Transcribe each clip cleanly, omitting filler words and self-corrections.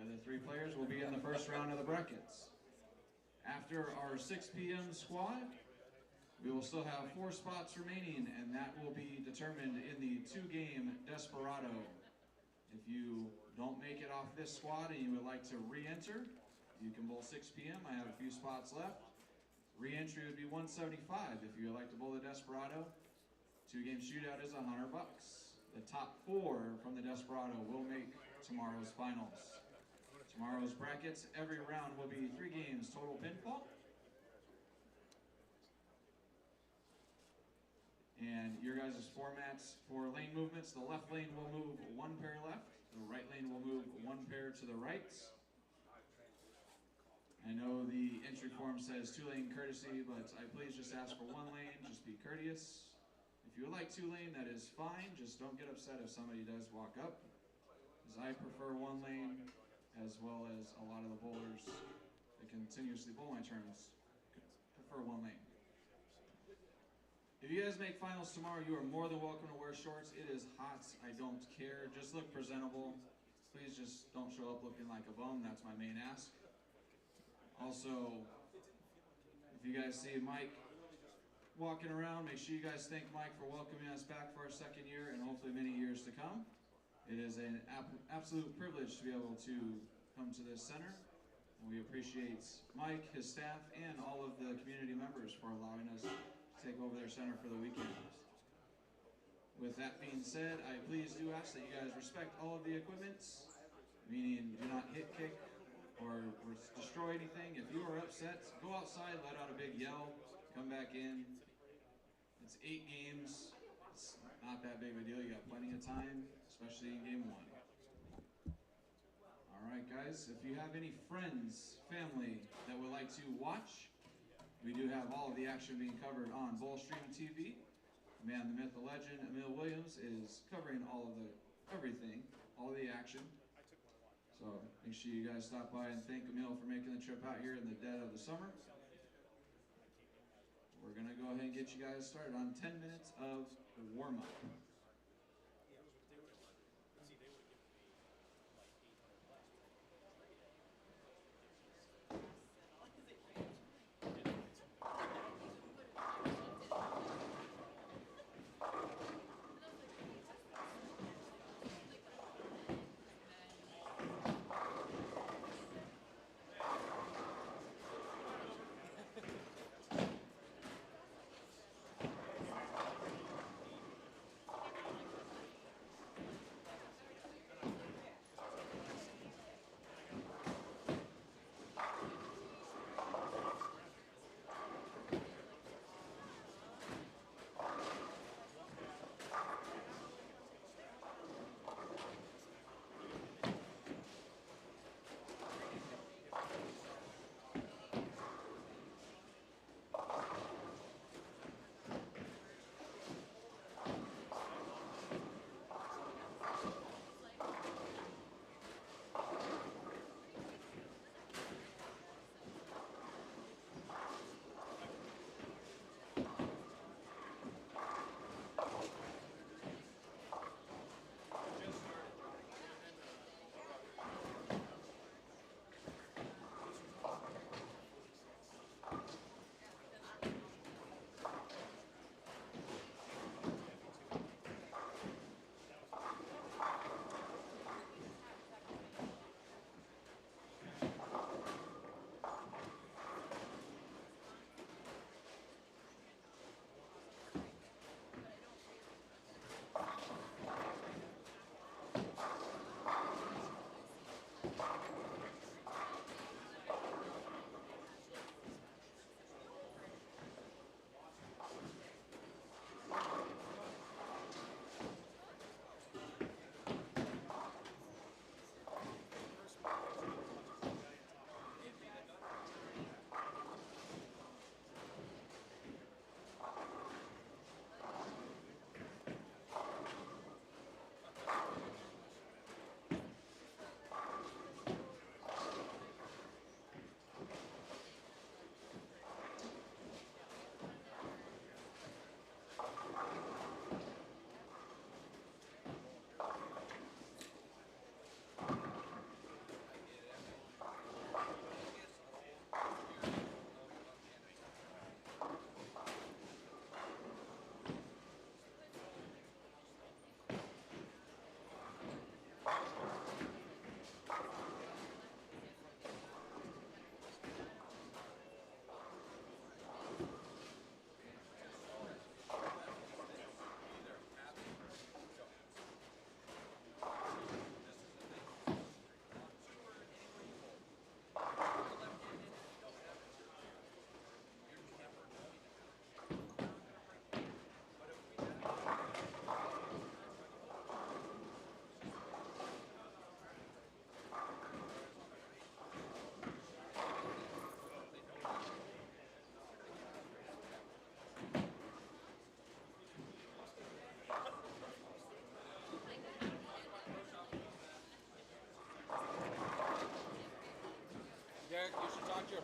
The other 3 players will be in the first round of the brackets. After our 6 p.m. squad, we will still have 4 spots remaining, and that will be determined in the 2-game Desperado. If you don't make it off this squad and you would like to re-enter, you can bowl 6 p.m. I have a few spots left. Re-entry would be $175 if you would like to bowl the Desperado. 2-game shootout is $100. The top 4 from the Desperado will make tomorrow's finals. Tomorrow's brackets, every round will be 3 games total pinfall. And your guys' formats for lane movements, the left lane will move 1 pair left, the right lane will move 1 pair to the right. I know the entry form says 2-lane courtesy, but I please just ask for 1 lane, just be courteous. If you would like 2-lane, that is fine, just don't get upset if somebody does walk up, because I prefer 1 lane, as well as a lot of the bowlers that continuously bowl my turns prefer 1 lane. If you guys make finals tomorrow, you are more than welcome to wear shorts. It is hot, I don't care. Just look presentable. Please just don't show up looking like a bum. That's my main ask. Also, if you guys see Mike walking around, make sure you guys thank Mike for welcoming us back for our 2nd year and hopefully many years to come. It is an absolute privilege to be able to come to this center. And we appreciate Mike, his staff, and all of the community members for allowing us to take over their center for the weekend. With that being said, I please do ask that you guys respect all of the equipment, meaning do not hit, kick, or destroy anything. If you are upset, go outside, let out a big yell, come back in. It's 8 games. It's not that big of a deal. You got plenty of time, especially in game 1. All right, guys, if you have any friends, family that would like to watch, we do have all of the action being covered on Bullstream TV. The man, the myth, the legend, Emil Williams is covering all of everything, all of the action. So make sure you guys stop by and thank Emil for making the trip out here in the dead of the summer. We're gonna go ahead and get you guys started on 10 minutes of warm-up.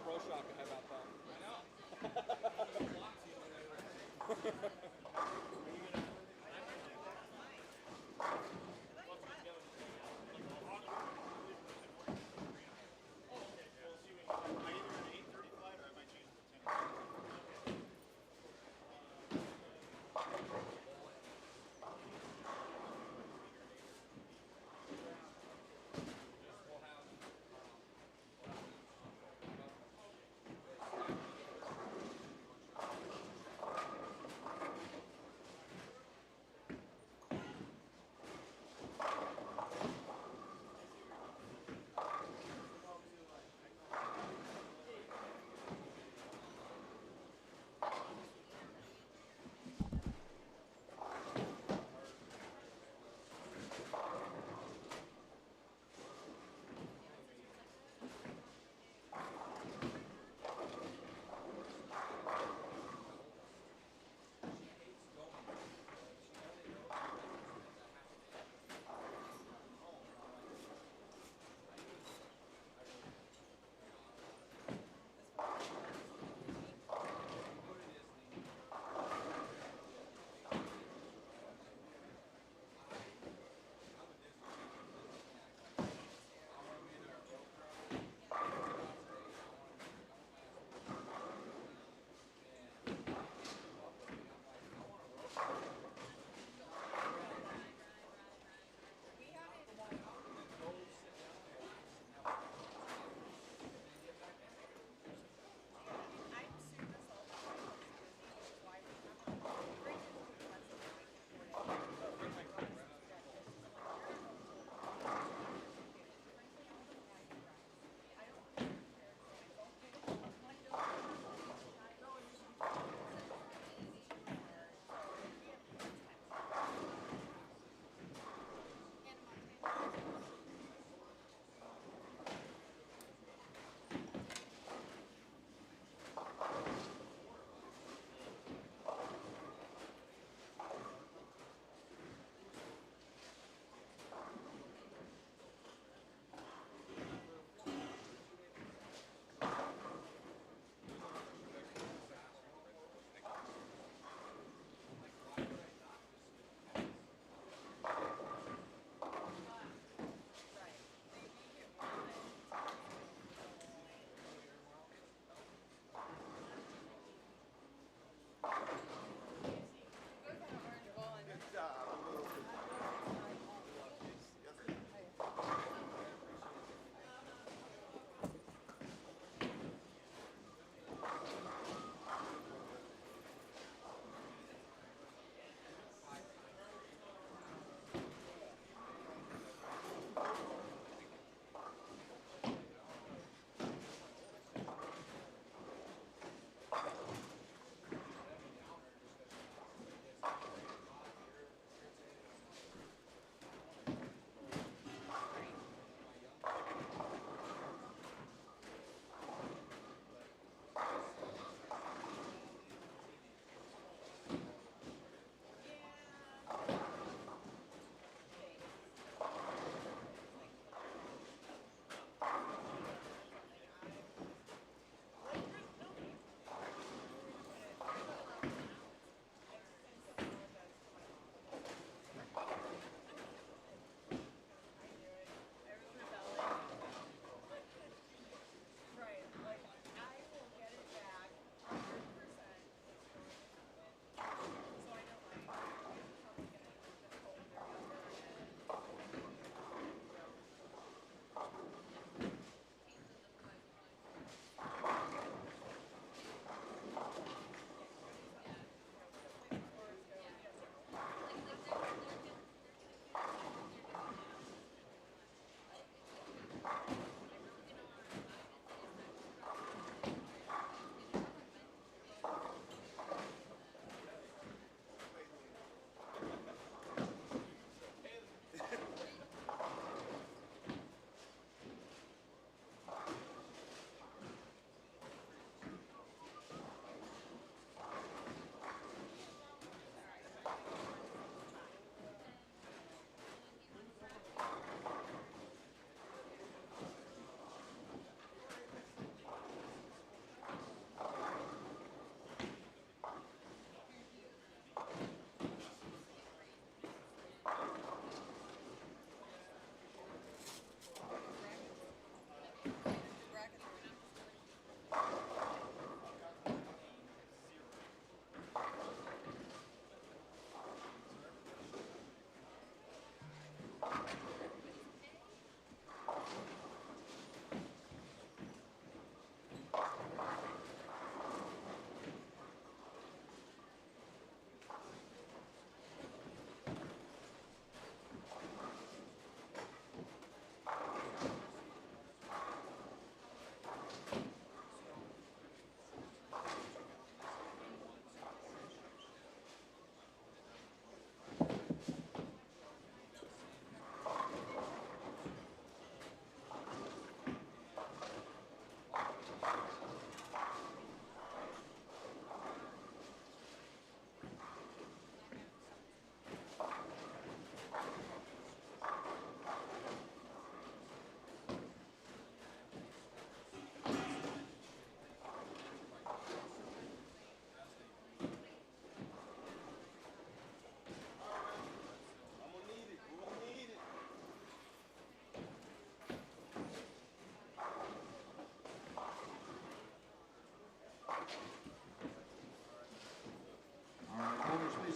pro shop guy about that.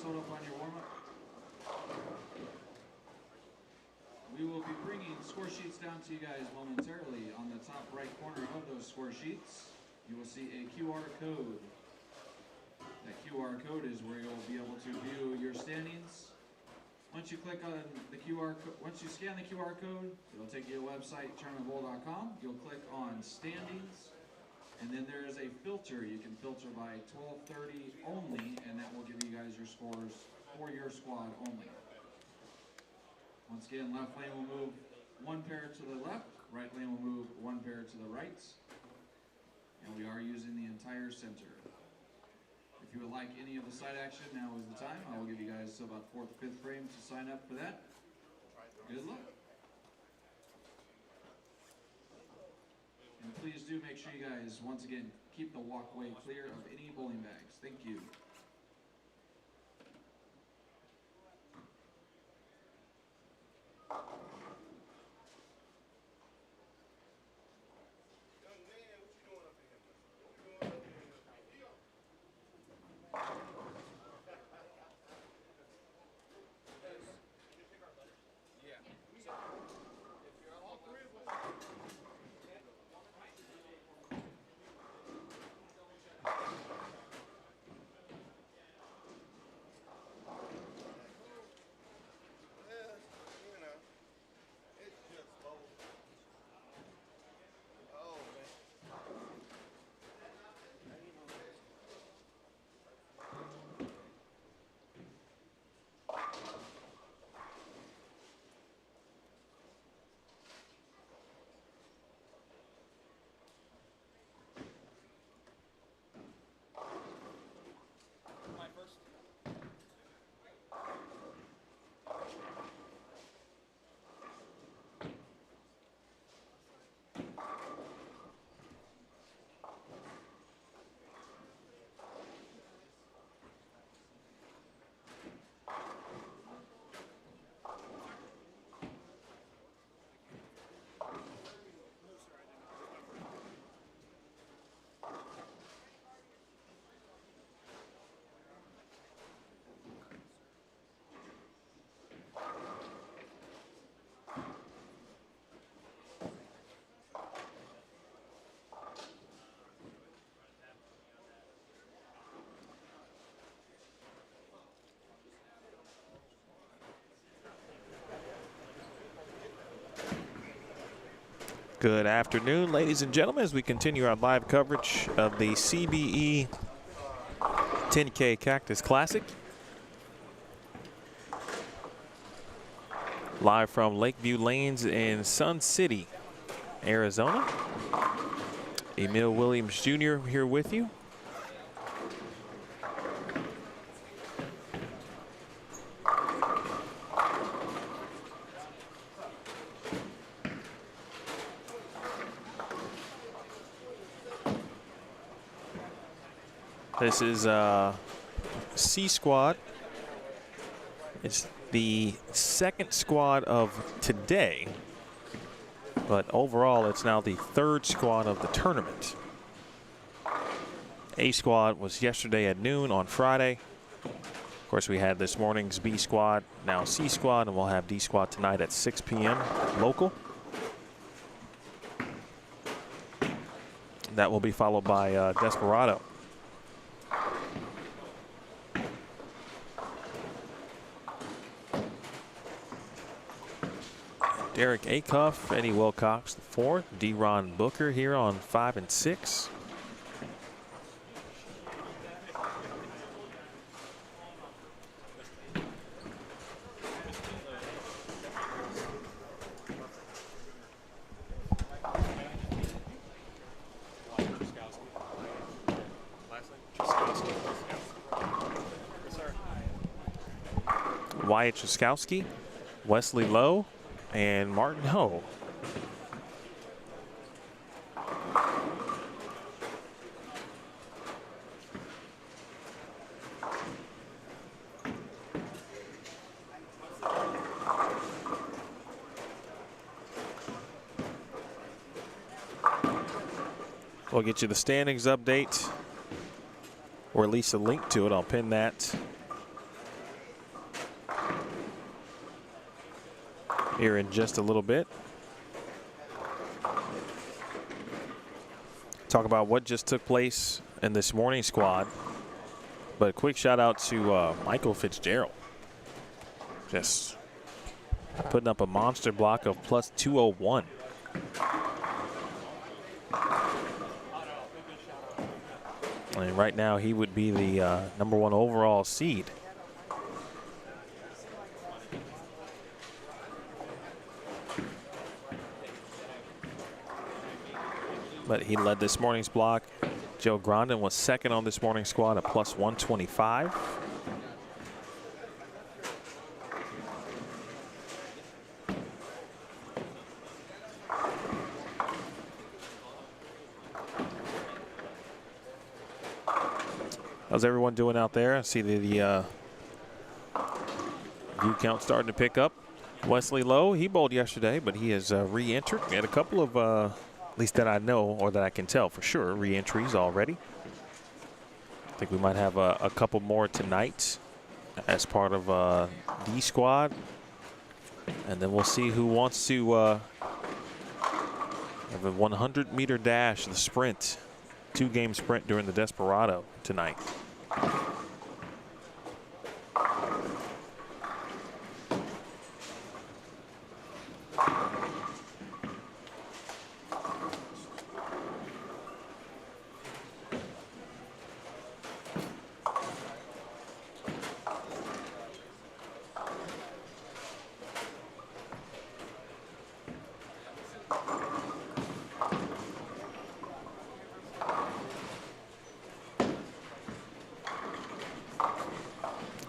please hold up on your warm-up. We will be bringing score sheets down to you guys momentarily. On the top right corner of those score sheets, you will see a QR code. That QR code is where you'll be able to view your standings. Once you click on the QR code, once you scan the QR code, it'll take you to the website, tournamentbowl.com. You'll click on standings, and then there is a filter. You can filter by 12:30 only, and that will give you guys your scores for your squad only. Once again, left lane will move one pair to the left, right lane will move one pair to the right, and we are using the entire center. If you would like any of the side action, now is the time. I will give you guys about 4th or 5th frame to sign up for that. Good luck. And please do make sure you guys, once again, keep the walkway clear of any bowling bags. Thank you. Good afternoon, ladies and gentlemen, as we continue our live coverage of the CBE 10K Cactus Classic. Live from Lakeview Lanes in Sun City, Arizona. Emil Williams Jr. here with you. This is C squad. It's the second squad of today, but overall it's now the third squad of the tournament. A squad was yesterday at noon on Friday. Of course, we had this morning's B squad, now C squad, and we'll have D squad tonight at 6 p.m. local. That will be followed by Desperado. Derek Acuff, Eddie Wilcox, the 4th. D-Ron Booker here on 5 and 6. Wyatt Trzaskowski, Wesley Lowe, and Martin Ho. We'll get you the standings update, or at least a link to it. I'll pin that here in just a little bit. Talk about what just took place in this morning's squad. But a quick shout out to Michael Fitzgerald. Just putting up a monster block of plus 201. And right now he would be the #1 overall seed. But he led this morning's block. Joe Grondin was second on this morning's squad at plus 125. How's everyone doing out there? I see the view count starting to pick up. Wesley Lowe, he bowled yesterday, but he has re-entered. We had a couple of, at least that I know or that I can tell for sure, re-entries already. I think we might have a couple more tonight as part of D squad. And then we'll see who wants to have a 100-meter dash, the sprint, 2-game sprint during the Desperado tonight.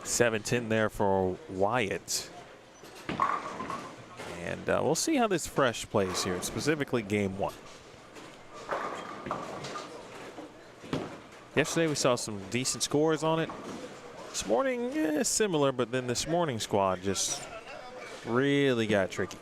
.710 there for Wyatt. And we'll see how this fresh plays here, specifically game 1. Yesterday we saw some decent scores on it. This morning, similar, but then this morning's squad just really got tricky.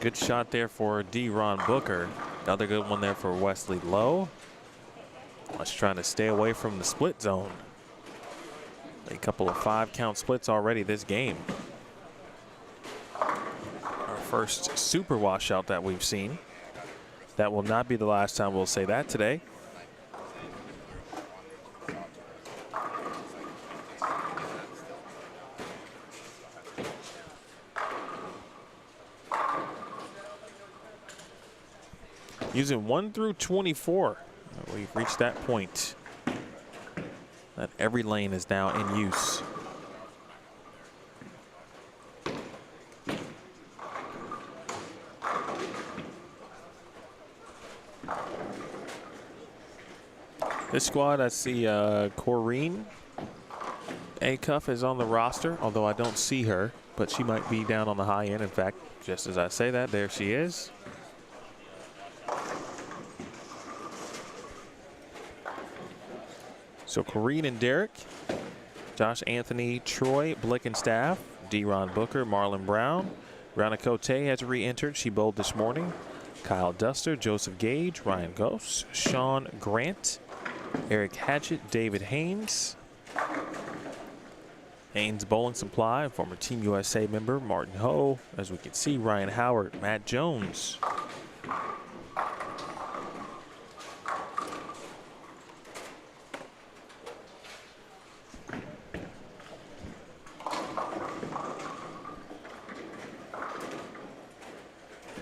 Good shot there for D. Ron Booker. Another good one there for Wesley Lowe. Let's try to stay away from the split zone. A couple of 5-count splits already this game. Our first super washout that we've seen. That will not be the last time we'll say that today. Using 1 through 24, we've reached that point that every lane is now in use. This squad, I see Corrine Acuff is on the roster, although I don't see her, but she might be down on the high end. In fact, just as I say that, there she is. So Corrine and Derek, Josh Anthony, Troy Blickenstaff, D. Ron Booker, Marlon Brown. Rana Cote has re-entered. She bowled this morning. Kyle Duster, Joseph Gage, Ryan Ghost, Sean Grant, Eric Hatchett, David Haynes. Haynes Bowling Supply, former Team USA member Martin Ho. As we can see, Ryan Howard, Matt Jones.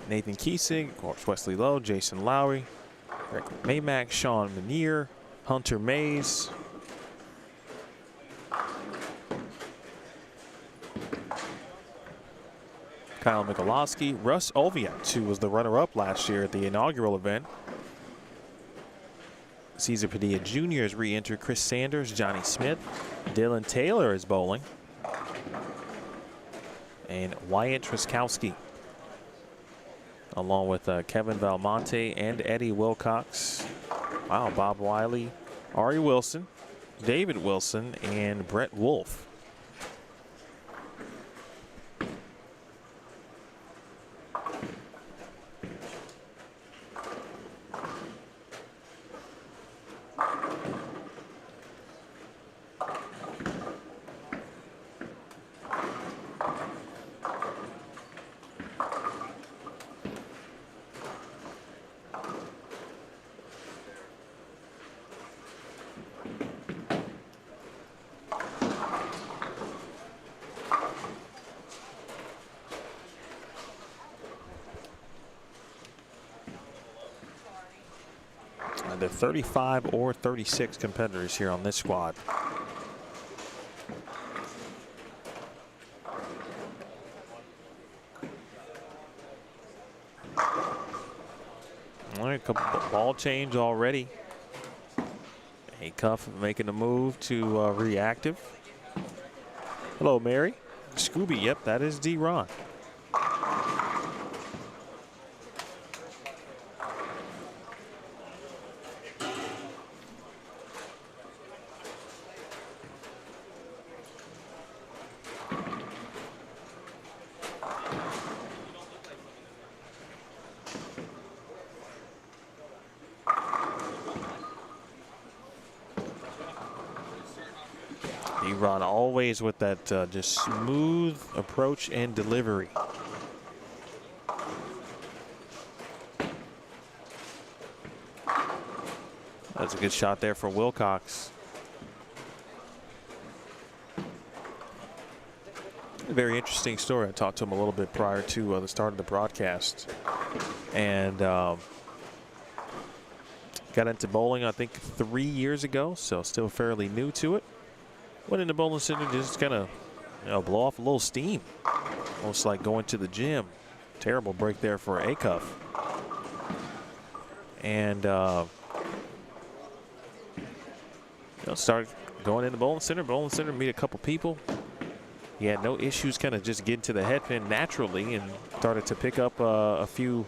Nathan Kiesig, of course, Wesley Lowe, Jason Lowry, Rick Maymack, Sean Manier, Hunter Mays. Kyle Michalowski, Russ Olviat, who was the runner-up last year at the inaugural event. Cesar Padilla Jr. has re-entered. Chris Sanders, Johnny Smith, Dylan Taylor is bowling, and Wyatt Truskowski, along with Kevin Valmonte and Eddie Wilcox. Wow, Bob Wiley, Ari Wilson, David Wilson, and Brett Wolf. There are 35 or 36 competitors here on this squad. All right, ball change already. Acuff making a move to reactive. Hello, Mary. Scooby, yep, that is D-Ron. D-Ron always with that just smooth approach and delivery. That's a good shot there for Wilcox. A very interesting story. I talked to him a little bit prior to the start of the broadcast, and got into bowling I think 3 years ago, so still fairly new to it. Went into bowling center just kind of, blow off a little steam, almost like going to the gym. Terrible break there for Acuff. And started going into bowling center, meet a couple people. He had no issues kind of just getting to the head pin naturally, and started to pick up a few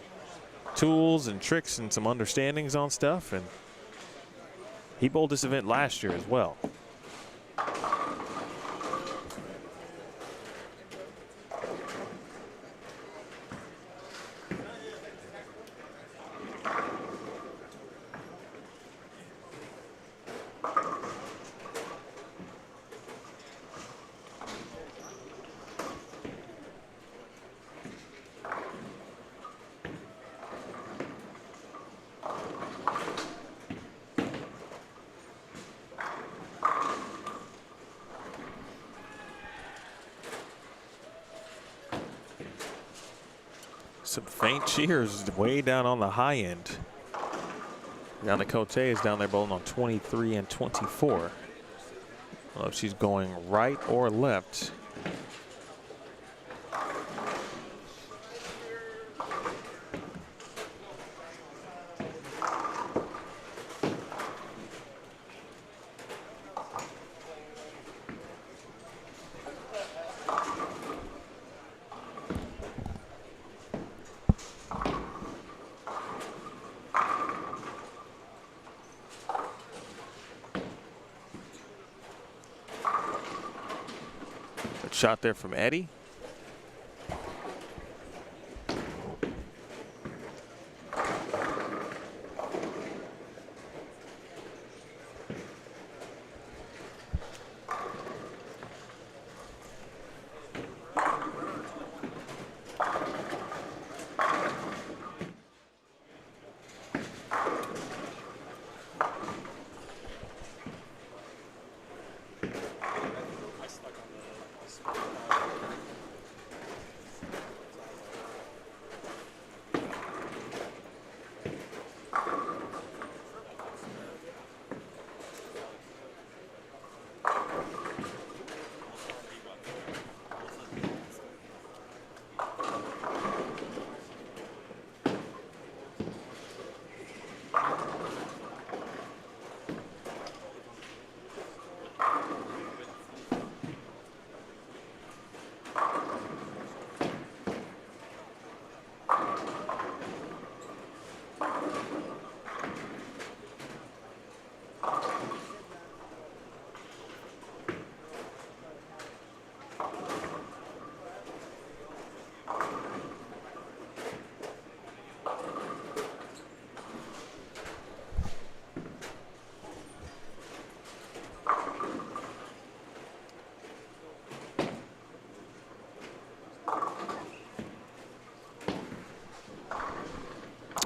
tools and tricks and some understandings on stuff. And he bowled this event last year as well. Some faint cheers way down on the high end. Down the Cote is down there bowling on 23 and 24. I don't know if she's going right or left. Shot there from Eddie.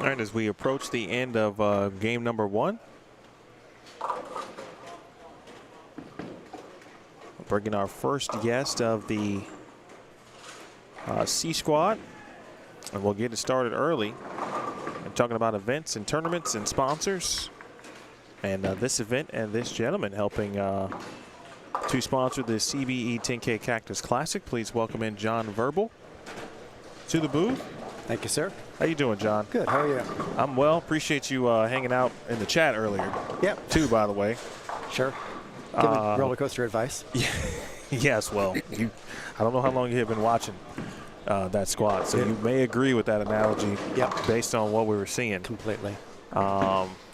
All right, as we approach the end of game number 1, bringing our first guest of the C squad, and we'll get it started early. And talking about events and tournaments and sponsors, and this event and this gentleman helping to sponsor the CBE 10K Cactus Classic. Please welcome in John Verbal to the booth. Thank you, sir. How you doing, John? Good. How are you? I'm well. Appreciate you hanging out in the chat earlier. Yep. Too, by the way. Sure. Giving roller coaster advice. Yes. Well, I don't know how long you have been watching that squad, so you may agree with that analogy. Yep. Based on what we were seeing. Completely.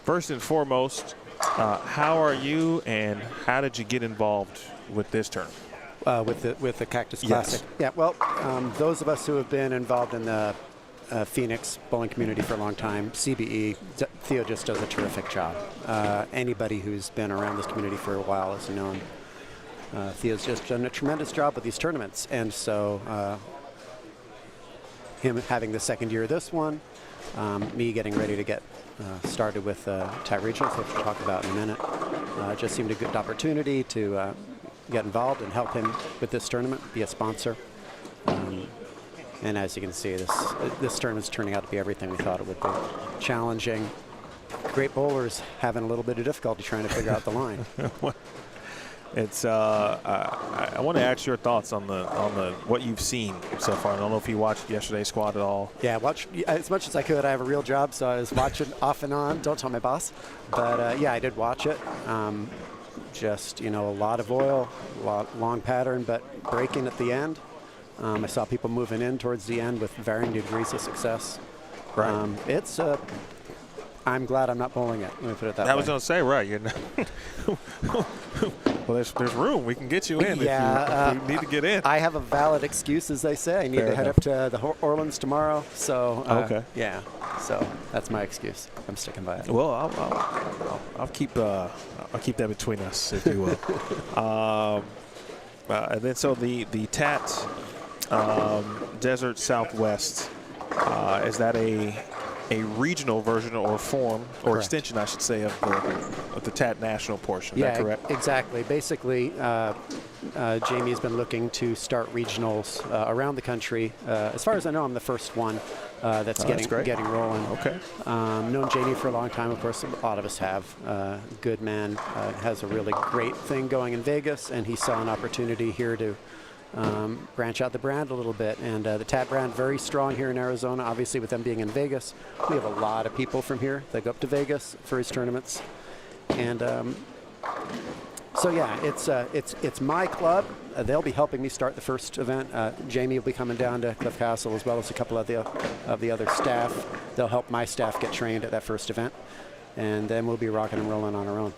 First and foremost, how are you, and how did you get involved with this tournament? With the Cactus Classic. Yes. Yeah. Well, those of us who have been involved in the Phoenix bowling community for a long time, CBE, Theo just does a terrific job. Anybody who's been around this community for a while has known Theo's just done a tremendous job with these tournaments. And so him having the second year of this one, me getting ready to get started with TAT Regionals, which we'll talk about in a minute, just seemed a good opportunity to get involved and help him with this tournament, be a sponsor. And as you can see, this tournament's turning out to be everything we thought it would be. Challenging. Great bowlers having a little bit of difficulty trying to figure out the line. It's I want to ask your thoughts on the what you've seen so far. I don't know if you watched yesterday's squad at all. Yeah, watch as much as I could. I have a real job, so I was watching off and on. Don't tell my boss. But yeah, I did watch it. Just, a lot of oil, long pattern, but breaking at the end. I saw people moving in towards the end with varying degrees of success. Right. I'm glad I'm not bowling it. Let me put it that way. I was going to say, right. Well, there's room. We can get you in if you need to get in. I have a valid excuse, as they say. I need to head up to the Orleans tomorrow. So, okay. Yeah. So that's my excuse. I'm sticking by it. Well, I'll keep that between us, if you will. And then so the TAT Desert Southwest, is that a regional version or form or Correct. extension, I should say, of the TAT national portion? Is that correct? Exactly. Basically, Jamie's been looking to start regionals around the country. As far as I know, I'm the first one that's getting rolling. Okay. Known Jamie for a long time, of course. A lot of us have. Good man, has a really great thing going in Vegas, and he saw an opportunity here to branch out the brand a little bit. And the TAT brand, very strong here in Arizona, obviously with them being in Vegas. We have a lot of people from here that go up to Vegas for his tournaments. And so yeah, it's my club. They'll be helping me start the first event. Jamie will be coming down to Cliff Castle, as well as a couple of the other staff. They'll help my staff get trained at that first event. And then we'll be rocking and rolling on our own.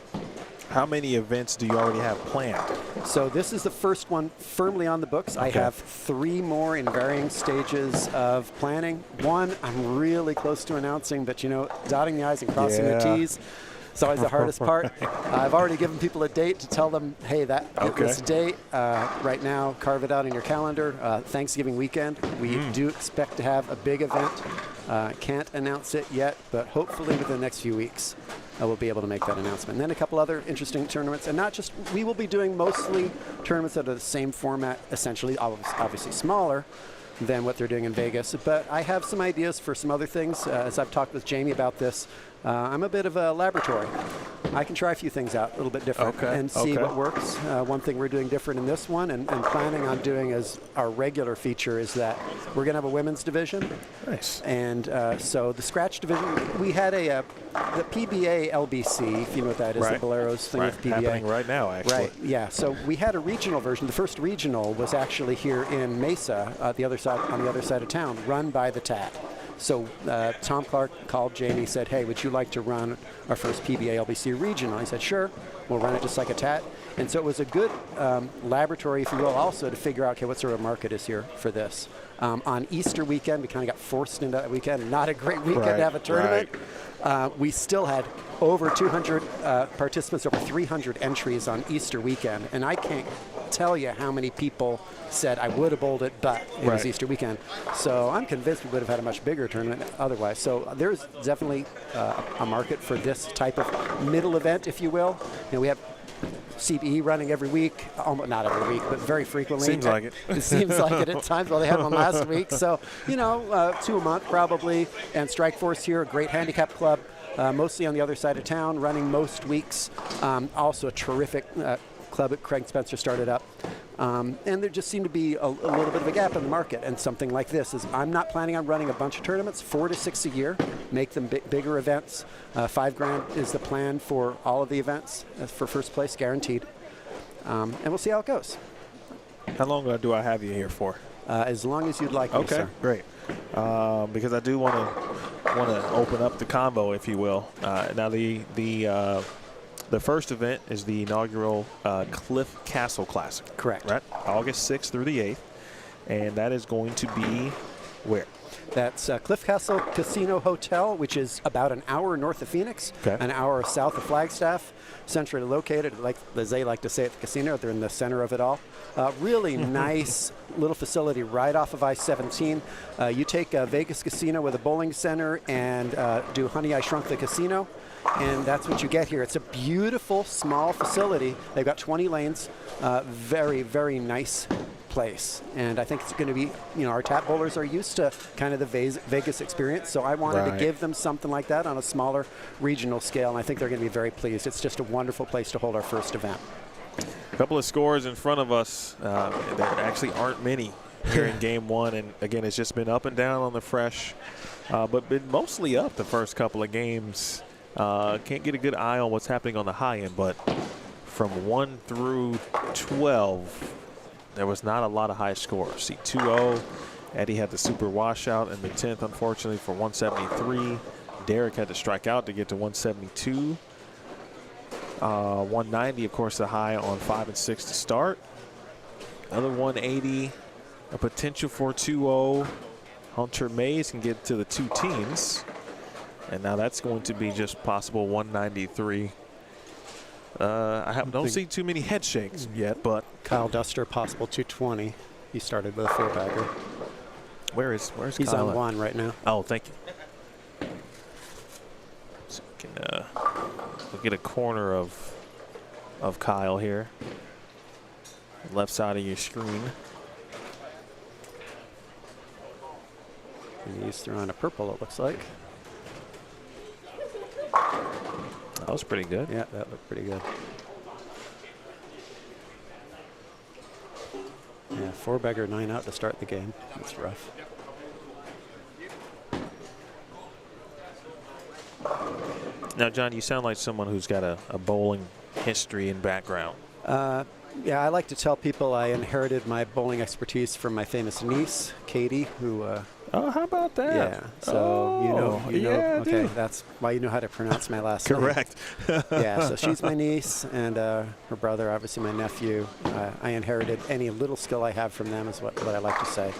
How many events do you already have planned? So this is the first one firmly on the books. Okay. I have 3 more in varying stages of planning. One I'm really close to announcing, but dotting the I's and crossing the T's. It's always the hardest part. I've already given people a date to tell them, hey, this date, right now, carve it out in your calendar. Thanksgiving weekend, we do expect to have a big event. Can't announce it yet, but hopefully within the next few weeks, we'll be able to make that announcement. And then a couple other interesting tournaments, and not just, we will be doing mostly tournaments that are the same format, essentially, obviously smaller than what they're doing in Vegas. But I have some ideas for some other things. As I've talked with Jamie about this, I'm a bit of a laboratory. I can try a few things out a little bit different and see what works. One thing we're doing different in this one and planning on doing as our regular feature is that we're going to have a women's division. Nice. And so the scratch division, we had the PBA LBC, if you know what that is, the Boleros thing with PBA. Happening right now, actually. Right, yeah. So we had a regional version. The first regional was actually here in Mesa, on the other side of town, run by the TAT. So Tom Clark called Jamie, said, hey, would you like to run our first PBA LBC regional? I said, sure, we'll run it just like a TAT. And so it was a good laboratory, if you will, also to figure out, okay, what sort of market is here for this. On Easter weekend, we kind of got forced into that weekend. Not a great weekend to have a tournament. We still had over 200 participants, over 300 entries on Easter weekend. And I can't tell you how many people said I would have bowled it, but it was Easter weekend. So I'm convinced we would have had a much bigger tournament otherwise. So there's definitely a market for this type of middle event, if you will. You know, we have CBE running every week, almost not every week, but very frequently. Seems like it. It seems like it at times. Well, they had one last week, so you know, 2 a month probably. And Strikeforce here, a great handicap club, mostly on the other side of town, running most weeks. Also a terrific club that Craig Spencer started up. And there just seemed to be a little bit of a gap in the market, and something like this is, I'm not planning on running a bunch of tournaments, 4 to 6 a year, make them bigger events. $5,000 is the plan for all of the events for first place, guaranteed. And we'll see how it goes. How long do I have you here for? As long as you'd like me, sir. Great. Because I do want to open up the combo, if you will. Now the first event is the inaugural Cliff Castle Classic. Correct. Right? August 6th through the 8th. And that is going to be where? That's Cliff Castle Casino Hotel, which is about an hour north of Phoenix, an hour south of Flagstaff, centrally located, like as they like to say at the casino. They're in the center of it all. Really nice little facility right off of I-17. You take a Vegas casino with a bowling center and do Honey, I Shrunk the Casino. And that's what you get here. It's a beautiful, small facility. They've got 20 lanes. Very, very nice place. And I think it's going to be, you know, our tap bowlers are used to kind of the Vegas experience. So I wanted to give them something like that on a smaller regional scale. And I think they're going to be very pleased. It's just a wonderful place to hold our first event. A couple of scores in front of us. There actually aren't many here in game one. And again, it's just been up and down on the fresh, but been mostly up the first couple of games. Can't get a good eye on what's happening on the high end, but from 1 through 12, there was not a lot of high scores. See, 2-0. Eddie had the super washout in the 10th, unfortunately, for 173. Derek had to strike out to get to 172. 190, of course, the high on 5 and 6 to start. Another 180, a potential for 2-0. Hunter Mays can get to the 2 teens. And now that's going to be just possible 193. I don't see too many head shakes yet, but Kyle Duster, possible 220. He started with a 4-bagger. Where's He's Kyle on 1 right now. Oh, thank you. So we can we'll get a corner of Kyle here. Left side of your screen. And he's throwing a purple, it looks like. That was pretty good. Yeah, that looked pretty good. Yeah, 4-bagger, 9 out to start the game. That's rough. Now, John, you sound like someone who's got a bowling history and background. Yeah, I like to tell people I inherited my bowling expertise from my famous niece, Katie, who oh, how about that? Yeah, so you know, okay, that's why you know how to pronounce my last name. Correct. Yeah, so she's my niece, and her brother, obviously my nephew. I inherited any little skill I have from them, is what I like to say.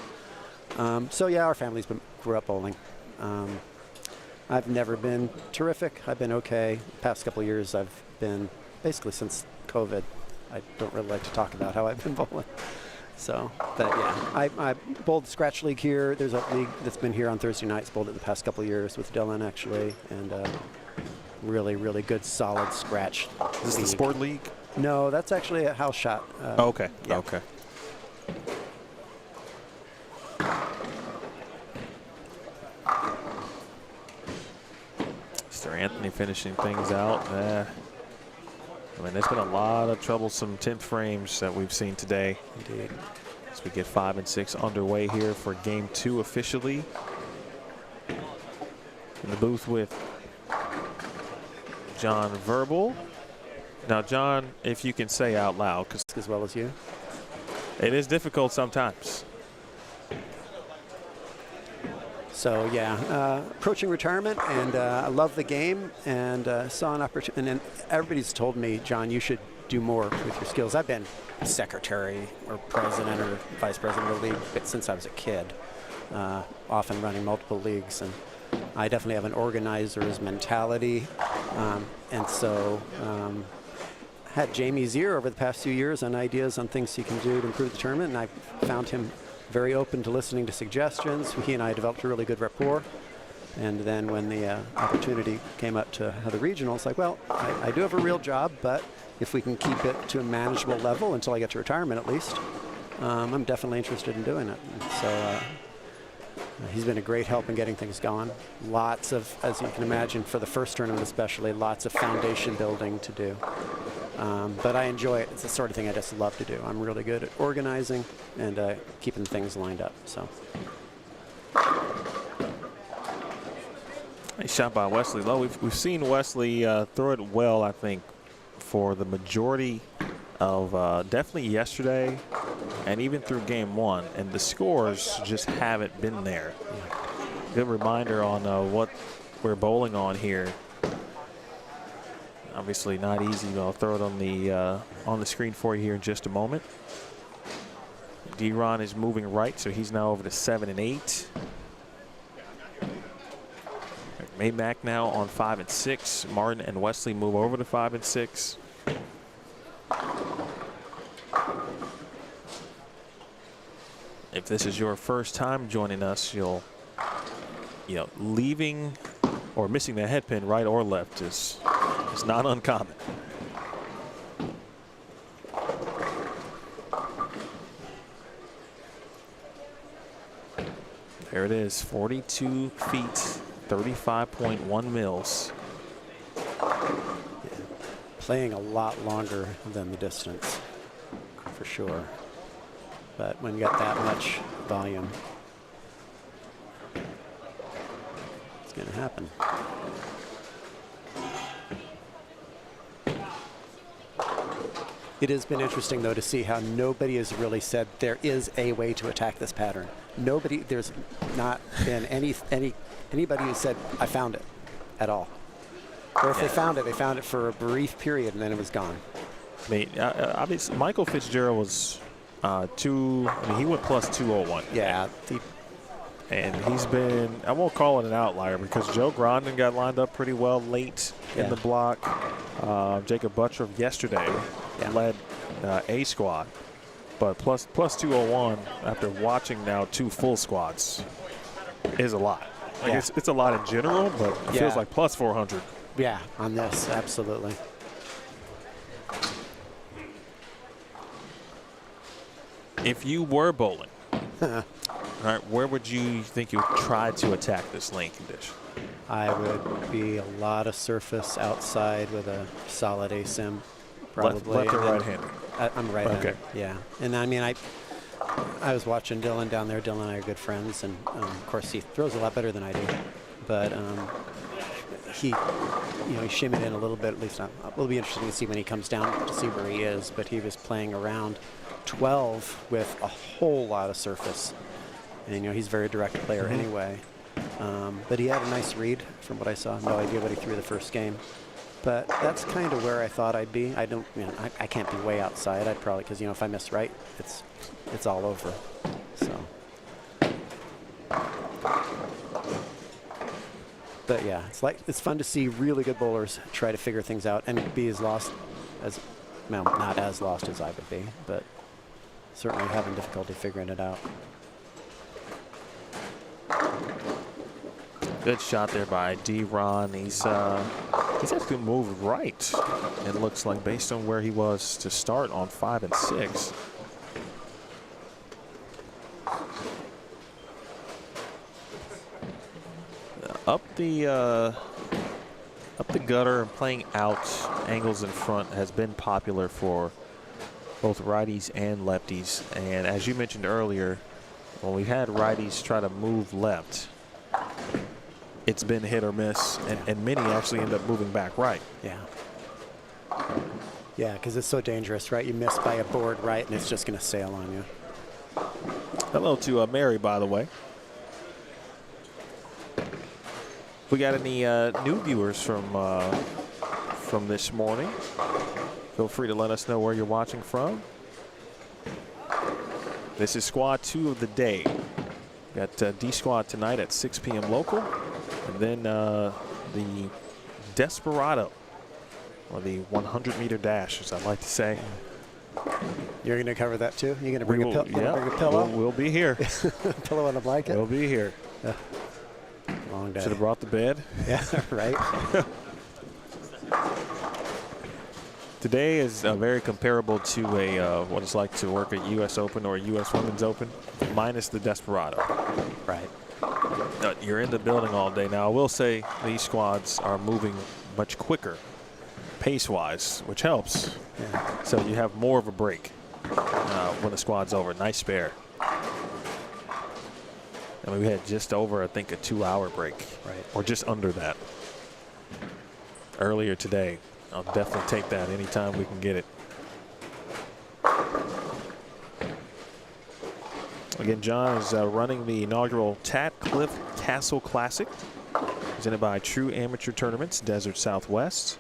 So yeah, our families grew up bowling. I've never been terrific. I've been okay. The past couple of years, I've been basically since COVID. I don't really like to talk about how I've been bowling. So, but yeah, I bowled the scratch league here. There's a league that's been here on Thursday nights, bowled it the past couple of years with Dylan actually, and really, really good, solid scratch. Is this the sport league? No, that's actually a house shot. Okay. Yeah. Okay. Mr. Anthony finishing things out. I mean, there's been a lot of troublesome 10th frames that we've seen today. Indeed. As we get 5 and 6 underway here for game 2 officially. In the booth with John Verbal. Now, John, if you can say out loud, because as well as you. It is difficult sometimes. So yeah, approaching retirement, and I love the game, and saw an opportunity. And everybody's told me, John, you should do more with your skills. I've been secretary or president or vice president of the league since I was a kid, often running multiple leagues, and I definitely have an organizer's mentality, and so had Jamie's ear over the past few years on ideas on things he can do to improve the tournament, and I found him very open to listening to suggestions. He and I developed a really good rapport. And then when the opportunity came up to have the regionals, like, well, I do have a real job, but if we can keep it to a manageable level until I get to retirement at least, I'm definitely interested in doing it. And so he's been a great help in getting things going. Lots of, as you can imagine, for the first tournament especially, lots of foundation building to do. But I enjoy it. It's the sort of thing I just love to do. I'm really good at organizing and keeping things lined up. So. Nice shot by Wesley Lowe. We've seen Wesley throw it well, I think, for the majority of definitely yesterday and even through game one. And the scores just haven't been there. Good reminder on what we're bowling on here. Obviously not easy. I'll throw it on the screen for you here in just a moment. D-Ron is moving right, so he's now over to 7 and 8. Maymack now on 5 and 6. Martin and Wesley move over to 5 and 6. If this is your first time joining us, leaving or missing the head pin right or left is not uncommon. There it is, 42 feet. 35.1 mils. Yeah. Playing a lot longer than the distance, for sure. But when you got that much volume, it's going to happen. It has been interesting, though, to see how nobody has really said there is a way to attack this pattern. There's not been anybody who said, I found it, at all. Or if they found it for a brief period and then it was gone. I mean, obviously, Michael Fitzgerald was he went plus 201. Yeah. And he's been, I won't call it an outlier because Joe Grondin got lined up pretty well late in the block. Jacob Buttroff yesterday led A squad, but plus 201 after watching now 2 full squads is a lot. Like it's a lot in general, but it feels like plus 400. Yeah, on this, absolutely. If you were bowling, all right, where would you think you would try to attack this lane condition? I would be a lot of surface outside with a solid ASIM, probably. Left or right-handed? I'm right-handed. Okay. Yeah, and I mean, I was watching Dylan down there. Dylan and I are good friends, and of course he throws a lot better than I do. But he shimmied in a little bit. At least it'll be interesting to see when he comes down to see where he is. But he was playing around 12 with a whole lot of surface, and he's a very direct player anyway. But he had a nice read from what I saw. No idea what he threw the first game. But that's kind of where I thought I'd be. I don't, I can't be way outside. I'd probably, because if I miss right, it's all over. So. But yeah, it's fun to see really good bowlers try to figure things out and be not as lost as I would be, but certainly having difficulty figuring it out. Good shot there by D-Ron. He's actually moved right, it looks like, based on where he was to start on 5 and 6. Up the gutter and playing out angles in front has been popular for both righties and lefties. And as you mentioned earlier, when we've had righties try to move left, it's been hit or miss, and many actually end up moving back right. Yeah. Yeah, because it's so dangerous, right? You miss by a board right, and it's just going to sail on you. Hello to Mary, by the way. We got any new viewers from this morning? Feel free to let us know where you're watching from. This is Squad 2 of the day. We got D Squad tonight at 6 p.m. local. And then the Desperado or the 100-meter dash, as I like to say. You're going to cover that too? You're going to bring, bring a pillow? We'll be here. Pillow and a blanket? We'll be here. Long day. Should have brought the bed. Yeah, right. Today is very comparable to a what it's like to work at U.S. Open or U.S. Women's Open, minus the Desperado. Right. You're in the building all day. Now, I will say these squads are moving much quicker, pace-wise, which helps. Yeah. So you have more of a break when the squad's over. Nice spare. I mean, we had just over, I think, a 2-hour break. Right. Or just under that. Earlier today. I'll definitely take that anytime we can get it. Again, John is running the inaugural Tat Cliff Castle Classic, presented by True Amateur Tournaments, Desert Southwest.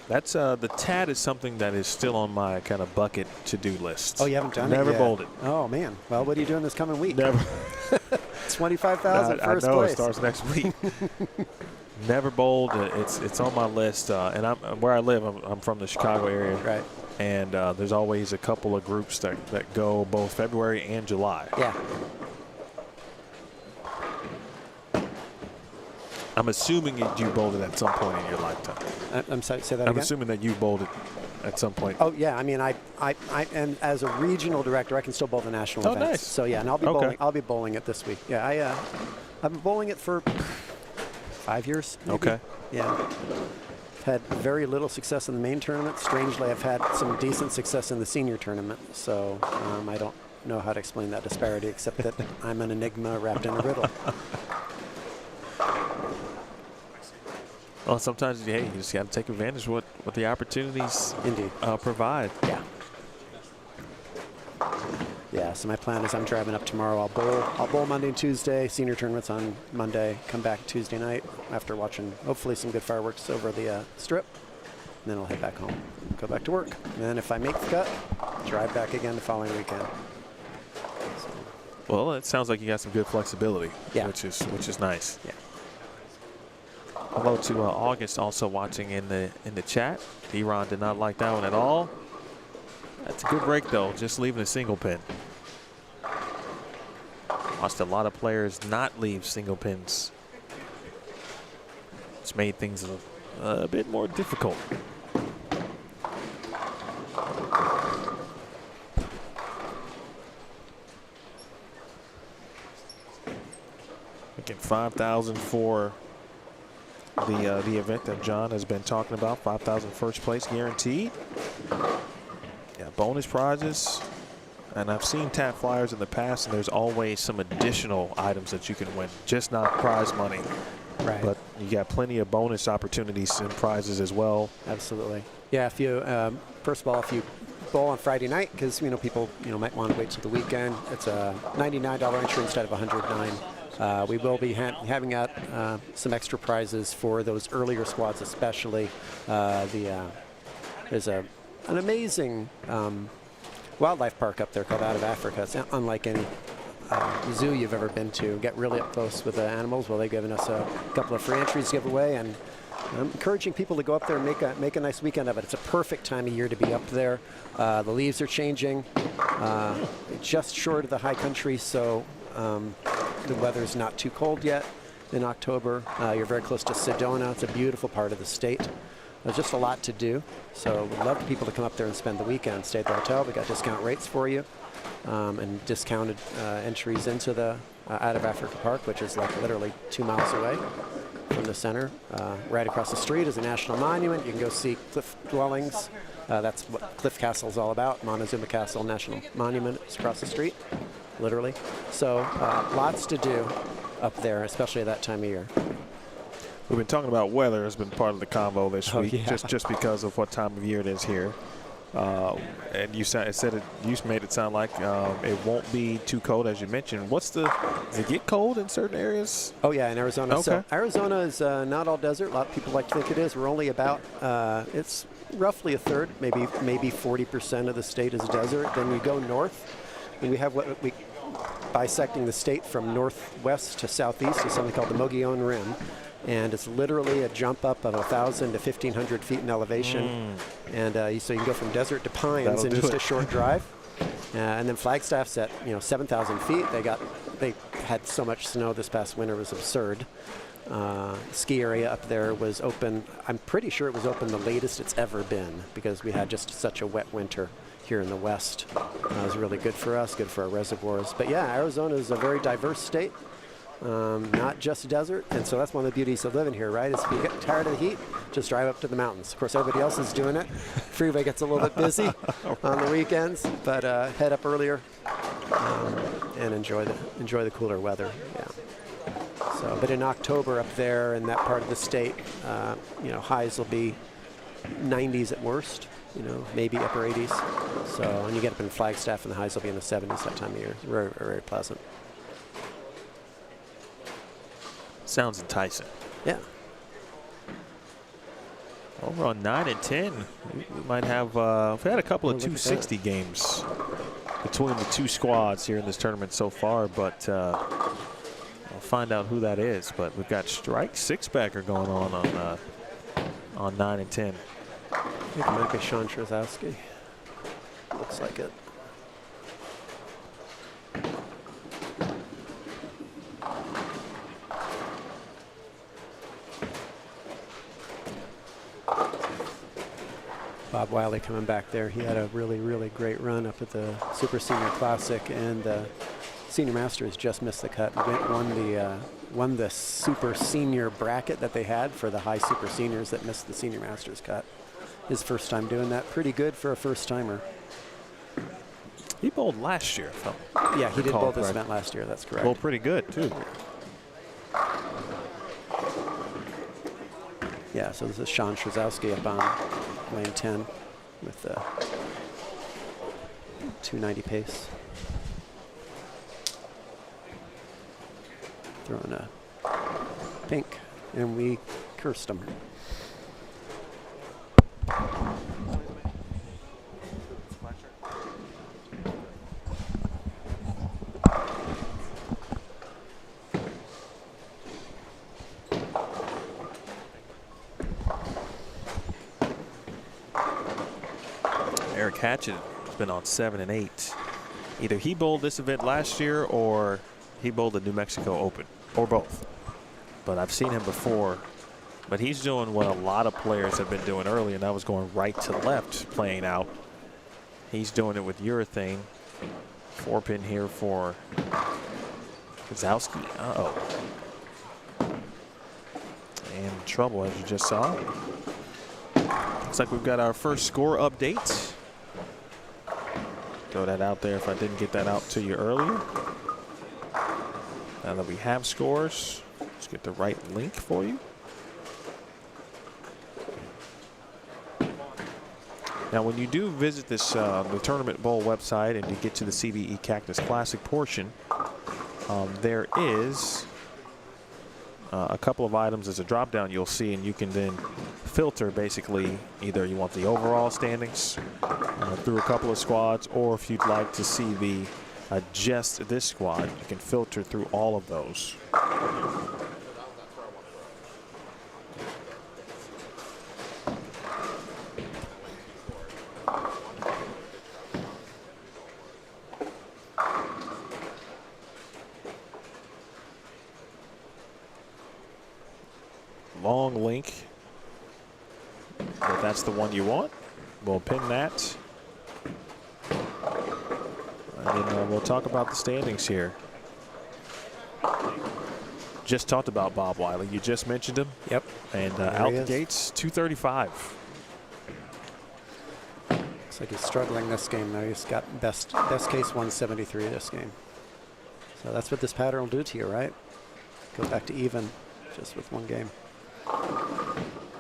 That's the Tat is something that is still on my kind of bucket to-do list. Oh, you haven't done it Never yet? bowled it. Oh, man. Well, what are you doing this coming week? Never. 25,000 first I know place. it starts next week. Never bowled. It's on my list, and where I live. I'm from the Chicago area, Right. And there's always a couple of groups that go both February and July. Yeah. I'm assuming you bowled it at some point in your lifetime. I'm sorry, say that I'm again? assuming that you bowled it at some point. Oh, yeah. I mean, I and as a regional director, I can still bowl the national events. Nice. So, yeah, and I'll be Okay. bowling. I'll be bowling it this week. Yeah, I've been bowling it for 5 years. Maybe. Okay. Yeah. Had very little success in the main tournament. Strangely, I've had some decent success in the senior tournament. So I don't know how to explain that disparity, except that I'm an enigma wrapped in a riddle. Well, sometimes, hey, you just got to take advantage of what the opportunities Indeed. Provide. Yeah. Yeah, so my plan is I'm driving up tomorrow. I'll bowl Monday and Tuesday. Senior tournaments on Monday. Come back Tuesday night after watching hopefully some good fireworks over the strip. And then I'll head back home, go back to work. And then if I make the cut, drive back again the following weekend. So, Well, it sounds like you got some good flexibility, Yeah. which is nice. yeah. Hello to August, also watching in the chat. D-Ron did not like that one at all. That's a good break, though, just leaving a single pin. Watched a lot of players not leave single pins. It's made things a bit more difficult. Again, 5,000 for the event that John has been talking about. 5,000 first place guaranteed. Yeah, bonus prizes. And I've seen Tat Flyers in the past, and there's always some additional items that you can win, just not prize money. Right. But you got plenty of bonus opportunities and prizes as well. Absolutely. Yeah, if you, first of all, if you bowl on Friday night, because, people, might want to wait till the weekend, it's a $99 entry instead of $109. We will be having out some extra prizes for those earlier squads, especially. There's an amazing wildlife park up there called Out of Africa. It's unlike any zoo you've ever been to. Get really up close with the animals. Well, they've given us a couple of free entries to give away, and I'm encouraging people to go up there and make a nice weekend of it. It's a perfect time of year to be up there. The leaves are changing, just short of the high country, so the weather's not too cold yet in October. You're very close to Sedona. It's a beautiful part of the state. There's just a lot to do. So we'd love for people to come up there and spend the weekend. Stay at the hotel. We got discount rates for you and discounted entries into the Out of Africa Park, which is like literally 2 miles away from the center. Right across the street is a national monument. You can go see cliff dwellings. That's what Cliff Castle is all about. Montezuma Castle National Monument is across the street, literally. So lots to do up there, especially at that time of year. We've been talking about weather. Has been part of the convo this week, Yeah. just because of what time of year it is here. And you made it sound like it won't be too cold, as you mentioned. Does it get cold in certain areas? Oh, yeah, in Arizona. Okay. So Arizona is not all desert. A lot of people like to think it is. We're only about, it's roughly a third, maybe 40% of the state is desert. Then you go north, and we have what we bisecting the state from northwest to southeast is something called the Mogollon Rim. and it's literally a jump up of 1,000 to 1,500 feet in elevation. And so you can go from desert to pines in just a short drive. And then Flagstaff's at 7,000 feet. They had so much snow this past winter, it was absurd. Ski area up there was open. I'm pretty sure it was open the latest it's ever been because we had just such a wet winter here in the West. It was really good for us, good for our reservoirs. But yeah, Arizona is a very diverse state, not just desert. And so that's one of the beauties of living here, right? Is if you get tired of the heat, just drive up to the mountains. Of course, everybody else is doing it. Freeway gets a little bit busy on the weekends, but head up earlier and enjoy the cooler weather. Yeah. So, but in October up there in that part of the state, highs will be 90s at worst. Maybe upper 80s. So when you get up in Flagstaff, and the highs will be in the 70s that time of year. Very, very pleasant. Sounds enticing. Yeah. Over on 9 and 10, we might have. We've had a couple of 260 games between the two squads here in this tournament so far, but I'll find out who that is. But we've got Strike six-packer going on 9 and 10. I think it might be Sean Trzowski. Looks like it. Bob Wiley coming back there. He had a really, really great run up at the Super Senior Classic, and the Senior Masters just missed the cut. Won the Super Senior bracket that they had for the high Super Seniors that missed the Senior Masters cut. His first time doing that. Pretty good for a first timer. He bowled last year. Yeah, he did bowl this event last year. That's correct. Bowled pretty good too. Yeah, so this is Sean Trzowski up on lane 10 with the 290 pace. Throwing a pink, and we cursed him. Eric Hatchett has been on 7 and 8. Either he bowled this event last year or he bowled the New Mexico Open, or both. But I've seen him before. But he's doing what a lot of players have been doing early, and that was going right to left playing out. He's doing it with urethane. 4-pin here for Kozowski. Uh-oh. And trouble, as you just saw. Looks like we've got our first score update. Throw that out there if I didn't get that out to you earlier. Now that we have scores, let's get the right link for you. Now, when you do visit this the Tournament Bowl website and you get to the CBE Cactus Classic portion, there is a couple of items as a drop down you'll see, and you can then filter basically either you want the overall standings through a couple of squads, or if you'd like to see the just this squad, you can filter through all of those. Long link, if that's the one you want, we'll pin that. And then we'll talk about the standings here. Just talked about Bob Wiley. You just mentioned him. Yep. And out the gates, 235. Looks like he's struggling this game, though. He's got best case 173 this game. So that's what this pattern will do to you, right? Go back to even just with one game.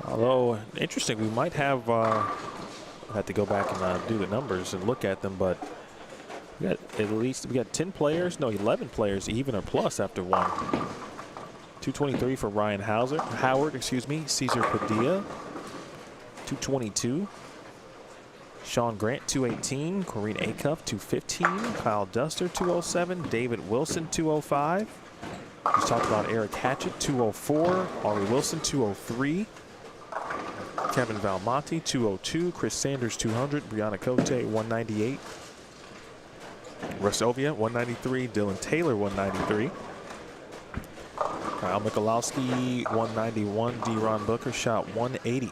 Although, interesting, we might have to go back and do the numbers and look at them, but we got at least 10 players, no, 11 players even or plus after one. 223 for Ryan Howard, Caesar Padilla, 222. Sean Grant, 218. Corrine Acuff, 215. Kyle Duster, 207. David Wilson, 205. Just talked about Eric Hatchett, 204. Ari Wilson, 203. Kevin Valmonte, 202. Chris Sanders, 200. Brianna Cote, 198. Russ Ovia, 193. Dylan Taylor, 193. Kyle Mikulowski, 191. D-Ron Booker shot 180.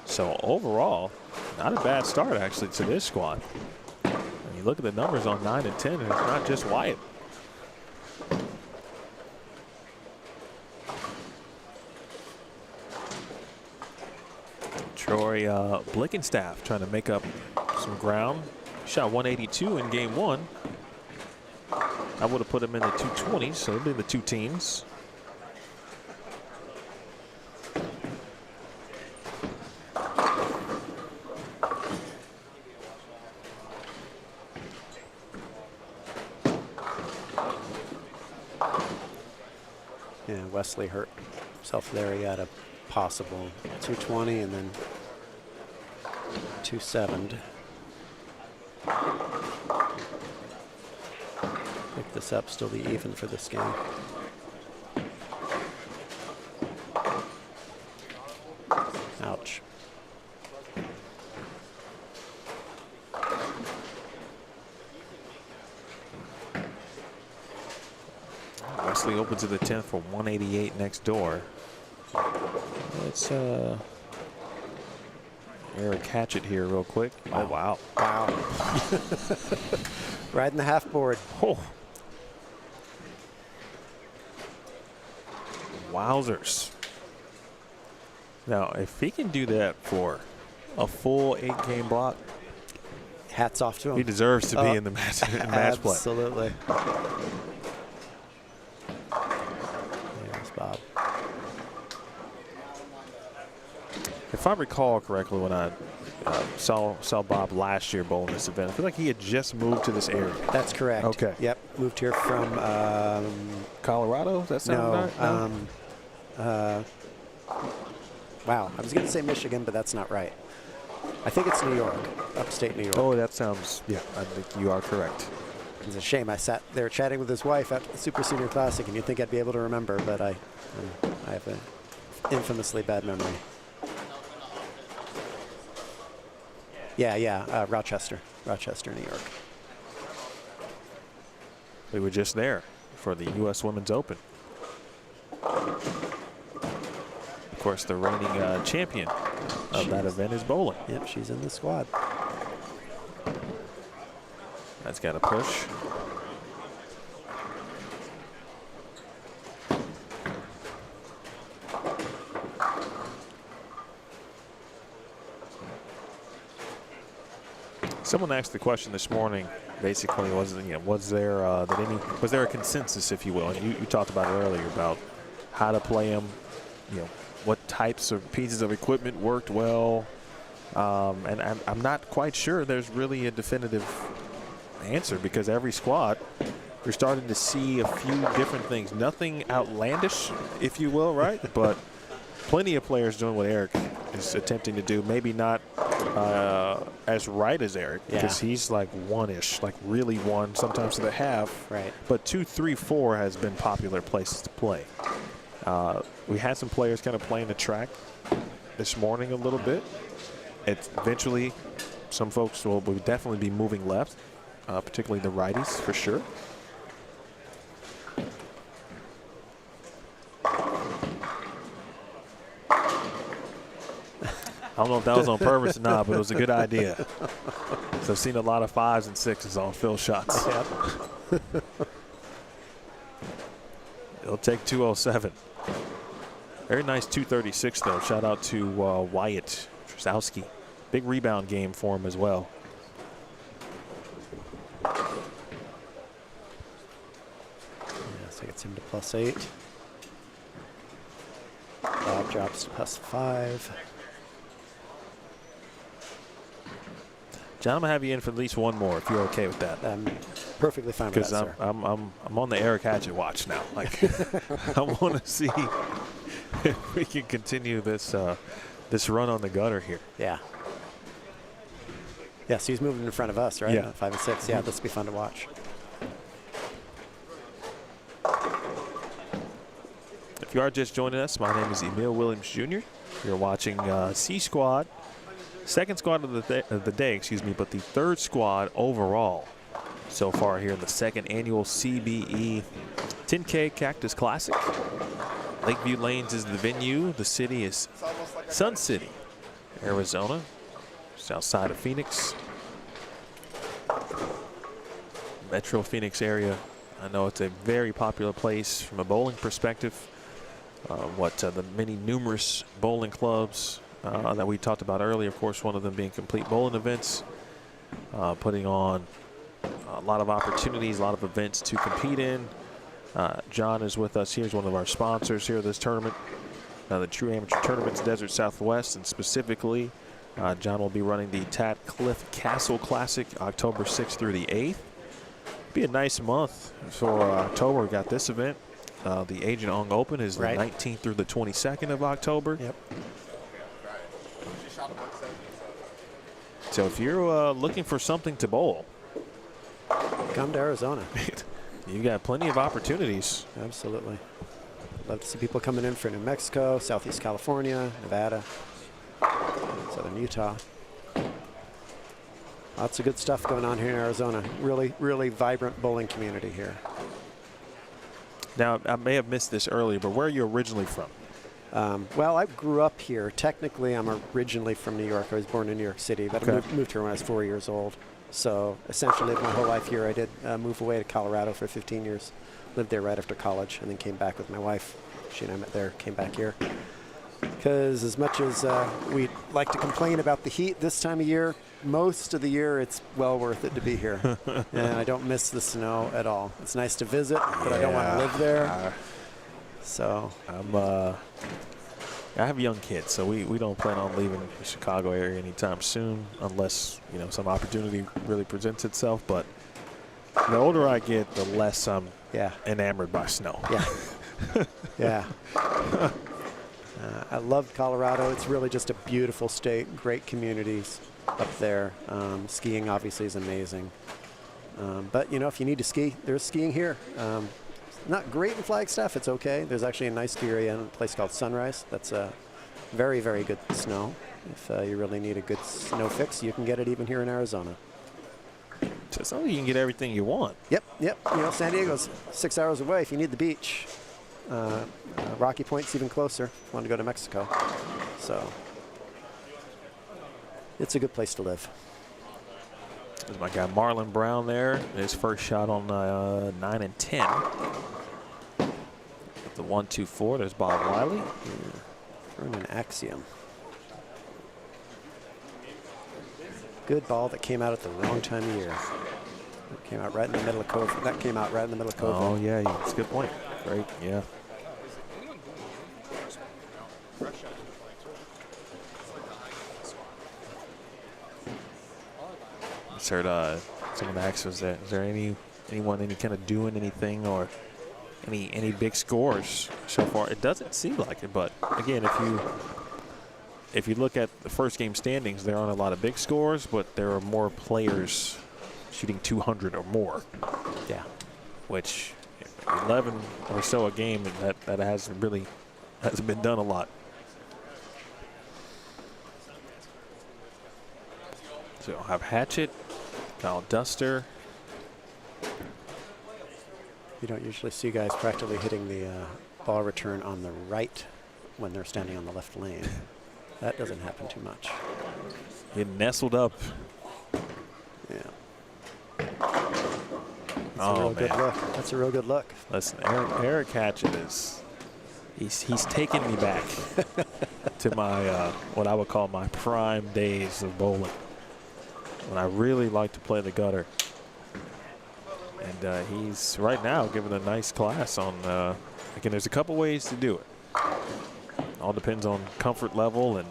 So overall, not a bad start actually to this squad. When you look at the numbers on 9 and 10, and it's not just Wyatt. Troy Blickenstaff trying to make up some ground. Shot 182 in game 1. I would have put him in the 220s, so it'd be the two teams. Yeah, Wesley hurt himself there. He had a possible 220 and then 270. Pick this up, still be even for this game. Ouch. Wesley opens to the 10th for 188 next door. Let's Eric Hatchett here real quick. Oh, wow. Wow. Riding the half board. Oh. Wowzers. Now, if he can do that for a full 8-game block, hats off to him. he deserves to be in the match play. Absolutely. There's Bob. If I recall correctly, when I saw Bob last year bowling this event, I feel like he had just moved to this area. That's correct. Okay. Yep. Moved here from Colorado? Does that sound right? Wow. I was going to say Michigan, but that's not right. I think it's New York, upstate New York. Oh, that sounds, yeah, I think you are correct. It's a shame. I sat there chatting with his wife at the Super Senior Classic, and you'd think I'd be able to remember, but I have an infamously bad memory. Yeah, Rochester, New York. We were just there for the U.S. Women's Open. Of course, the reigning champion of that event is bowling. Yep, she's in the squad. That's got a push. Someone asked the question this morning. Basically, was there a consensus, if you will? And you talked about it earlier about how to play them. What types of pieces of equipment worked well. And I'm not quite sure there's really a definitive answer, because every squad, you're starting to see a few different things. Nothing outlandish, if you will, right? But plenty of players doing what Eric is attempting to do. Maybe not as right as Eric, because he's like one-ish, like really one, sometimes to the half. Right. But 2, 3, 4 has been popular places to play. We had some players kind of playing the track this morning a little bit. Eventually, some folks will definitely be moving left, particularly the righties for sure. I don't know if that was on purpose or not, but it was a good idea. So I've seen a lot of 5s and 6s on fill shots. Yep. It'll take 207. Very nice 236, though. Shout out to Wyatt Trzowski. Big rebound game for him as well. Yeah, so gets him to +8. Bob drops to +5. John, I'm gonna have you in for at least one more if you're okay with that. I'm perfectly fine with that, sir. I'm on the Eric Hatchett watch now. Like, I want to see if we can continue this this run on the gutter here. Yeah. Yeah, so he's moving in front of us, right? Yeah. 5 and 6. Yeah, this will be fun to watch. If you are just joining us, my name is Emil Williams Jr. You're watching C Squad, second squad of the day, excuse me, but the third squad overall so far here in the second annual CBE 10K Cactus Classic. Lakeview Lanes is the venue. The city is Sun City, Arizona, just outside of Phoenix. Metro Phoenix area. I know it's a very popular place from a bowling perspective. The many numerous bowling clubs that we talked about earlier, of course, one of them being Complete Bowling Events, putting on a lot of opportunities, a lot of events to compete in. John is with us here. He's one of our sponsors here of this tournament, the True Amateur Tournaments Desert Southwest, and specifically, John will be running the Tat Cliff Castle Classic October 6th through the 8th. Be a nice month for October. We got this event. The Agent Ong Open is the 19th through the 22nd of October. Yep. So if you're looking for something to bowl, come to Arizona. You got plenty of opportunities. Absolutely. Love to see people coming in for New Mexico, Southeast California, Nevada, Southern Utah. Lots of good stuff going on here in Arizona. Really, really vibrant bowling community here. Now, I may have missed this earlier, but where are you originally from? Well, I grew up here. Technically, I'm originally from New York. I was born in New York City, but I moved here when I was 4 years old. So essentially lived my whole life here. I did move away to Colorado for 15 years. Lived there right after college and then came back with my wife. She and I met there, came back here. Because as much as we like to complain about the heat this time of year, most of the year it's well worth it to be here. And I don't miss the snow at all. It's nice to visit, but I don't want to live there. So I have young kids, so we don't plan on leaving the Chicago area anytime soon, unless some opportunity really presents itself. But the older I get, the less I'm enamored by snow. Yeah. Yeah. I love Colorado. It's really just a beautiful state, great communities up there. Skiing obviously is amazing. But if you need to ski, there's skiing here. Not great in Flagstaff, it's okay. There's actually a nice ski area in a place called Sunrise. That's very, very good snow. If you really need a good snow fix, you can get it even here in Arizona. So it's not like you can get everything you want. Yep. San Diego's 6 hours away if you need the beach. Rocky Point's even closer if you want to go to Mexico. So it's a good place to live. There's my guy Marlon Brown there. His first shot on 9 and 10. With the 1-2-4, there's Bob Wiley. Throwing an Axiom. Good ball that came out at the wrong time of year. That came out right in the middle of COVID. That came out right in the middle of COVID. Oh, yeah, that's a good point. Great, yeah. Just heard someone asked, is there anyone kind of doing anything or any big scores so far? It doesn't seem like it, but again, if you look at the first game standings, there aren't a lot of big scores, but there are more players shooting 200 or more. Yeah. Which 11 or so a game, and that hasn't been done a lot. So I'll have Hatchet, Kyle Duster. You don't usually see guys practically hitting the ball return on the right when they're standing on the left lane. That doesn't happen too much. It nestled up. Yeah. That's a real good look. That's a real good look. Listen, Eric Hatchet he's taken me back to my what I would call my prime days of bowling, when I really liked to play the gutter. And he's right now giving a nice class on. Again, there's a couple ways to do it. All depends on comfort level and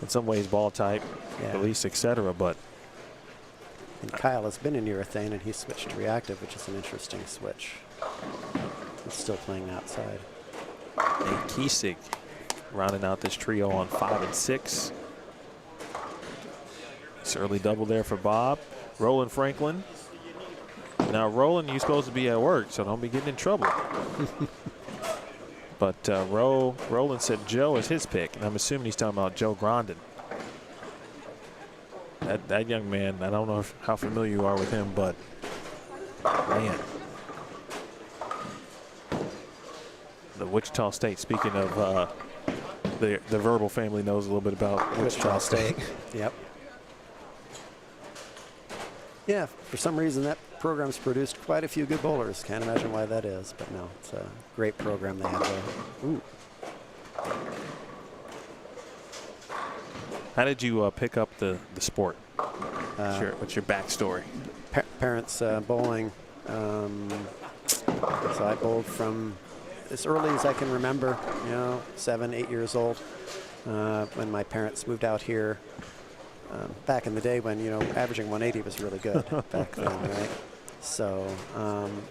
in some ways ball type, release, etc. But and Kyle has been in urethane and he switched to reactive, which is an interesting switch. He's still playing outside. Nate Kiesig rounding out this trio on 5 and 6. It's early double there for Bob. Roland Franklin. Now, Roland, you're supposed to be at work, so don't be getting in trouble. But Roland said Joe is his pick, and I'm assuming he's talking about Joe Grondin. That young man, I don't know how familiar you are with him, but man. The Wichita State, speaking of the Verbal family knows a little bit about Wichita State. Yep. Yeah, for some reason that program's produced quite a few good bowlers. Can't imagine why that is, but no, it's a great program they have there. Ooh. How did you pick up the sport? What's your backstory? Parents bowling. So I bowled from as early as I can remember, 7, 8 years old, when my parents moved out here. Back in the day when, averaging 180 was really good back then, right? So,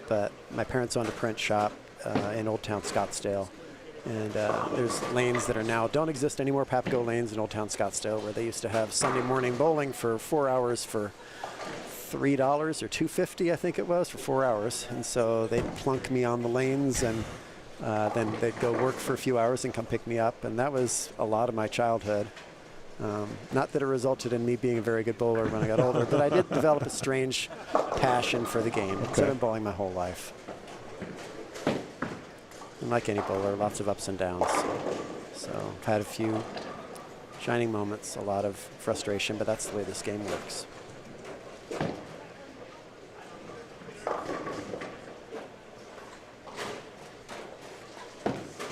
but my parents owned a print shop in Old Town Scottsdale. And there's lanes that don't exist anymore, Papago lanes in Old Town Scottsdale, where they used to have Sunday morning bowling for 4 hours for $3 or $2.50, I think it was, for 4 hours. And so they'd plunk me on the lanes, and then they'd go work for a few hours and come pick me up. And that was a lot of my childhood. Not that it resulted in me being a very good bowler when I got older, but I did develop a strange passion for the game. Okay. I've been bowling my whole life. And like any bowler, lots of ups and downs. So I've had a few shining moments, a lot of frustration, but that's the way this game works.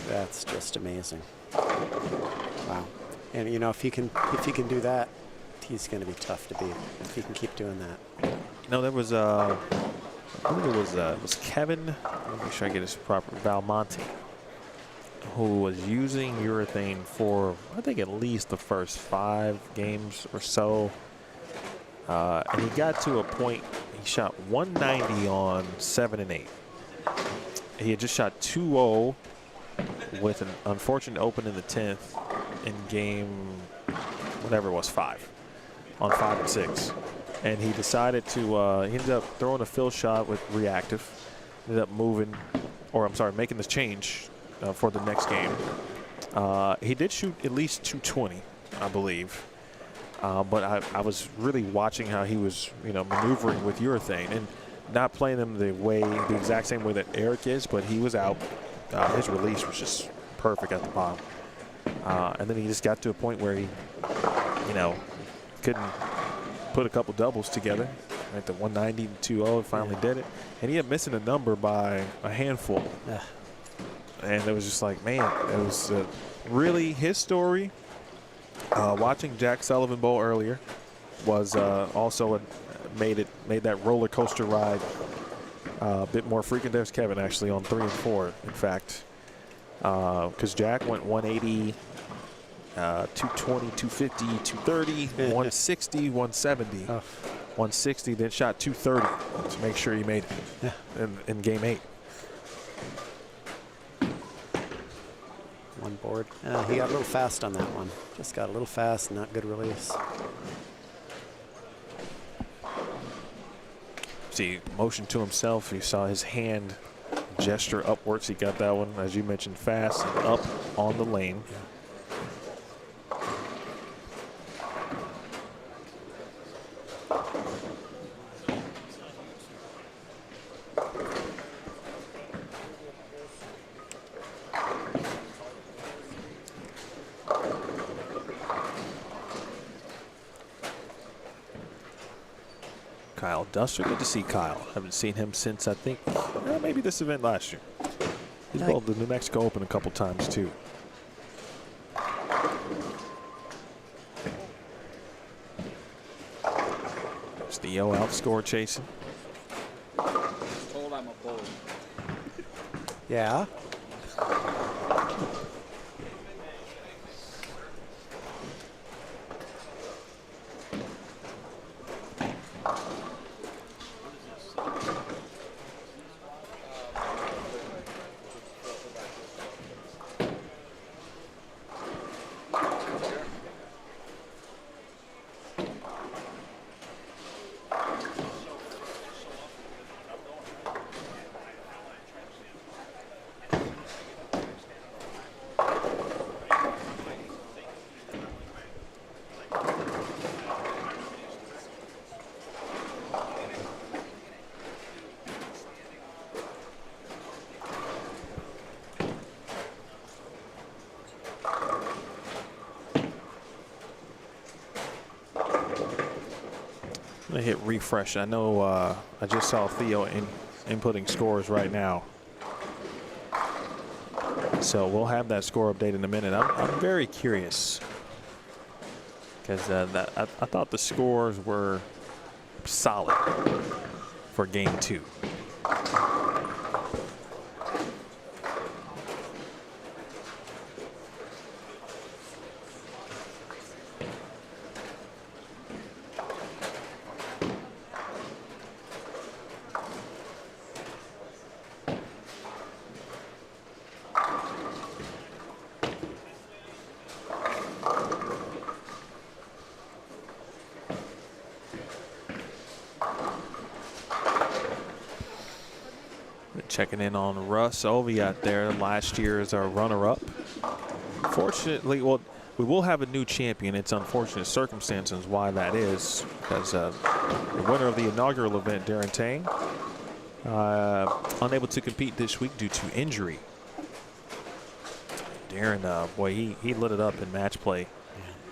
That's just amazing. Wow. And if he can do that, he's going to be tough to beat if he can keep doing that. There was I believe it was Kevin. Let me make sure I get his proper Valmonte, who was using urethane for I think at least the first 5 games or so, and he got to a point. He shot 190 on 7 and 8. He had just shot 2-0 with an unfortunate open in the 10th. In game, whatever it was, 5, on 5 and 6. And he decided to, he ended up throwing a fill shot with reactive, ended up making this change for the next game. He did shoot at least 220, I believe. But I was really watching how he was, maneuvering with urethane and not playing them the exact same way that Eric is, but he was out. His release was just perfect at the bottom. And then he just got to a point where he, couldn't put a couple doubles together. At the 190 to 2-0, finally did it. And he ended up missing a number by a handful. And it was just like, man, it was really his story. Watching Jack Sullivan bowl earlier was also made that roller coaster ride a bit more frequent. There's Kevin actually on 3 and 4, in fact. Because Jack went 180, 220, 250, 230, 160, 170, 160, then shot 230 to make sure he made it in game 8. One board. He got a little fast on that one. Just got a little fast, not good release. See, motion to himself. You saw his hand gesture upwards. He got that one, as you mentioned, fast and up on the lane. Kyle Duster, good to see Kyle. Haven't seen him since I think maybe this event last year. He's bowled the New Mexico Open a couple times too. It's the Yo outscore chasing. Told I'm a bowler. Yeah. I'm gonna hit refresh. I know I just saw Theo inputting scores right now. So we'll have that score update in a minute. I'm very curious because I thought the scores were solid for game 2. Checking in on Russ Oviatt there. Last year is our runner-up. Fortunately, well, we will have a new champion. It's unfortunate circumstances why that is, because the winner of the inaugural event, Darren Tang, unable to compete this week due to injury. Darren, boy, he lit it up in match play.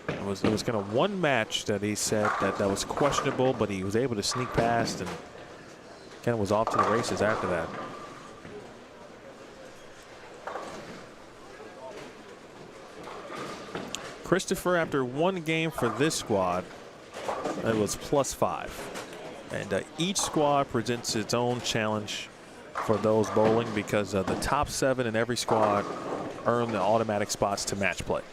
It was kind of one match that he said that was questionable, but he was able to sneak past and kind of was off to the races after that. Christopher, after one game for this squad, it was +5. And each squad presents its own challenge for those bowling because the top 7 in every squad earn the automatic spots to match play.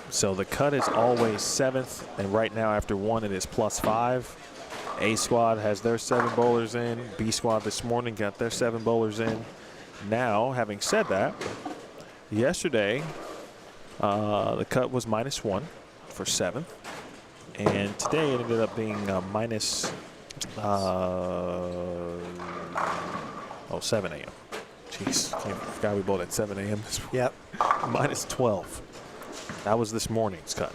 So the cut is always 7th, and right now after one it is +5. A squad has their 7 bowlers in. B squad this morning got their 7 bowlers in. Now, having said that, yesterday the cut was -1 for 7th, and today it ended up being -7 a.m. Jeez, forgot we bowled at 7 a.m. this morning. Yep. -12. That was this morning's cut.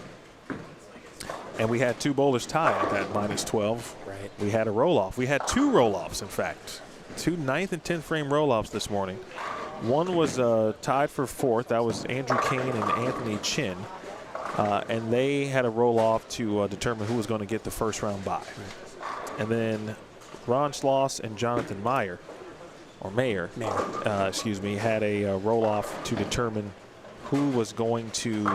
And we had 2 bowlers tie at that -12. Right. We had a roll-off. We had 2 roll-offs, in fact. 2 9th and 10th frame roll-offs this morning. One was tied for 4th. That was Andrew Kane and Anthony Chin. And they had a roll-off to determine who was going to get the first round bye. Right. And then Ron Schloss and Jonathan Mayer, excuse me, had a roll-off to determine who was going to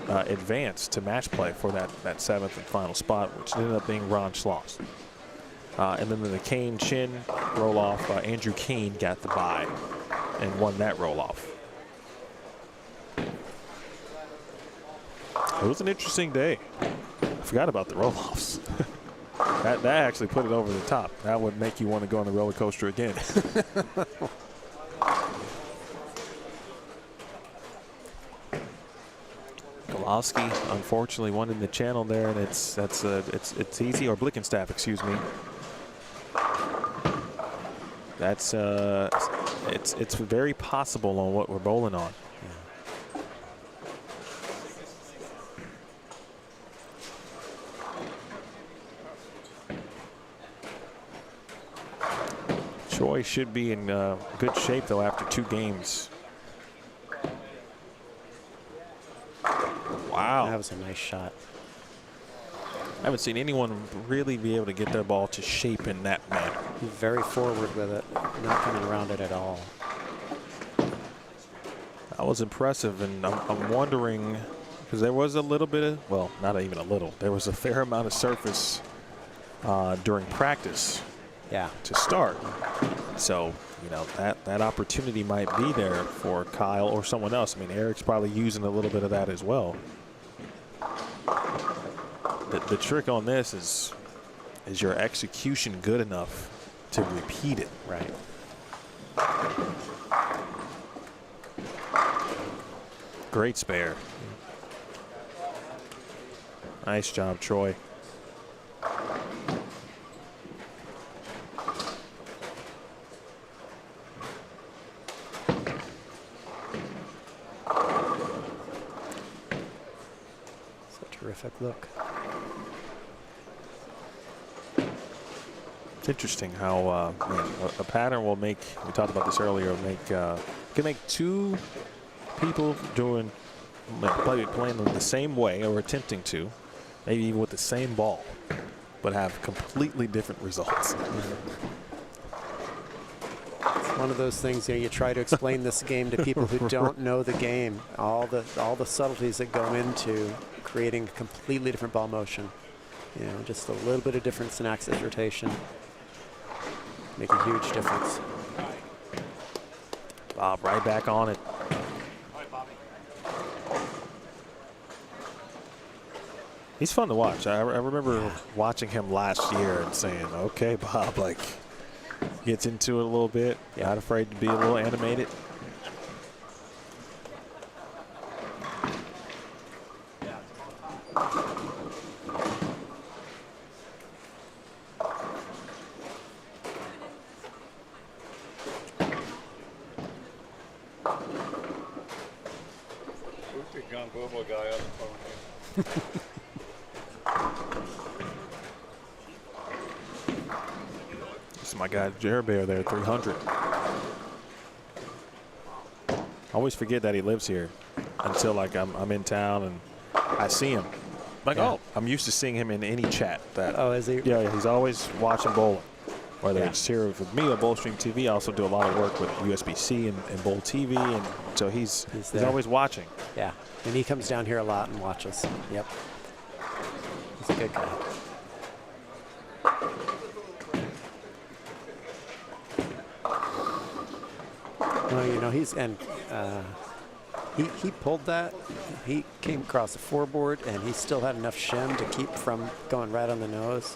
advance to match play for that 7th and final spot, which ended up being Ron Schloss. And then the Kane-Chin roll-off, Andrew Kane got the bye and won that roll-off. It was an interesting day. I forgot about the roll-offs. that actually put it over the top. That would make you want to go on the roller coaster again. Kowalski unfortunately won in the channel there, and it's easy, or Blickenstaff, excuse me. That's it's very possible on what we're bowling on. Troy should be in good shape though after 2 games. Wow, That was a nice shot. I haven't seen anyone really be able to get their ball to shape in that manner. Very forward with it, not coming around it at all. That was impressive, and I'm wondering, because there was a little bit of, well, not even a little, there was a fair amount of surface during practice. Yeah. To start. So, you know, that opportunity might be there for Kyle or someone else. I mean, Eric's probably using a little bit of that as well. The trick on this is your execution good enough to repeat it. Right. Great spare. Nice job, Troy. Terrific look. It's interesting how a pattern will make, we talked about this earlier, can make 2 people playing the same way or attempting to, maybe even with the same ball, but have completely different results. It's one of those things, you try to explain this game to people who don't know the game, all the subtleties that go into creating a completely different ball motion. Just a little bit of difference in axis rotation make a huge difference. Bob right back on it. He's fun to watch. I remember watching him last year and saying, okay, Bob, like, gets into it a little bit, not afraid to be a little animated. This is my guy Jerry Bear there, 300. I always forget that he lives here until like I'm in town and I see him. Like, oh, I'm used to seeing him in any chat. That, oh, is he? Yeah, he's always watching bowling. Whether it's here with me or Bowlstream TV, I also do a lot of work with USB-C and Bowl TV, and so he's always watching. Yeah, and he comes down here a lot and watches. Yep, he's a good guy. Well, he pulled that. He came across the four-board, and he still had enough shim to keep from going right on the nose.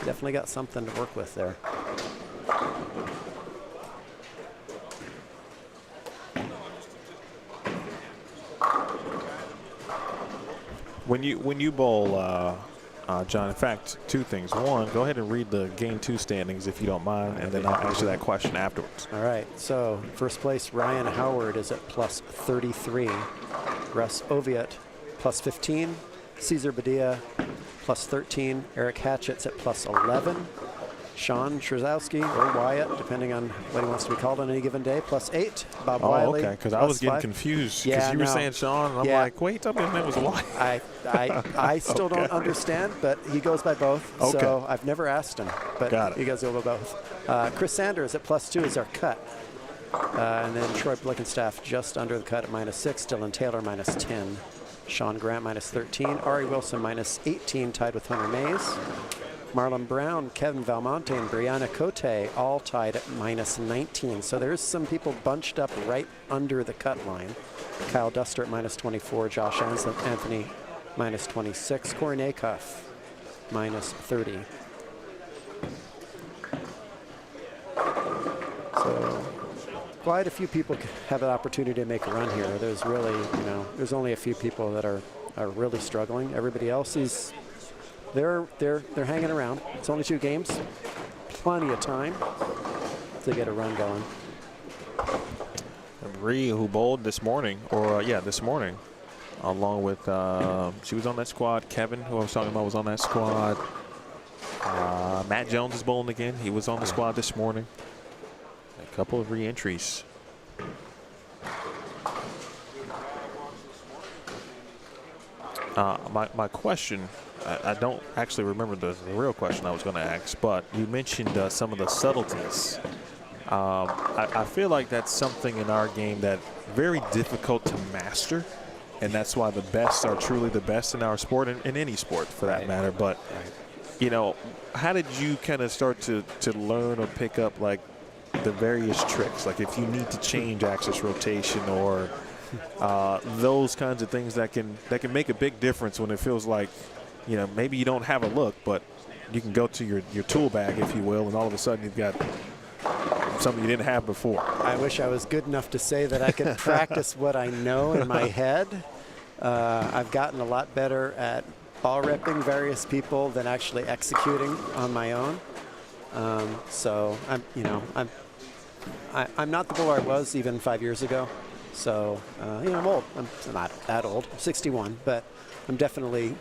Definitely got something to work with there. When you bowl, John, in fact, two things. One, go ahead and read the Game 2 standings if you don't mind, and then I'll answer that question afterwards. All right. So first place, Ryan Howard is at plus 33. Russ Oviatt, plus 15. Cesar Badia, plus 13. Eric Hatchett's at plus 11. Sean Trzowski, or Wyatt, depending on what he wants to be called on any given day, plus 8. Bob Wiley. Okay, because I was getting confused because you were saying Sean, and I'm like, wait, tell me his name was Wyatt. I still don't understand, but he goes by both. Okay. So I've never asked him, but he goes by both. Chris Sanders at plus 2 is our cut. And then Troy Blickenstaff just under the cut at minus 6. Dylan Taylor minus 10. Sean Grant minus 13. Ari Wilson minus 18, tied with Hunter Mays. Marlon Brown, Kevin Valmonte, and Brianna Cote all tied at minus 19. So there's some people bunched up right under the cut line. Kyle Duster at minus 24. Josh Anthony minus 26. Corey Nacuff minus 30. So quite a few people have an opportunity to make a run here. There's really, there's only a few people that are really struggling. Everybody else is, they're hanging around. It's only 2 games, plenty of time to get a run going. Bree, who bowled this morning, this morning, along with she was on that squad. Kevin, who I was talking about, was on that squad. Matt Jones is bowling again. He was on the squad this morning. A couple of re-entries. My question, I don't actually remember the real question I was going to ask, but you mentioned some of the subtleties. I feel like that's something in our game that's very difficult to master, and that's why the best are truly the best in our sport, and in any sport for that matter. But, how did you kind of start to learn or pick up, like, the various tricks? Like if you need to change axis rotation or those kinds of things that can make a big difference when it feels like, maybe you don't have a look, but you can go to your tool bag, if you will, and all of a sudden you've got something you didn't have before. I wish I was good enough to say that I could practice what I know in my head. I've gotten a lot better at ball repping various people than actually executing on my own. So I'm not the bowler I was even 5 years ago. So I'm old. I'm not that old. I'm 61, but I'm definitely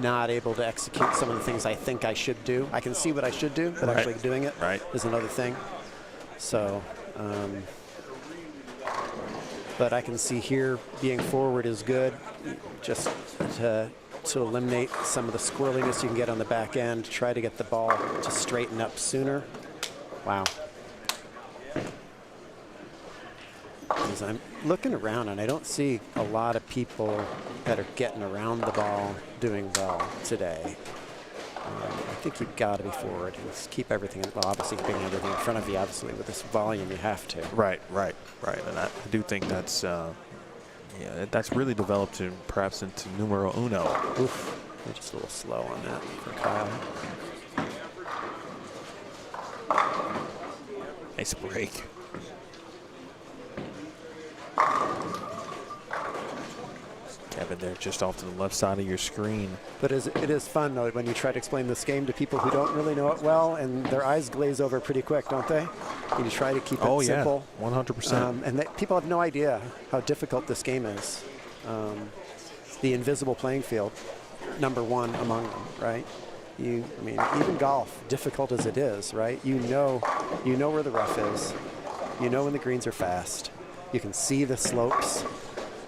not able to execute some of the things I think I should do. I can see what I should do, but actually doing it is another thing. So, but I can see here being forward is good. Just to to eliminate some of the squirreliness you can get on the back end, try to get the ball to straighten up sooner. Wow. As I'm looking around, and I don't see a lot of people that are getting around the ball doing well today. I think you've got to be forward and just keep everything, well, obviously keeping everything in front of you, obviously, with this volume you have to. Right. And I do think that's, that's really developed perhaps into numero uno. Oof, they're just a little slow on that for Kyle. Nice break. Kevin there just off to the left side of your screen. But it is fun, though, when you try to explain this game to people who don't really know it well, and their eyes glaze over pretty quick, don't they? And you try to keep it simple. 100%. And people have no idea how difficult this game is. The invisible playing field, #1 among them, right? I mean, even golf, difficult as it is, right? You know where the rough is. You know when the greens are fast. You can see the slopes.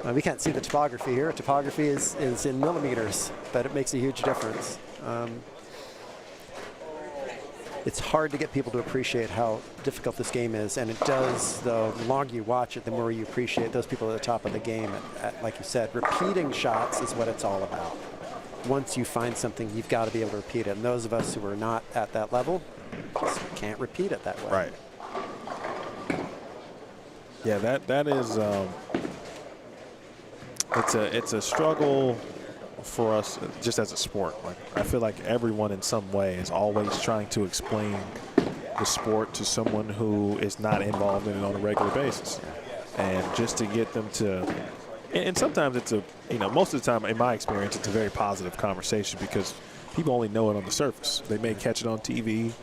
We can't see the topography here. Topography is in millimeters, but it makes a huge difference. It's hard to get people to appreciate how difficult this game is, and it does, the longer you watch it, the more you appreciate those people at the top of the game. Like you said, repeating shots is what it's all about. Once you find something, you've got to be able to repeat it, and those of us who are not at that level just can't repeat it that way. Right. Yeah, that is it's a struggle for us just as a sport. Like, I feel like everyone in some way is always trying to explain the sport to someone who is not involved in it on a regular basis, and just to get them to. And sometimes it's most of the time, in my experience, it's a very positive conversation because people only know it on the surface. They may catch it on TV.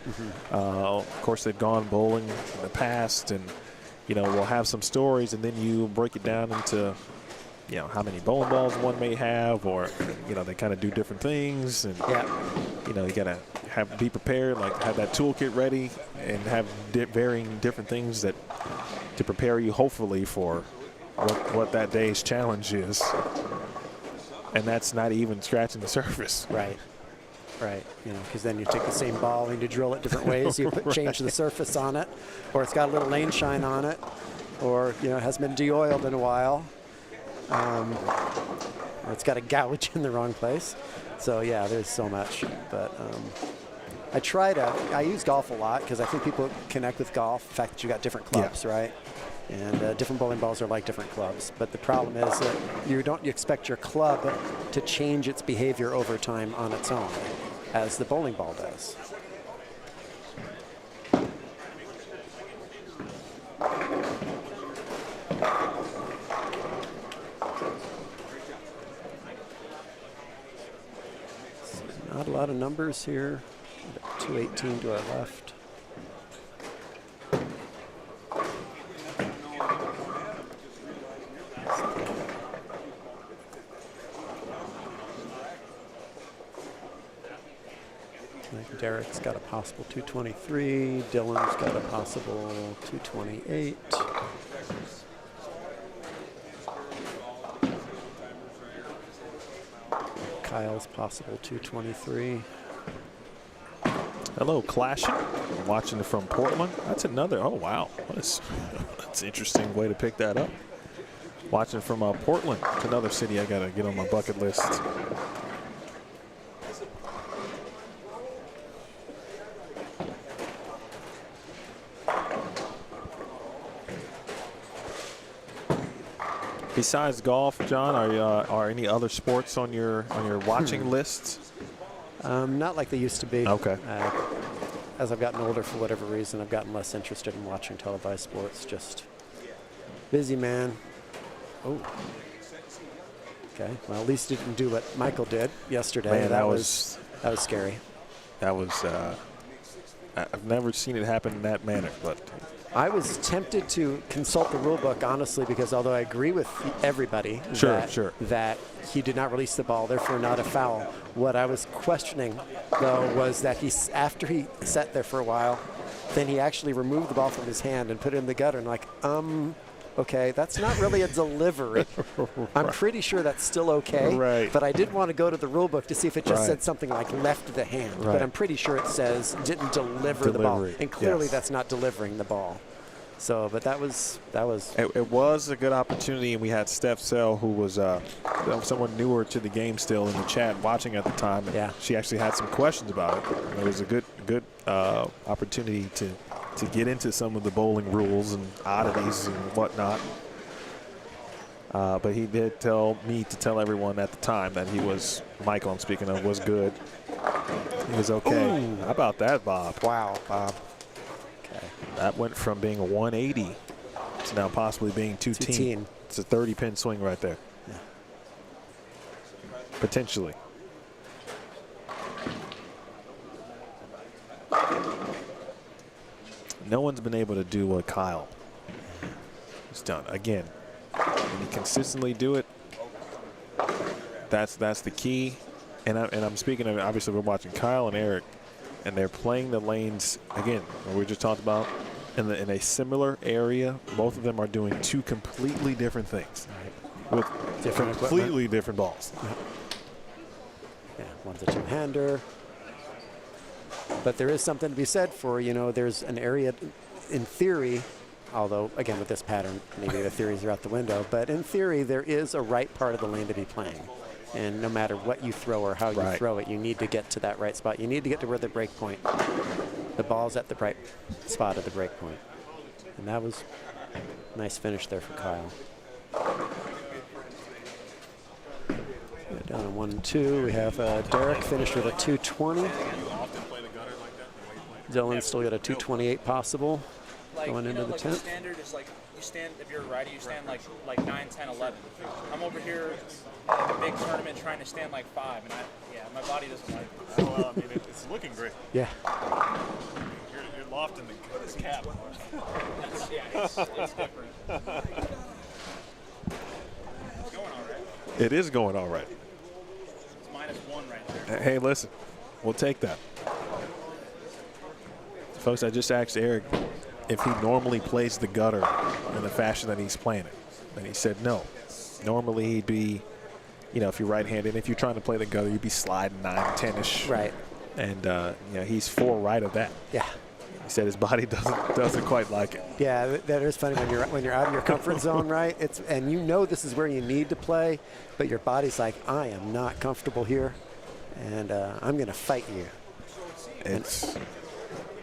Of course, they've gone bowling in the past, and we'll have some stories, and then you break it down into how many bowling balls one may have, or they kind of do different things, and you gotta be prepared, like have that toolkit ready, and have varying different things that to prepare you hopefully for what that day's challenge is, and that's not even scratching the surface. Right. Because then you take the same ball and you drill it different ways. You change the surface on it, or it's got a little lane shine on it, or it hasn't been de-oiled in a while. Or it's got a gouge in the wrong place. So yeah, there's so much. But I use golf a lot because I think people connect with golf. The fact that you got different clubs, right? And different bowling balls are like different clubs. But the problem is that you don't expect your club to change its behavior over time on its own, as the bowling ball does. Not a lot of numbers here. 218 to our left. Derek's got a possible 223. Dylan's got a possible 228. Kyle's possible 223. Hello, Clashing. I'm watching it from Portland. That's another. Oh wow, that's an interesting way to pick that up. Watching from Portland. It's another city I gotta get on my bucket list. Besides golf, John, are any other sports on your watching lists? Not like they used to be. Okay. As I've gotten older, for whatever reason, I've gotten less interested in watching televised sports. Just busy, man. Oh. Okay. Well, at least it didn't do what Michael did yesterday. Man, that was scary. That was. I've never seen it happen in that manner, but. I was tempted to consult the rule book, honestly, because although I agree with everybody that he did not release the ball, therefore not a foul, what I was questioning, though, was that after he sat there for a while, then he actually removed the ball from his hand and put it in the gutter, and Okay, that's not really a delivery. I'm pretty sure that's still okay. Right. But I did want to go to the rule book to see if it just Right. said something like left the hand. Right. But I'm pretty sure it says didn't deliver the ball. Delivery, And clearly yes. that's not delivering the ball. So, but that was. It was a good opportunity, and we had Steph Sell, who was someone newer to the game still in the chat watching at the time. And Yeah. she actually had some questions about it. And it was a good opportunity to get into some of the bowling rules and oddities and whatnot. But he did tell me to tell everyone at the time that he was, Michael I'm speaking of, was good. He was okay. Ooh. How about that, Bob? Wow, Bob. Okay. That went from being a 180 to now possibly being 210. It's a 30-pin swing right there. Yeah. Potentially. No one's been able to do what Kyle has done. Again, when you consistently do it, that's the key. And I'm speaking of, obviously we're watching Kyle and Eric, and they're playing the lanes, again, we just talked about, in a similar area. Both of them are doing two completely different things with Different completely different balls. Yeah, one's a two-hander. But there is something to be said for, there's an area in theory, although, again, with this pattern, maybe the theories are out the window, but in theory, there is a right part of the lane to be playing. And no matter what you throw or how you throw it, you need to get to that right spot. You need to get to where the break point, the ball's at the right spot at the break point. And that was a nice finish there for Kyle. Down to 1-2, we have Derek finished with a 220. Dylan still got a 228 possible going into the 10th. Standard is like you stand, if you're a righty, you stand like 9, 10, 11. I'm over here in a big tournament trying to stand like 5, and my body doesn't like it. Well, I mean, it's looking great. Yeah. You're lofting this cap. It's different. It's going all right. It is going all right. It's -1 right there. Hey, listen, we'll take that. Folks, I just asked Eric if he normally plays the gutter in the fashion that he's playing it. And he said no. Normally he'd be, if you're right-handed, if you're trying to play the gutter, you'd be sliding 9, 10-ish. Right. And, he's 4 right of that. Yeah. He said his body doesn't quite like it. Yeah, that is funny when you're out of your comfort zone, right? And this is where you need to play, but your body's like, I am not comfortable here, and I'm going to fight you. It's,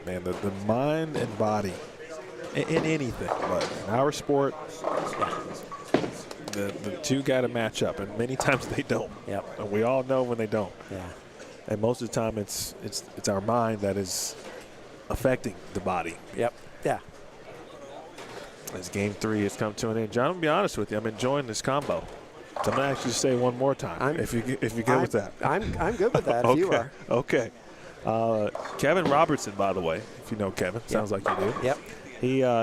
man, the mind and body in anything, but in our sport, the two got to match up, and many times they don't. Yep. And we all know when they don't. Yeah. And most of the time, it's our mind that is affecting the body. Yep. Yeah. As game 3 has come to an end, John, I'm gonna be honest with you, I'm enjoying this combo. So I'm gonna actually say one more time, if you're good with that. I'm good with that. If you are. Okay. Kevin Robertson, by the way, if you know Kevin, sounds like you do. Yep.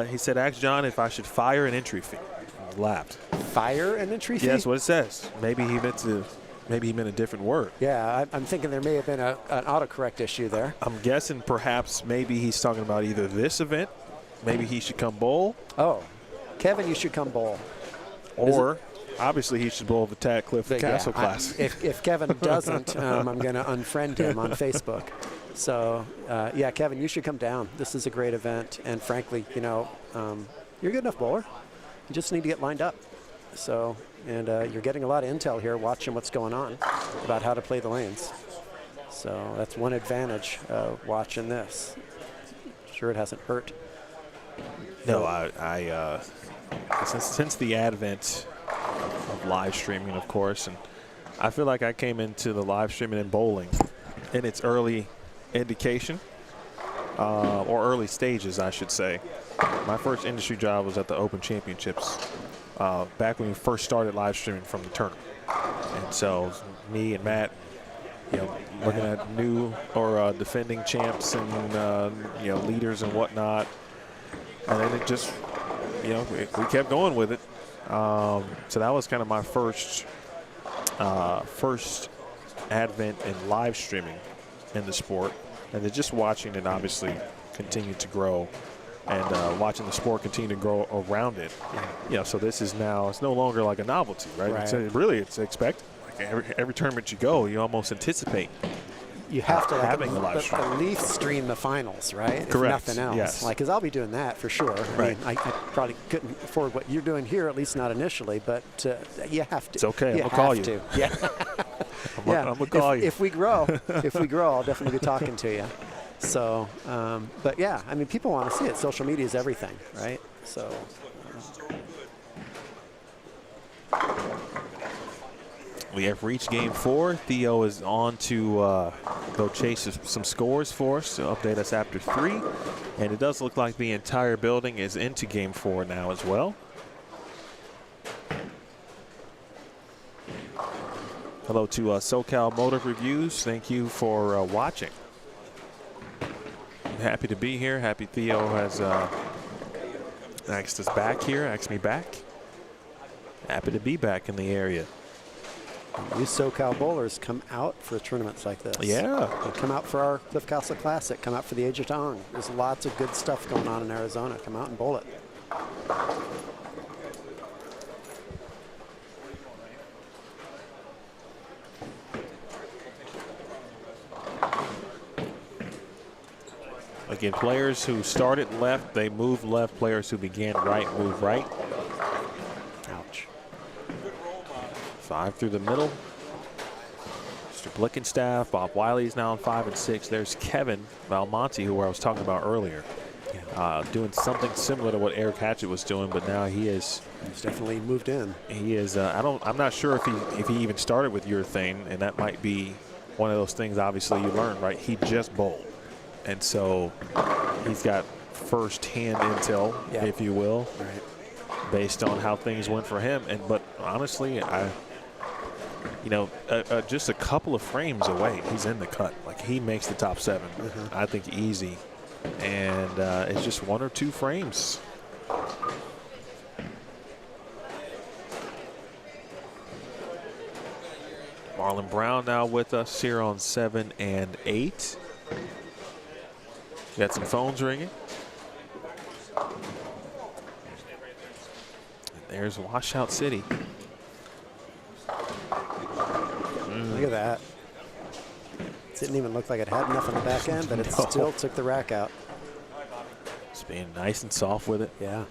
He said, ask John if I should fire an entry fee. I laughed. Fire an entry fee? Yeah, that's what it says. Maybe he meant a different word. Yeah, I'm thinking there may have been an autocorrect issue there. I'm guessing perhaps maybe he's talking about either this event, maybe he should come bowl. Oh, Kevin, you should come bowl. Or obviously he should bowl the Tad Cliff Castle Classic. If Kevin doesn't, I'm going to unfriend him on Facebook. So, Kevin, you should come down. This is a great event. And frankly, you're a good enough bowler. You just need to get lined up. So, and you're getting a lot of intel here watching what's going on about how to play the lanes. So that's one advantage of watching this. Sure it hasn't hurt. No, I since the advent of live streaming, of course, and I feel like I came into the live streaming and bowling in its early indication, or early stages, I should say. My first industry job was at the Open Championships back when we first started live streaming from the tournament. And so me and Matt, looking at new or defending champs and, leaders and whatnot. And then it just, we kept going with it. So that was kind of my first advent in live streaming in the sport. And then just watching it obviously continue to grow and watching the sport continue to grow around it. You know, so this is now, it's no longer like a novelty, right? Right. It's expected. Like every tournament you go, you almost anticipate. You have to having a live stream. at least stream the finals, right? Correct. If nothing else. Yes. Like, because I'll be doing that for sure. Right. I probably couldn't afford what you're doing here, at least not initially, but you have to. It's okay. You I'm gonna call have you. to. Yeah. I'm gonna call you. If we grow, I'll definitely be talking to you. So, but yeah, I mean, people want to see it. Social media is everything, right? So. We have reached game 4. Theo is on to go chase some scores for us to update us after 3. And it does look like the entire building is into game 4 now as well. Hello to SoCal Motor Reviews. Thank you for watching. I'm happy to be here. Happy Theo has asked us back here, asked me back. Happy to be back in the area. You SoCal bowlers come out for tournaments like this. Yeah. And come out for our Cliff Castle Classic. Come out for the Age of Tong. There's lots of good stuff going on in Arizona. Come out and bowl it. Again, players who started left, they move left. Players who began right, move right. Ouch. 5 through the middle. Mr. Blickenstaff, Bob Wiley's now on 5 and 6. There's Kevin Valmonte, who I was talking about earlier, doing something similar to what Eric Hatchett was doing, but now he is. He's definitely moved in. He is. I'm not sure if he even started with urethane, and that might be one of those things. Obviously, you learn, right? He just bowled, and so he's got first-hand intel, if you will, based on how things went for him. But honestly, just a couple of frames away, he's in the cut. Like, he makes the top 7, I think, easy. And it's just 1 or 2 frames. Marlon Brown now with us here on 7 and 8. Got some phones ringing. There's Washout City. Look at that. It didn't even look like it had enough on the back end, but it still took the rack out. Just being nice and soft with it. Yeah.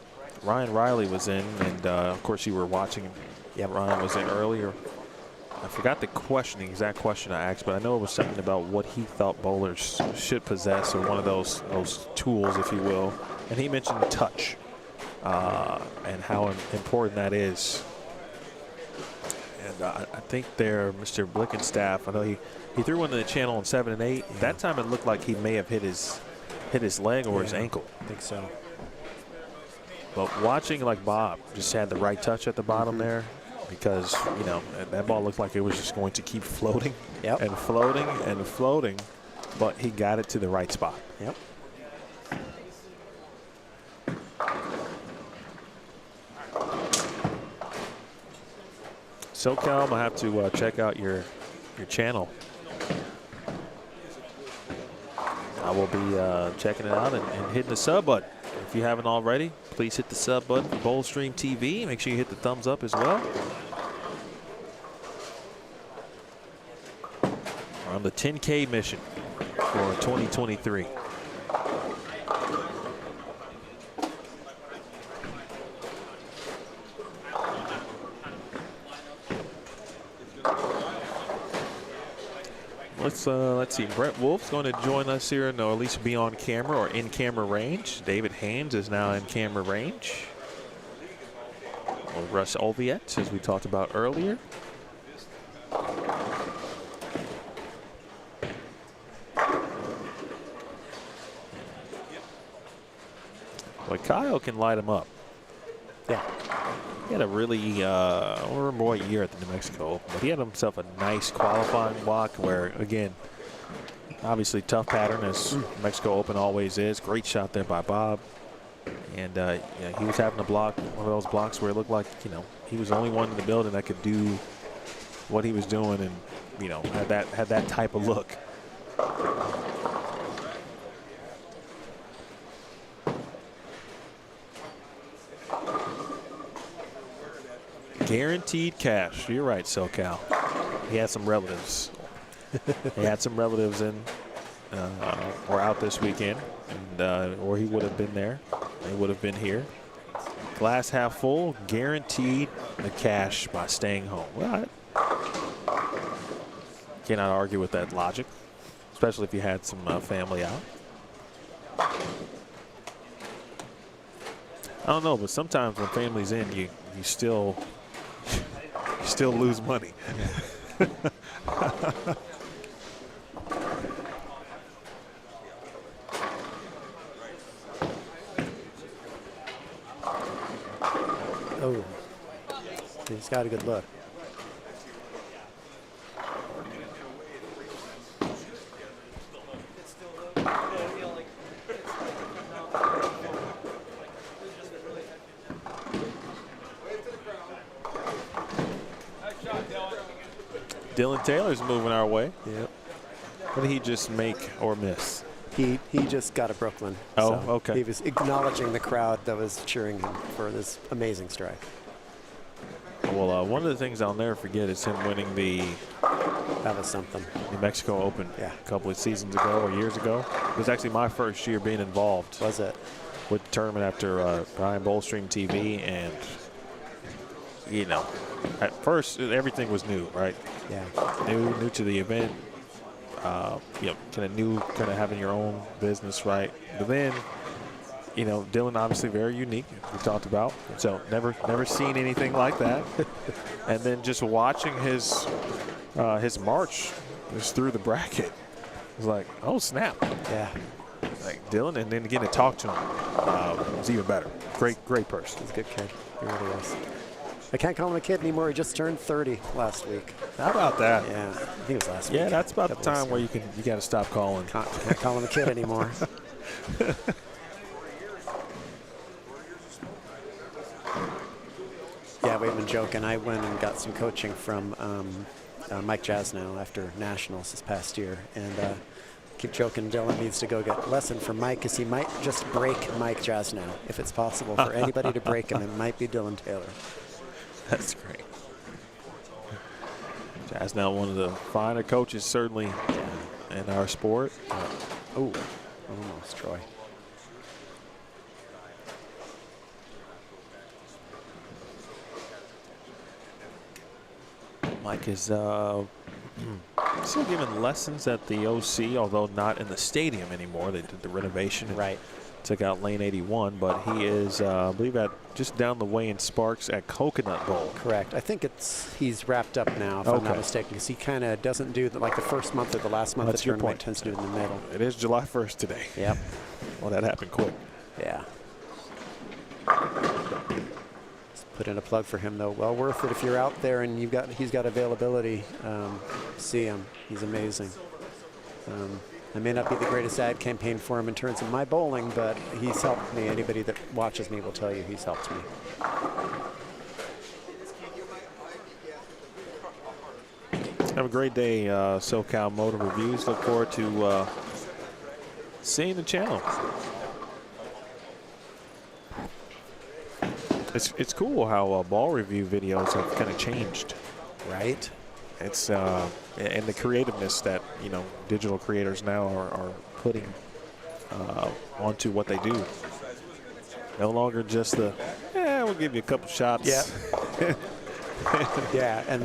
Ryan Riley was in, and of course you were watching him. Yeah, Ryan was in earlier. I forgot the exact question I asked, but I know it was something about what he thought bowlers should possess, or one of those tools, if you will. And he mentioned touch and how important that is. And I think there, Mr. Blickenstaff, I know he threw one to the channel on 7 and 8. That time it looked like he may have hit his leg or his ankle. I think so. But watching, like, Bob just had the right touch at the bottom there, because, you know, that ball looked like it was just going to keep floating and floating and floating, but he got it to the right spot. Yep. SoCal, I'm gonna have to check out your channel. I will be checking it out and hitting the sub button. If you haven't already, please hit the sub button for Bowlstream TV. Make sure you hit the thumbs up as well. We're on the 10K mission for 2023. Let's see. Brett Wolf's going to join us here, or at least be on camera or in camera range. David Haynes is now in camera range. Russ Olviet, as we talked about earlier. But Kyle can light him up. Yeah. He had a really, I don't remember what year at the New Mexico Open, but he had himself a nice qualifying block where, again, obviously tough pattern, as Mexico Open always is. Great shot there by Bob. And he was having a block, one of those blocks where it looked like, you know, he was the only one in the building that could do what he was doing, and, you know, had that type of Guaranteed cash. You're right, SoCal. He had some relatives. He had some relatives in or out this weekend, and or he would have been there. They would have been here. Glass half full, guaranteed the cash by staying home. Well, cannot argue with that logic, especially if you had some family out. I don't know, but sometimes when family's in, you still lose money. Oh, he's got a good look. Dylan Taylor's moving our way. Yep. What did he just make or miss? He just got a Brooklyn. Oh, so okay. He was acknowledging the crowd that was cheering him for this amazing strike. Well, one of the things I'll never forget is him winning the That was something. New Mexico Open a couple of seasons ago or years ago. It was actually my first year being involved. Was it? With the tournament after Brian Bullstream TV, and you know, at first everything was new, right? Yeah. New to the event. You know, kind of having your own business, right? But then, you know, Dylan obviously very unique. We talked about, so never seen anything like that. And then just watching his march just through the bracket, it was like, oh snap! Yeah. Like Dylan, and then again to talk to him was even better. Great person. He's a good kid. He really is. I can't call him a kid anymore. He just turned 30 last week. How about that? Yeah, I think it was last week. Yeah, that's about the time where you got to stop calling. Can't call him a kid anymore. Yeah, we've been joking. I went and got some coaching from Mike Jasnow after Nationals this past year, and keep joking. Dylan needs to go get a lesson from Mike because he might just break Mike Jasnow. If it's possible for anybody to break him, it might be Dylan Taylor. That's great. Jasnow, one of the finer coaches, certainly, in our sport. Oh, almost, Troy. Mike is still giving lessons at the OC, although not in the stadium anymore. They did the renovation. Right. Took out lane 81, but he is, I believe, just down the way in Sparks at Coconut Bowl. Correct. I think he's wrapped up now, if I'm not mistaken, because he kind of doesn't do like the first month or the last month of the tournament. Tends to do it in the middle. It is July 1st today. Yep. Well, that happened quick. Yeah. Let's put in a plug for him, though. Well worth it if you're out there and he's got availability. See him. He's amazing. I may not be the greatest ad campaign for him in terms of my bowling, but he's helped me. Anybody that watches me will tell you he's helped me. Have a great day, SoCal Motor Reviews. Look forward to seeing the channel. It's cool how ball review videos have kind of changed. Right. It's and the creativeness that digital creators now are putting onto what they do. No longer just we'll give you a couple shots. Yeah. Yeah, and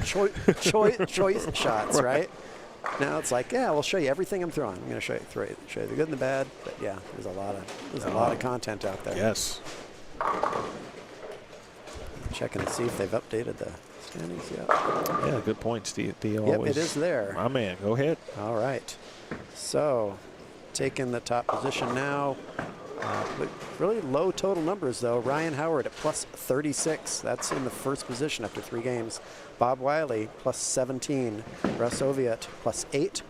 choice shots, right? Now it's like, we'll show you everything I'm throwing. I'm going to show you the good and the bad. But yeah, there's a lot of content out there. Yes. Checking to see if they've updated the standings yet. Yeah, good point, Steve. Yep, it is there. My man, go ahead. All right. So, taking the top position now. Really low total numbers, though. Ryan Howard at plus 36. That's in the first position after 3 games. Bob Wiley plus 17. Russ Oviatt plus 8.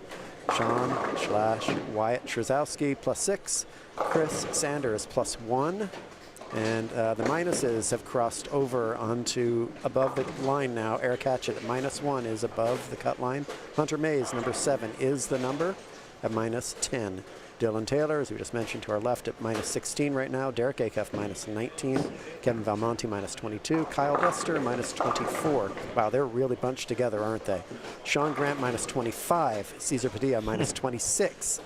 Sean Wyatt Trzowski plus 6. Chris Sanders plus 1. And the minuses have crossed over onto above the line now. Eric Hatchett at -1 is above the cut line. Hunter Mays, number 7, is the number at -10. Dylan Taylor, as we just mentioned, to our left at minus 16 right now. Derek Acuff minus 19. Kevin Valmonte minus 22. Kyle Duster minus 24. Wow, they're really bunched together, aren't they? Sean Grant minus 25. Cesar Padilla minus 26.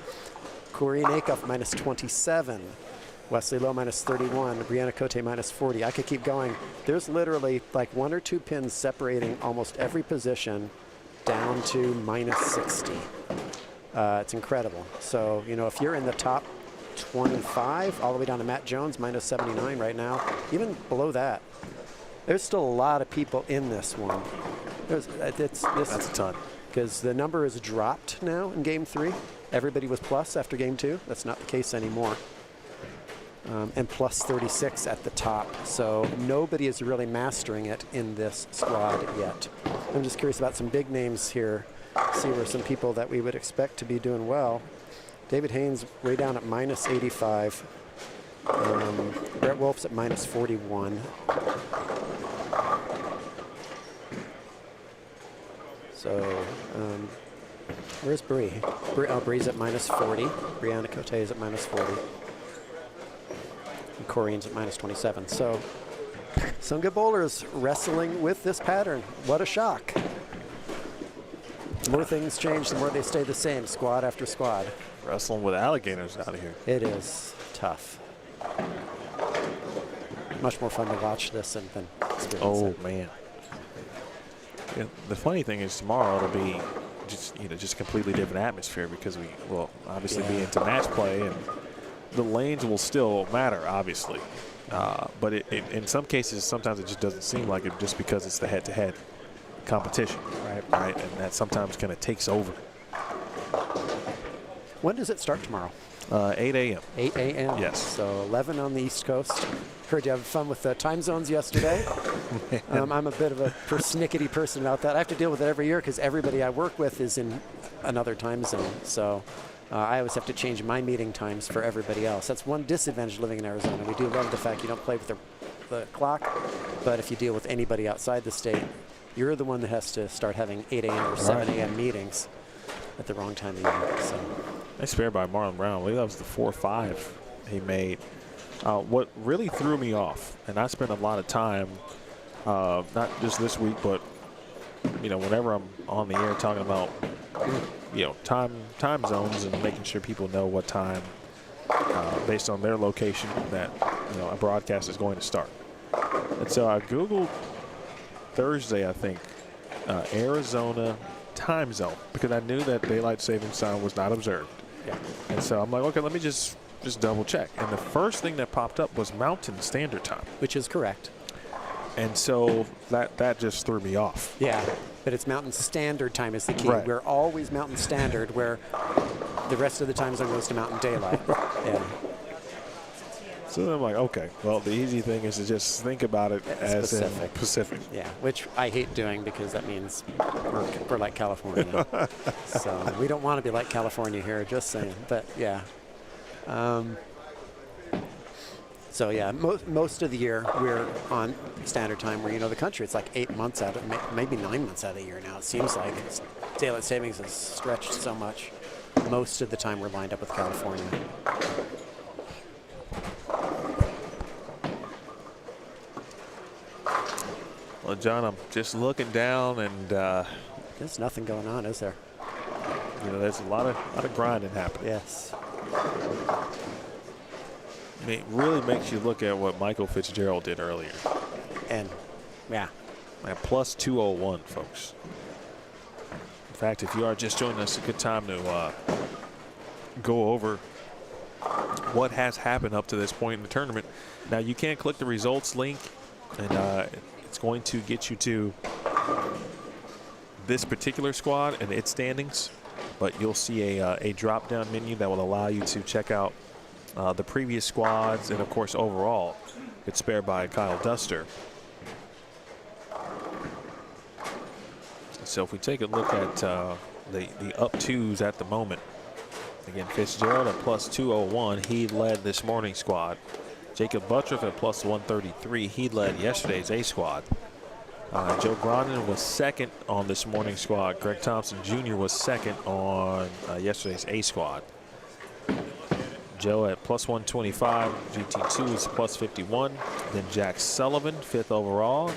Corey Acuff minus 27. Wesley Lowe minus 31. Brianna Cote minus 40. I could keep going. There's literally like 1 or 2 pins separating almost every position down to minus 60. It's incredible. So, you know, if you're in the top 25, all the way down to Matt Jones, minus 79 right now, even below that, there's still a lot of people in this one. That's a ton. Because the number is dropped now in Game 3. Everybody was plus after Game 2. That's not the case anymore. And plus 36 at the top. So nobody is really mastering it in this squad yet. I'm just curious about some big names here. See where some people that we would expect to be doing well. David Haynes way down at minus 85. Brett Wolf's at minus 41. So where's Bree? Bree's at minus 40. Brianna Cote is at minus 40. And Corian's at minus 27. So some good bowlers wrestling with this pattern. What a shock. The more things change, the more they stay the same, squad after squad. Wrestling with alligators out of here. It is tough. Much more fun to watch this than experience it. Man. Yeah, the funny thing is tomorrow it'll be just a completely different atmosphere because we will obviously be into match play and the lanes will still matter, obviously. But in some cases, sometimes it just doesn't seem like it just because it's the head-to-head competition, right? And that sometimes kind of takes over. When does it start tomorrow? 8 a.m. 8 a.m. Yes. So 11 on the East Coast. Heard you having fun with the time zones yesterday. I'm a bit of a persnickety person about that. I have to deal with it every year because everybody I work with is in another time zone. So I always have to change my meeting times for everybody else. That's one disadvantage living in Arizona. We do love the fact you don't play with the clock, but if you deal with anybody outside the state, you're the one that has to start having 8 a.m. or 7 a.m. meetings at the wrong time of year. So. Nice spare by Marlon Brown. I believe that was the 4-5 he made. What really threw me off, and I spent a lot of time, not just this week, but whenever I'm on the air talking about time zones and making sure people know what time, based on their location, that a broadcast is going to start. And so I Googled Thursday, I think, Arizona time zone, because I knew that daylight savings time was not observed. Yeah. And so I'm like, okay, let me just double check. And the first thing that popped up was Mountain Standard Time, which is correct. And so that just threw me off. Yeah, but it's Mountain Standard Time is the key. Right. We're always Mountain Standard, where the rest of the time zone goes to Mountain Daylight. Yeah. So I'm like, okay, well, the easy thing is to just think about it as Pacific. in Pacific. Yeah, which I hate doing because that means we're like California. So we don't want to be like California here, just saying. But yeah. So yeah, most of the year we're on standard time where, the country, it's like 8 months out of, maybe 9 months out of the year now. It seems like daylight savings has stretched so much. Most of the time we're lined up with California. Well, John, I'm just looking down, and there's nothing going on, is there? There's a lot of grinding happening. Yes. It really makes you look at what Michael Fitzgerald did earlier. And, yeah. At plus 201, folks. In fact, if you are just joining us, a good time to go over what has happened up to this point in the tournament. Now, you can click the results link, and it's going to get you to this particular squad and its standings, but you'll see a drop-down menu that will allow you to check out the previous squads and, of course, overall. It's spared by Kyle Duster. So if we take a look at the up twos at the moment, again, Fitzgerald at plus 201, he led this morning's squad. Jacob Buttriff at plus 133, he led yesterday's A squad. Joe Grondin was second on this morning's squad. Greg Thompson Jr. was second on yesterday's A squad. Joe at plus 125. GT2 is plus 51. Then Jack Sullivan, 5th overall.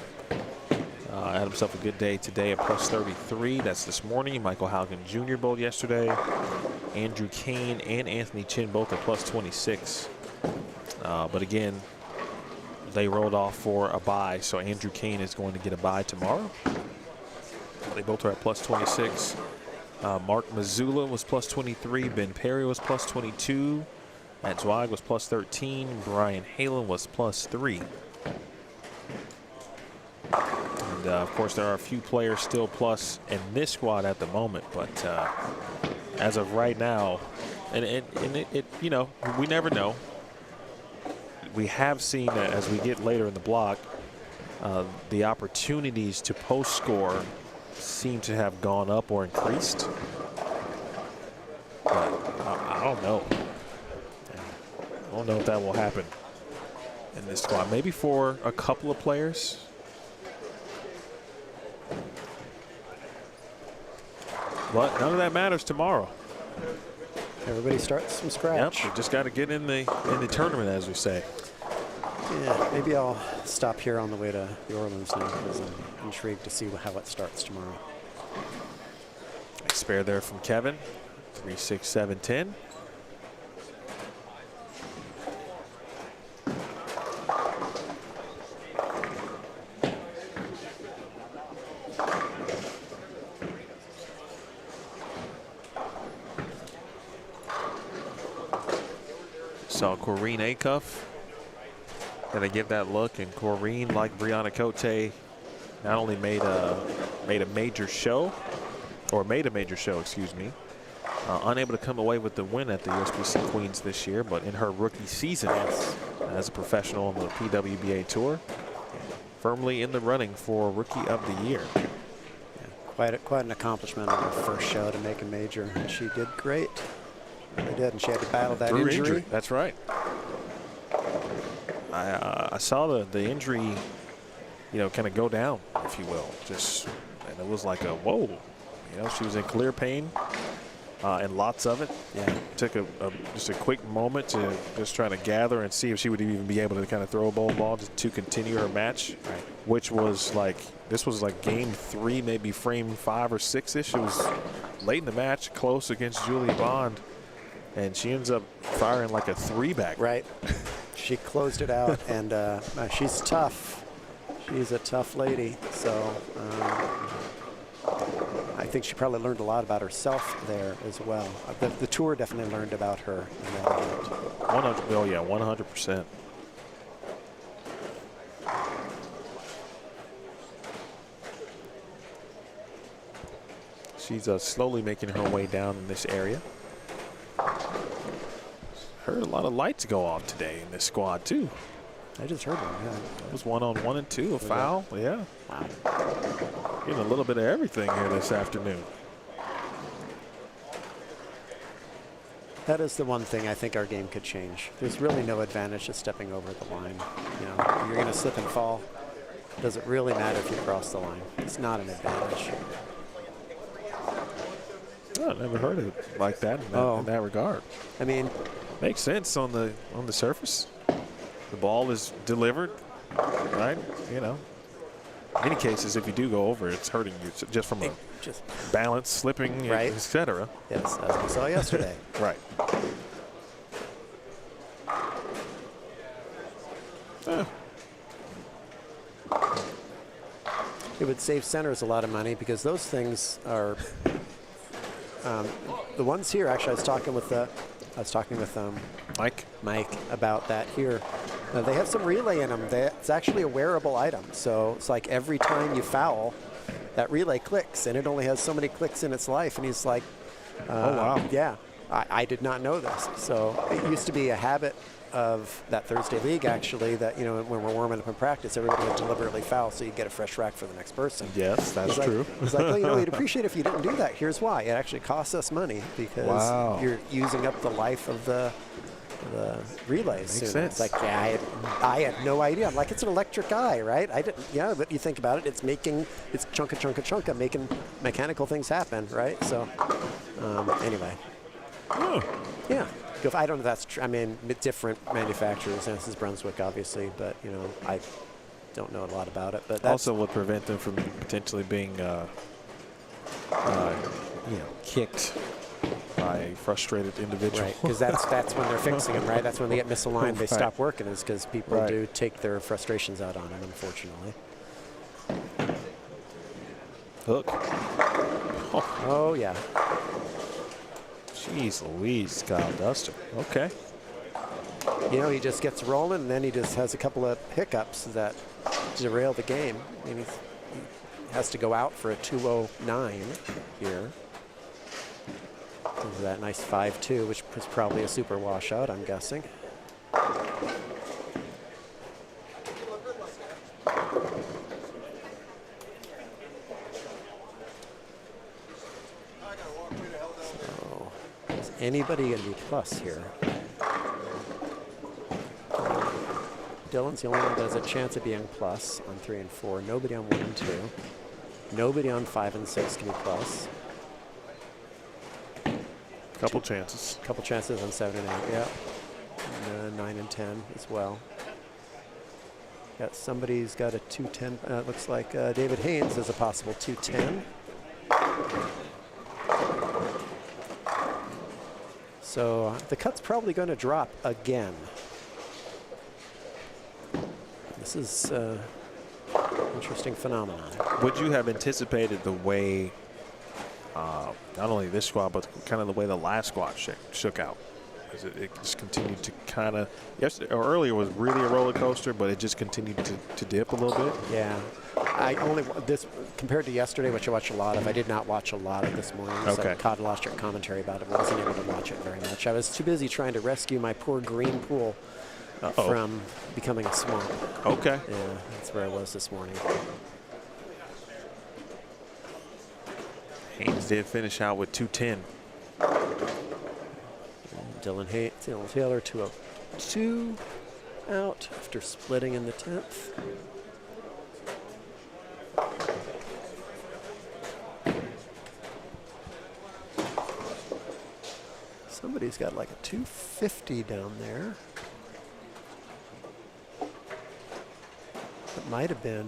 Had himself a good day today at plus 33. That's this morning. Michael Haugen Jr. both yesterday. Andrew Kane and Anthony Chin both at plus 26. But again, they rolled off for a bye, so Andrew Kane is going to get a bye tomorrow. They both are at plus 26. Mark Mazzula was plus 23. Ben Perry was plus 22. Matt Zweig was plus 13. Brian Halen was plus 3. And of course, there are a few players still plus in this squad at the moment, but as of right now, and it you know, we never know. We have seen that as we get later in the block, the opportunities to post score seem to have gone up or increased. But I don't know. I don't know if that will happen in this squad. Maybe for a couple of players. But none of that matters tomorrow. Everybody starts from scratch. Yep, we just got to get in the tournament, as we say. Yeah, maybe I'll stop here on the way to the Orleans now because I'm intrigued to see how it starts tomorrow. Nice spare there from Kevin. 3, 6, 7, 10. Saw Corrine Acuff. Gonna give that look, and Corrine, like Brianna Cote, not only made a major show, excuse me, unable to come away with the win at the USBC Queens this year, but in her rookie season as a professional on the PWBA Tour, firmly in the running for Rookie of the Year. Yeah, quite an accomplishment on her first show to make a major. She did great. Really did, and she had to battle that injury. That's right. I saw the injury, you know, kind of go down, if you will. And it was like a whoa. You know, she was in clear pain, and lots of it. Yeah, took just a quick moment to just try to gather and see if she would even be able to kind of throw a bowling ball to continue her match, which was like, this was like game 3, maybe frame 5 or 6-ish. It was late in the match, close against Julie Bond, and she ends up firing like a 3-back. Right. She closed it out, and she's tough. She's a tough lady. So I think she probably learned a lot about herself there as well. The tour definitely learned about her in that event. 100%. She's slowly making her way down in this area. Heard a lot of lights go off today in this squad too. I just heard one. Yeah. It was 1 on 1 and 2, a foul. Yeah. Wow. Getting a little bit of everything here this afternoon. That is the one thing I think our game could change. There's really no advantage to stepping over the line. You know, you're going to slip and fall. Does it really matter if you cross the line? It's not an advantage. Oh, I never heard of it like that in that regard. I mean, makes sense on the surface. The ball is delivered, right? You know, in many cases, if you do go over, it's hurting you just from a balance, slipping, right, etc. Yes, as we saw yesterday. Right. It would save centers a lot of money because those things are the ones here. Actually, I was talking with Mike about that here. They have some relay in them. It's actually a wearable item. So it's like every time you foul, that relay clicks, and it only has so many clicks in its life. And he's like, oh, wow. Yeah, I did not know this. So it used to be a habit of that Thursday league, actually, that, you know, when we're warming up in practice, everybody would deliberately foul so you get a fresh rack for the next person. Yes, that's true. He's like, well, you know, we'd appreciate if you didn't do that. Here's why. It actually costs us money because you're using up the life of the relays. Makes sense. It's like, yeah, I had no idea. I'm like, it's an electric eye, right? I didn't, yeah, but you think about it, it's chunka, making mechanical things happen, right? So, anyway. Oh. Yeah. go. I don't know if that's true. I mean, different manufacturers. This is Brunswick, obviously, but you know, I don't know a lot about it. But that's Also would prevent them from potentially being, kicked by a frustrated individual. right, because that's when they're fixing them, right? That's when they get misaligned, they Right. stop working, is because people Right. do take their frustrations out on them, unfortunately. Hook. Oh yeah. Jeez Louise, Kyle Duster. Okay. You know, he just gets rolling, and then he just has a couple of hiccups that derail the game. I mean, he has to go out for a 209 here. There's that nice 5-2, which was probably a super washout, I'm guessing. So, is anybody going to be plus here? Dylan's the only one that has a chance of being plus on 3 and 4. Nobody on 1 and 2. Nobody on 5 and 6 can be plus. Couple chances. Couple chances on 7 and 8, yeah. And, 9 and 10 as well. Got somebody's got a 210. Looks like David Haynes has a possible 210. So the cut's probably going to drop again. This is interesting phenomenon. Would you have anticipated the way, not only this squad, but kind of the way the last squad shook out? It just continued to kind of, yesterday or earlier was really a roller coaster, but it just continued to dip a little bit. Yeah. I only this compared to yesterday, which I watched a lot of. I did not watch a lot of this morning. So I caught a lot of commentary about it. Wasn't able to watch it very much. I was too busy trying to rescue my poor green pool from becoming a swamp. Okay. Yeah, that's where I was this morning. Haynes did finish out with 210. Dylan Taylor 202 out after splitting in the 10th. Somebody's got like a 250 down there. It might have been.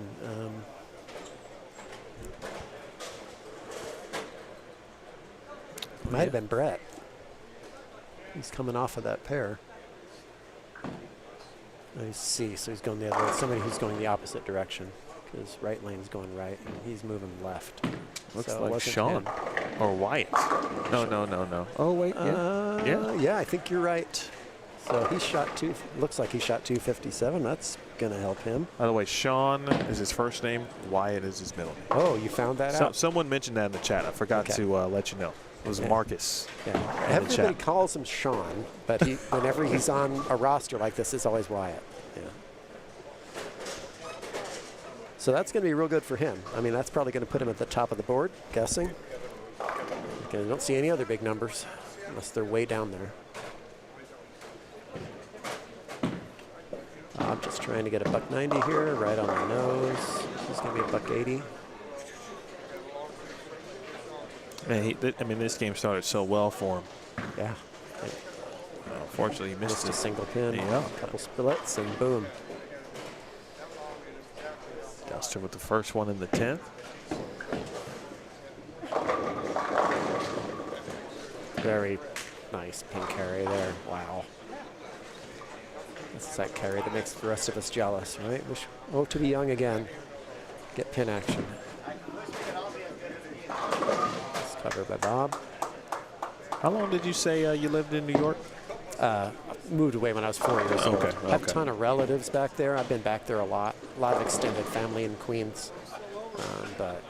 Might have been Brett. He's coming off of that pair. I see, so he's going the other way. Somebody who's going the opposite direction, because right lane's going right, and he's moving left. Looks So it like wasn't Sean him. or Wyatt. No. Oh wait, yeah. Yeah, I think you're right. So he shot looks like he shot 257. That's gonna help him. By the way, Sean is his first name. Wyatt is his middle name. Oh, you found that out? Someone mentioned that in the chat. I forgot to let you know. It was Marcus. Yeah. Everybody calls him Sean, but whenever he's on a roster like this, it's always Wyatt. Yeah. So that's going to be real good for him. I mean, that's probably going to put him at the top of the board, guessing. Okay, I don't see any other big numbers, unless they're way down there. I'm just trying to get a $190 here, right on the nose. He's going to be a $180. Man, this game started so well for him. Yeah. Unfortunately, he missed a single pin, a couple splits, and boom. Duster with the first one in the 10th. Very nice pin carry there. Wow. This is that carry that makes the rest of us jealous, right? Wish to be young again. Get pin action. It's covered by Bob. How long did you say you lived in New York? Moved away when I was 4 years old. Okay. I have a ton of relatives back there. I've been back there a lot of extended family in Queens. But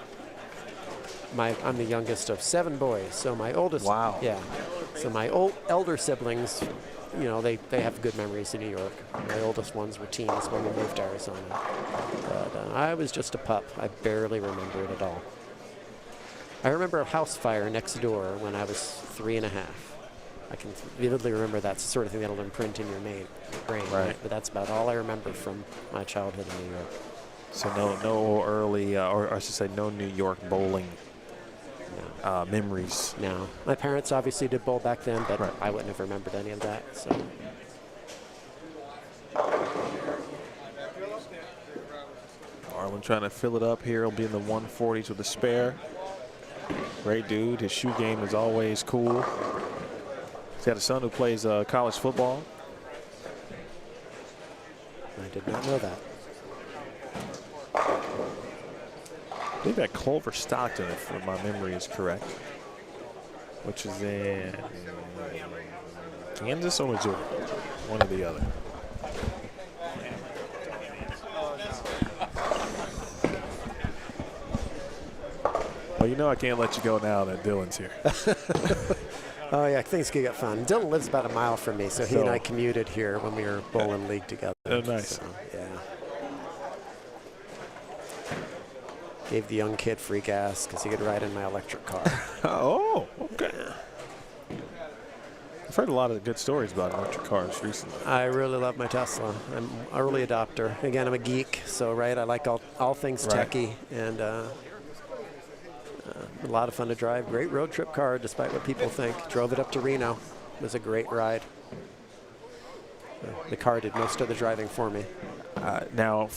I'm the youngest of 7 boys, so my oldest. Wow. Yeah. So my elder siblings, you know, they have good memories in New York. My oldest ones were teens when we moved to Arizona. But I was just a pup. I barely remember it at all. I remember a house fire next door when I was 3 and a half. I can vividly remember that's the sort of thing that'll imprint in your brain, right? But that's about all I remember from my childhood in New York. So no early, or I should say no New York bowling memories. No. My parents obviously did bowl back then, but Right. I wouldn't have remembered any of that. So. Marlon trying to fill it up here. He'll be in the 140s with a spare. Great dude. His shoe game is always cool. He's got a son who plays college football. I did not know that. I believe at Clover Stockton, if my memory is correct, which is in Kansas or Missouri, one or the other. Well, you know I can't let you go now that Dylan's here. Oh, yeah, things could get fun. Dylan lives about a mile from me, so he and I commuted here when we were bowling league together. Oh, nice. So, yeah. Gave the young kid free gas because he could ride in my electric car. Oh, okay. I've heard a lot of good stories about electric cars recently. I really love my Tesla. I'm an early adopter. Again, I'm a geek, so right, I like all things techie, and a lot of fun to drive. Great road trip car, despite what people think. Drove it up to Reno. It was a great ride. The car did most of the driving for me. Now,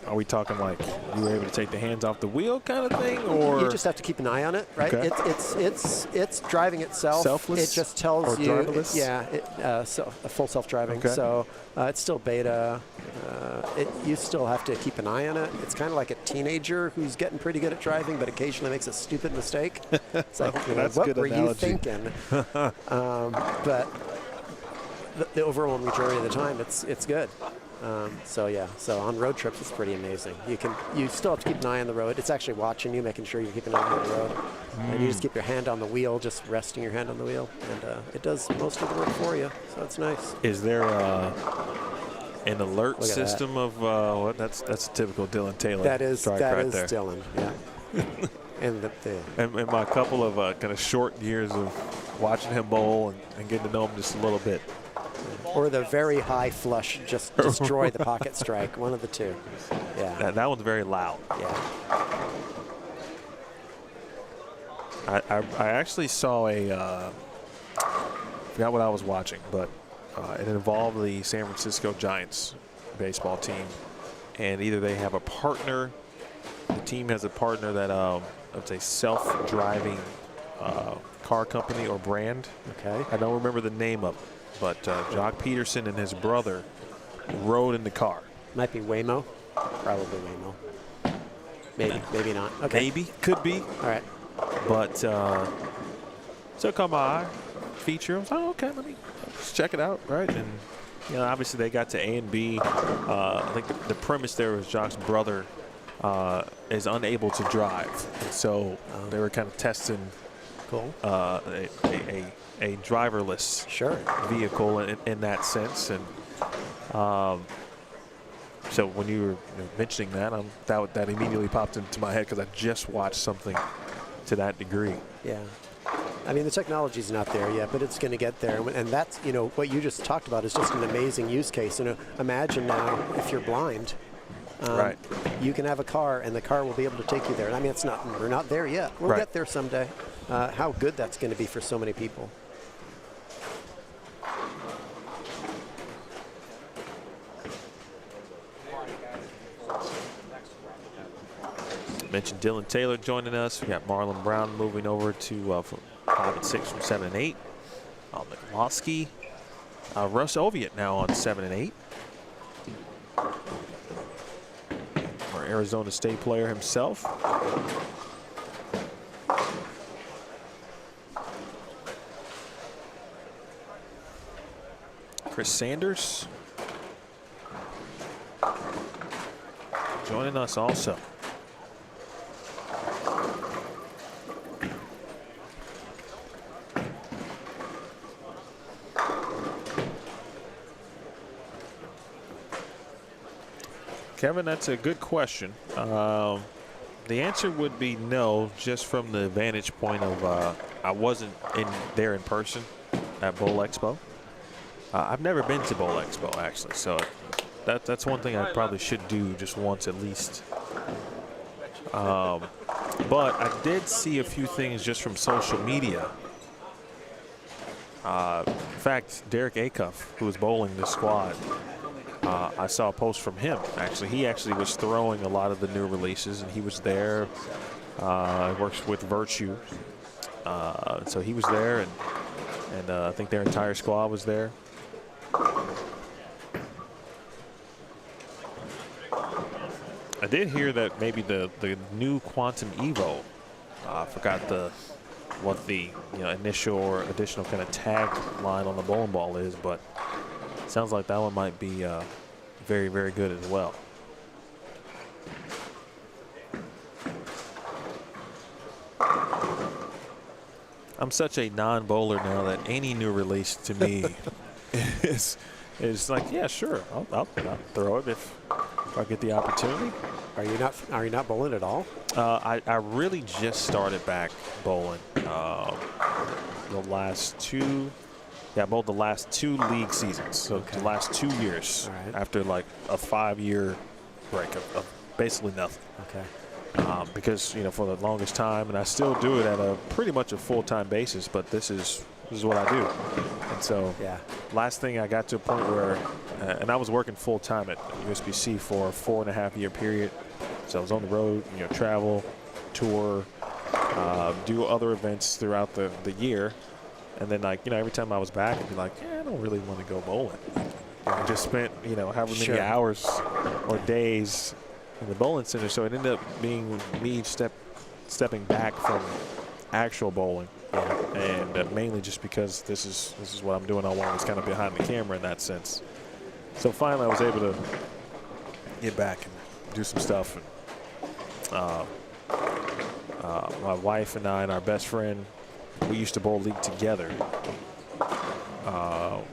are we talking like you were able to take the hands off the wheel kind of thing, or you just have to keep an eye on it, right? Okay. It's driving itself. Selfless? It just tells Or you. driverless? Full self-driving. Okay. So it's still beta. You still have to keep an eye on it. It's kind of like a teenager who's getting pretty good at driving, but occasionally makes a stupid mistake. It's like, That's a what good were analogy. you thinking? But the overall majority of the time, it's good. So on road trips, it's pretty amazing. You still have to keep an eye on the road. It's actually watching you, making sure you're keeping an eye on the road. And you just keep your hand on the wheel, just resting your hand on the wheel, and it does most of the work for you. So it's nice. is there an alert Look at system of what? That's a typical Dylan Taylor That is strike right there. Dylan. Yeah. and And my couple of kind of short years of watching him bowl and getting to know him just a little bit. or the very high flush, just destroy the pocket strike. One of the two. Yeah. That one's very loud. Yeah. I actually saw forgot what I was watching, but it involved the San Francisco Giants baseball team, and either they have a partner, the team has a partner that it's a self-driving car company or brand. Okay. I don't remember the name of it, but Jock Peterson and his brother rode in the car. Might be Waymo. Probably Waymo. Maybe not. Okay. Maybe, could be. All right. But so come by, feature. I was like, oh, okay, let me just check it out, right? And obviously they got to A and B. I think the premise there was Jock's brother is unable to drive, and so they were kind of testing Cool. a driverless vehicle in that sense. And so when you were mentioning that, that immediately popped into my head because I just watched something to that degree. Yeah. I mean, the technology's not there yet, but it's going to get there. And that's, what you just talked about is just an amazing use case. Imagine now if you're blind, right. You can have a car and the car will be able to take you there. I mean, we're not there yet. We'll right. get there someday. How good that's going to be for so many people. Mentioned Dylan Taylor joining us. We got Marlon Brown moving over to from 5 and 6 from 7 and 8. McCloskey. Russ Oviatt now on 7 and 8. Our Arizona State player himself. Chris Sanders joining us also. Kevin, that's a good question. The answer would be no, just from the vantage point of I wasn't there in person at Bowl Expo. I've never been to Bowl Expo, actually, so that's one thing I probably should do just once at least. But I did see a few things just from social media. In fact, Derek Acuff, who was bowling this squad, I saw a post from him. Actually, he actually was throwing a lot of the new releases, and he was there. Works with Virtue, so he was there, and I think their entire squad was there. I did hear that maybe the new Quantum Evo, I forgot what the initial or additional kind of tag line on the bowling ball is, but it sounds like that one might be very, very good as well. I'm such a non-bowler now that any new release to me is like, yeah, sure, I'll throw it if I get the opportunity. Are you not bowling at all? I really just started back bowling the last two. Yeah, I bowled the last 2 league seasons, so the last 2 years after like a 5-year break of basically nothing. Okay. Because for the longest time, and I still do it at a pretty much a full-time basis, but this is what I do. And so last thing I got to a point where, and I was working full-time at USBC for a 4.5-year period. So I was on the road, travel, tour, do other events throughout the year. And then every time I was back, I'd be like, I don't really want to go bowling. I just spent, however many hours or days in the bowling center. So it ended up being me stepping back from actual bowling. And mainly just because this is what I'm doing all along. It's kind of behind the camera in that sense. So finally I was able to get back and do some stuff. And, my wife and I and our best friend, we used to bowl league together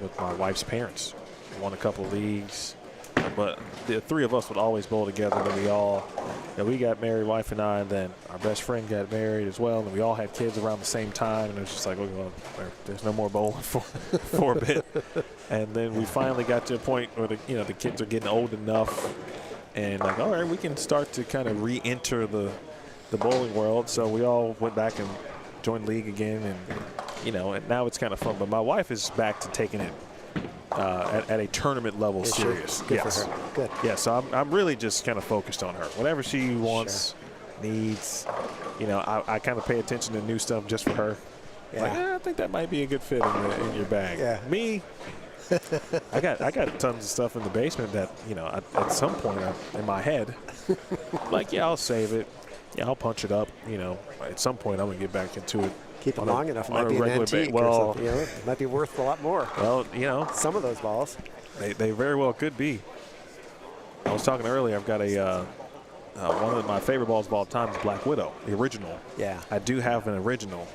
with my wife's parents. We won a couple of leagues, but the 3 of us would always bowl together. And then we got married, wife and I, and then our best friend got married as well. And we all had kids around the same time. And it was just like, there's no more bowling for a bit. And then we finally got to a point where the kids are getting old enough, and like, all right, we can start to kind of re-enter the bowling world. So we all went back and joined league again, and and now it's kind of fun. But my wife is back to taking it at a tournament level serious. Good for her. Good. Yeah, so I'm really just kind of focused on her. Whatever she wants, needs, I kind of pay attention to new stuff just for her. Yeah. Like, I think that might be a good fit in your bag. Yeah. Me, I got tons of stuff in the basement that at some point in my head, like, I'll save it. Yeah, I'll punch it up. At some point I'm gonna get back into it. Keep it long enough, might be an antique or something. It might be worth a lot more. Well, some of those balls. They very well could be. I was talking earlier. I've got one of my favorite balls of all time is Black Widow, the original. Yeah. I do have an original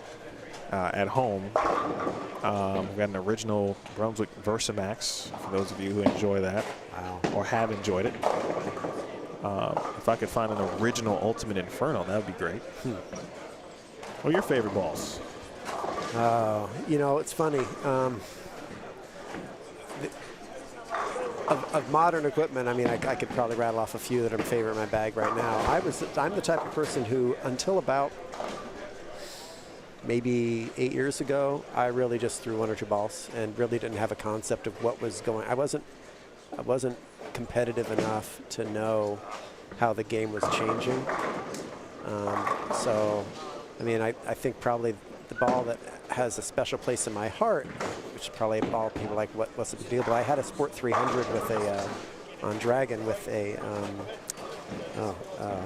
at home. I've got an original Brunswick Versamax for those of you who enjoy that or have enjoyed it. If I could find an original Ultimate Inferno, that would be great. What are your favorite balls? It's funny. Of modern equipment, I could probably rattle off a few that are favorite in my bag right now. I'm the type of person who, until about maybe 8 years ago, I really just threw 1 or 2 balls and really didn't have a concept of what was going. I wasn't competitive enough to know how the game was changing. I think probably the ball that has a special place in my heart, which is probably a ball people like, what's the big deal? But I had a Sport 300 with on Dragon with a, now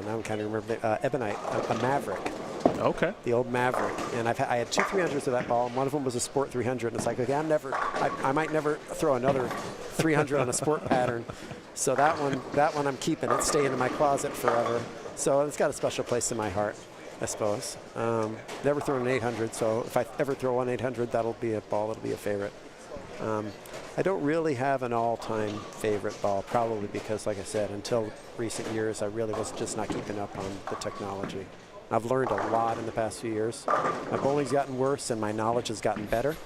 I'm kind of remember, Ebonite, a Maverick. Okay. The old Maverick. And I had 2 300s of that ball, and one of them was a Sport 300. And it's like, okay, I might never throw another 300 on a Sport pattern. So that one I'm keeping. It's staying in my closet forever. So it's got a special place in my heart, I suppose. Never thrown an 800, so if I ever throw one 800, that'll be a ball that'll be a favorite. I don't really have an all-time favorite ball, probably because, like I said, until recent years, I really was just not keeping up on the technology. I've learned a lot in the past few years. My bowling's gotten worse and my knowledge has gotten better.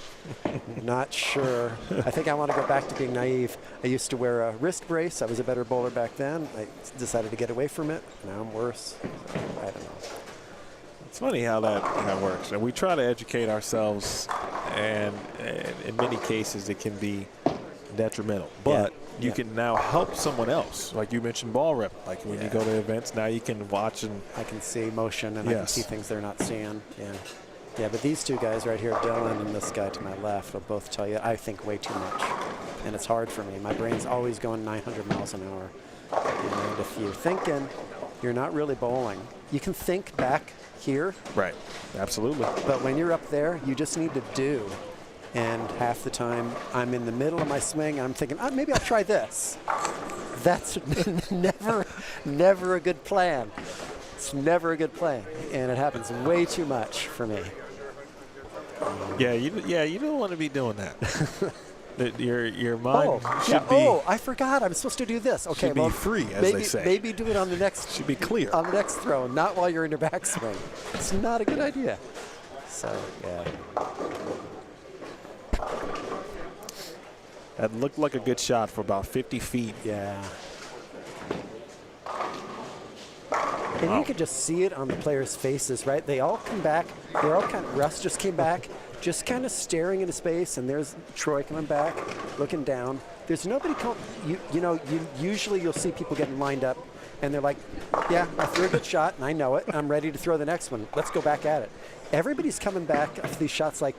Not sure. I think I want to go back to being naive. I used to wear a wrist brace. I was a better bowler back then. I decided to get away from it. Now I'm worse. So, I don't know. It's funny how that works. And we try to educate ourselves, and in many cases it can be detrimental. But you can now help someone else. Like you mentioned ball rep. Like when you go to events, now you can watch and I can see motion and I can see things they're not seeing. Yeah. Yeah, but these two guys right here, Dylan and this guy to my left, will both tell you I think way too much. And it's hard for me. My brain's always going 900 miles an hour. And if you're thinking, you're not really bowling. You can think back here. Right. Absolutely. But when you're up there, you just need to do. And half the time, I'm in the middle of my swing, and I'm thinking, oh, maybe I'll try this. That's never a good plan. It's never a good plan, and it happens way too much for me. You don't want to be doing that. Your mind should be. Oh, I forgot. I'm supposed to do this. Okay, should be free, as they say. Maybe do it on the next. Should be clear. On the next throw, not while you're in your backswing. It's not a good idea. So yeah. That looked like a good shot for about 50 feet. Yeah. And you could just see it on the players' faces, right? They all come back. They're all kind of, Russ just came back, just kind of staring into space, and there's Troy coming back, looking down. There's nobody, usually you'll see people getting lined up, and they're like, yeah, I threw a good shot, and I know it. I'm ready to throw the next one. Let's go back at it. Everybody's coming back after these shots like,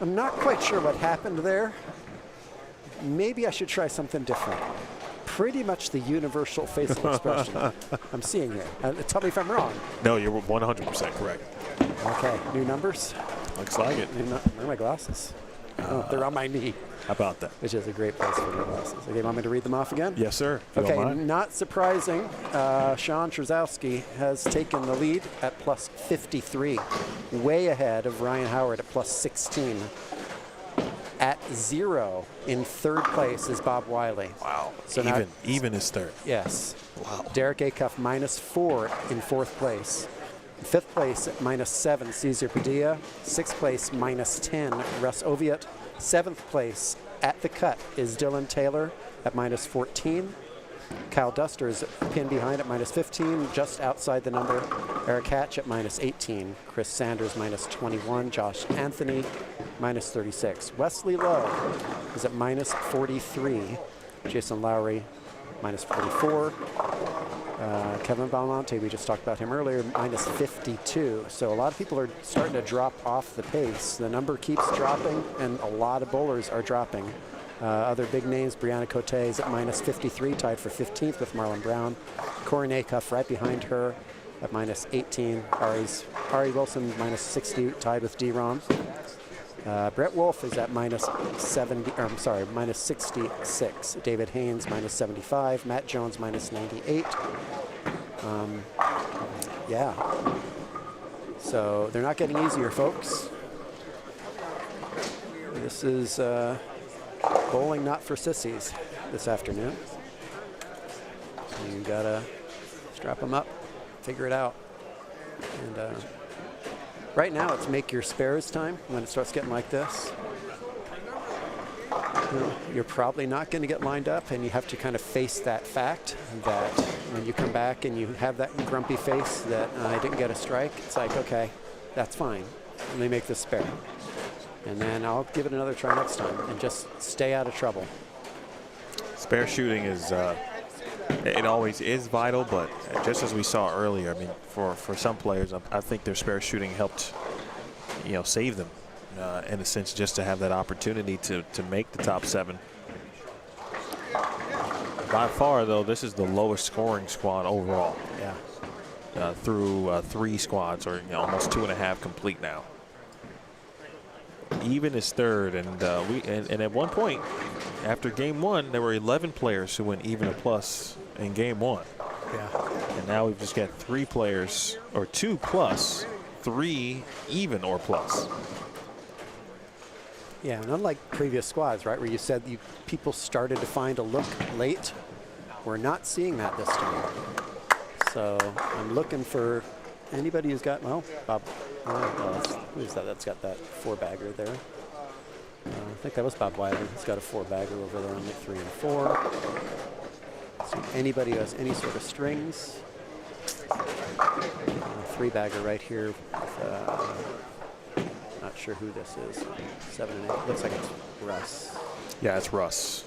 I'm not quite sure what happened there. Maybe I should try something different. Pretty much the universal facial expression I'm seeing here. Tell me if I'm wrong. No, you're 100% correct. Okay, new numbers. Looks like it. Where are my glasses? They're on my knee. How about that? Which is a great place for my glasses. Okay, want me to read them off again? Yes, sir. Okay, not surprising. Sean Trzowski has taken the lead at plus 53, way ahead of Ryan Howard at plus 16. At 0 in third place is Bob Wiley. Wow. So even is third. Yes. Wow. Derek Acuff minus 4 in fourth place. Fifth place at minus 7, Cesar Padilla. Sixth place, minus 10, Russ Oviatt. Seventh place at the cut is Dylan Taylor at minus 14. Kyle Duster is pinned behind at minus 15, just outside the number. Eric Hatch at minus 18. Chris Sanders minus 21. Josh Anthony minus 36. Wesley Lowe is at minus 43. Jason Lowry minus 44. Kevin Belmonte, we just talked about him earlier, minus 52. So a lot of people are starting to drop off the pace. The number keeps dropping, and a lot of bowlers are dropping. Other big names, Brianna Cote is at minus 53, tied for 15th with Marlon Brown. Corin Acuff right behind her at minus 18. Ari Wilson minus 60, tied with D-Ron. Brett Wolf is at minus 66. David Haynes minus 75. Matt Jones minus 98. Yeah. So they're not getting easier, folks. This is bowling not for sissies this afternoon. You gotta strap them up, figure it out. And right now it's make your spares time when it starts getting like this. You're probably not going to get lined up, and you have to kind of face that fact that when you come back and you have that grumpy face that I didn't get a strike, it's like, okay, that's fine. Let me make this spare. And then I'll give it another try next time and just stay out of trouble. Spare shooting is, it always is vital, but just as we saw earlier, I mean, for some players, I think their spare shooting helped, save them in a sense, just to have that opportunity to make the top 7. By far, though, this is the lowest scoring squad overall. Yeah. Through 3 squads, or almost 2.5 complete now. Even is third, and at one point after game 1 there were 11 players who went even or plus in game 1. Yeah. And now we've just got 3 players, or 2 plus, 3 even or plus. Yeah, and unlike previous squads, right, where you said people started to find a look late, we're not seeing that this time. So I'm looking for anybody who's got, well, Bob, who's that? That's got that 4-bagger there. I think that was Bob Wiley. He's got a 4-bagger over there on the 3 and 4. So anybody who has any sort of strings. three-bagger right here. Not sure who this is. 7 and 8. Looks like it's Russ. Yeah, it's Russ.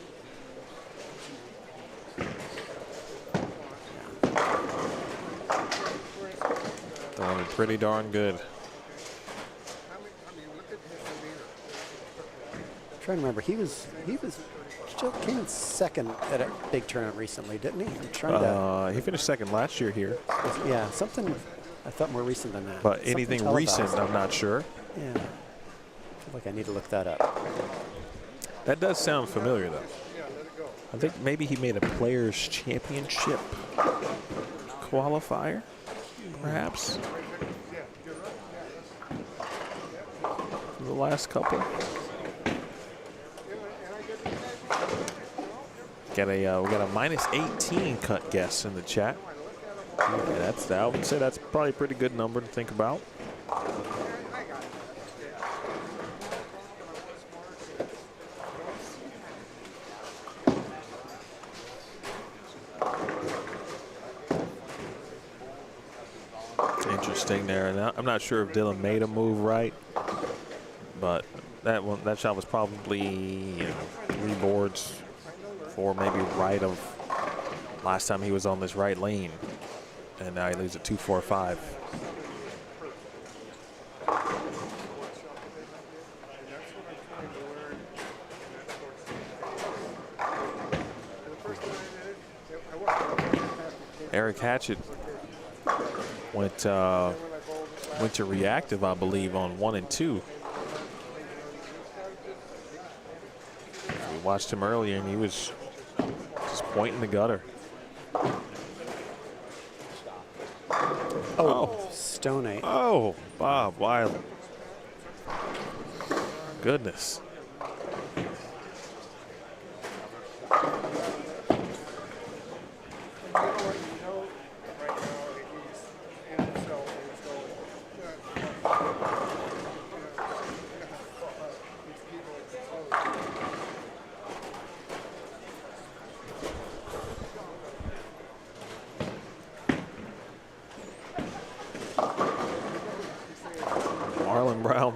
Throwing it pretty darn good. I'm trying to remember. He was came in second at a big tournament recently, didn't he? I'm trying to. He finished second last year here. Yeah, something. I thought more recent than that. But Something anything televised. recent, I'm not sure. Yeah. I feel like I need to look that up. That does sound familiar, though. I think maybe he made a Players' Championship qualifier, perhaps. The last couple. We got a minus 18 cut guess in the chat. Yeah, I would say that's probably a pretty good number to think about. Interesting there. And I'm not sure if Dylan made a move right, but that shot was probably 3 boards, 4 maybe right of last time he was on this right lane, and now he leaves at 2-4-5. Eric Hatchett went to reactive, I believe, on 1 and 2. We watched him earlier, and he was just pointing the gutter. Oh, Stone 8. Oh, Bob Wiley. Goodness. Marlon Brown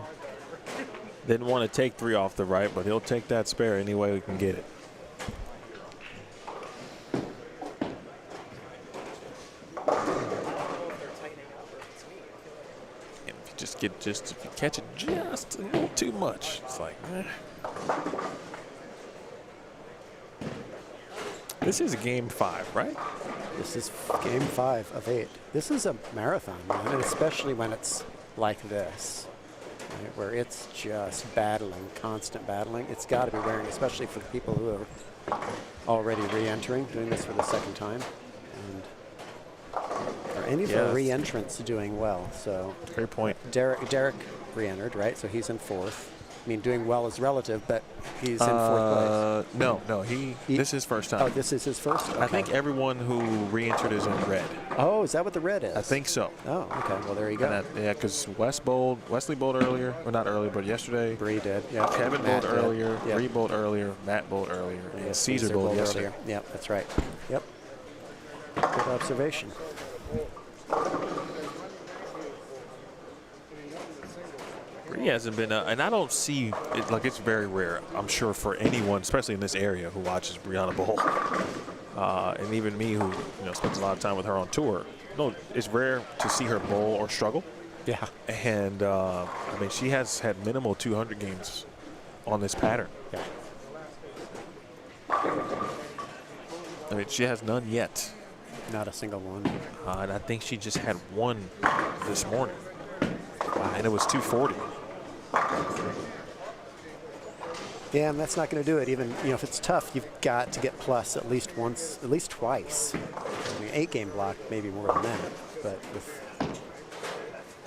didn't want to take 3 off the right, but he'll take that spare any way we can get it. And if you if you catch it just a little too much, it's like, eh. This is game 5, right? This is game 5 of 8. This is a marathon, man, and especially when it's like this, right, where it's just battling, constant battling. It's got to be wearing, especially for the people who are already re-entering, doing this for the second time, and or any of the re-entrants doing well. So great point. Derek re-entered, right? So he's in 4th. I mean, doing well is relative, but he's in 4th place. No, this is his first time. Oh, this is his first? Okay. I think everyone who re-entered is in red. Oh, is that what the red is? I think so. Oh, okay. Well, there you go. Yeah, because Wesley bowled earlier. Well, not earlier, but yesterday. Bree did. Yeah. Kevin bowled earlier. Yep. Bree bowled earlier. Matt bowled earlier. And Caesar bowled yesterday. Earlier. Yep, that's right. Yep. Good observation. Bree hasn't been, and I don't see it, like, it's very rare, I'm sure, for anyone, especially in this area, who watches Brianna bowl. And even me, who spends a lot of time with her on tour. No, it's rare to see her bowl or struggle. Yeah. And I mean, she has had minimal 200 games on this pattern. Yeah. I mean, she has none yet. Not a single one. And I think she just had 1 this morning. And it was 240. Yeah, and that's not going to do it. Even if it's tough, you've got to get plus at least once, at least twice. I mean, 8-game block, maybe more than that. But with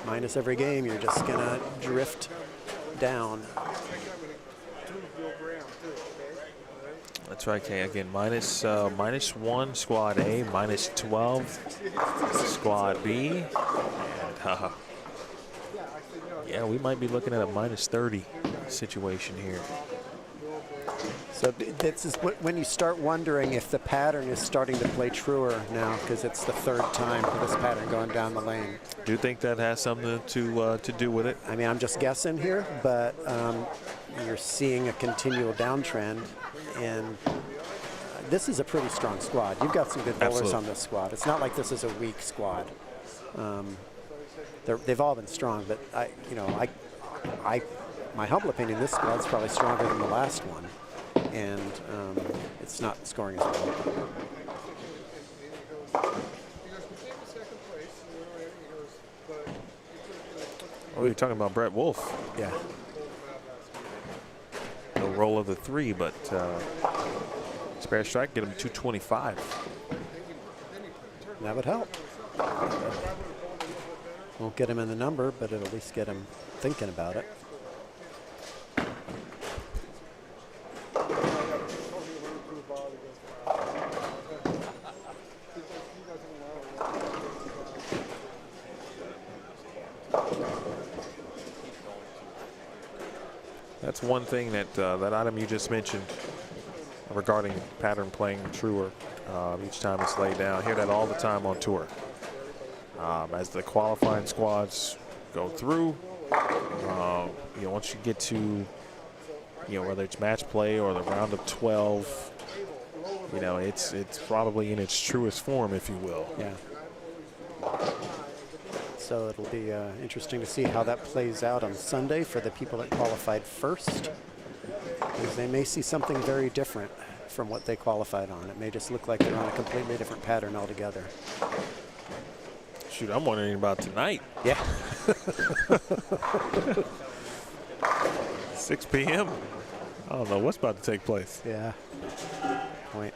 minus every game, you're just going to drift down. That's right, Kay. Again, minus 1 squad A, minus 12 squad B, and yeah, we might be looking at a minus 30 situation here. So this is when you start wondering if the pattern is starting to play truer now, because it's the third time for this pattern going down the lane. Do you think that has something to do with it? I mean, I'm just guessing here, but you're seeing a continual downtrend, and this is a pretty strong squad. You've got some good bowlers Absolutely. on this squad. It's not like this is a weak squad. They've all been strong, but my humble opinion, this squad's probably stronger than the last one, and it's not scoring as well. Oh, you're talking about Brett Wolf. Yeah. No roll of the 3, but spare strike, get him 225. That would help. Won't get him in the number, but it'll at least get him thinking about it. That's one thing that that item you just mentioned regarding pattern playing truer each time it's laid down. I hear that all the time on tour. As the qualifying squads go through, once you get to, whether it's match play or the round of 12, it's probably in its truest form, if you will. Yeah. So it'll be interesting to see how that plays out on Sunday for the people that qualified first, because they may see something very different from what they qualified on. It may just look like they're on a completely different pattern altogether. Shoot, I'm wondering about tonight. Yeah. 6 p.m. I don't know what's about to take place. Yeah. Point.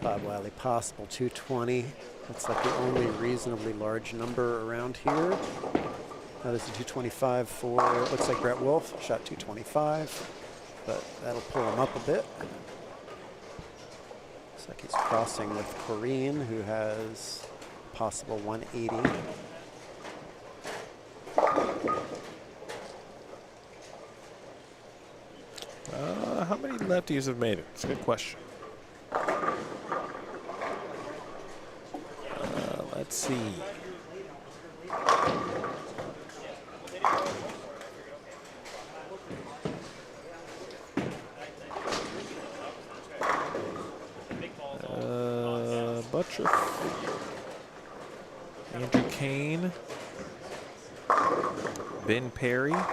Bob Wiley, possible 220. That's like the only reasonably large number around here. That is a 225 for, it looks like Brett Wolf, shot 225, but that'll pull him up a bit. Looks like he's crossing with Corrine, who has possible 180. How many lefties have made it? It's a good question. Let's see. Buttriff, Andrew Kane, Ben Perry, I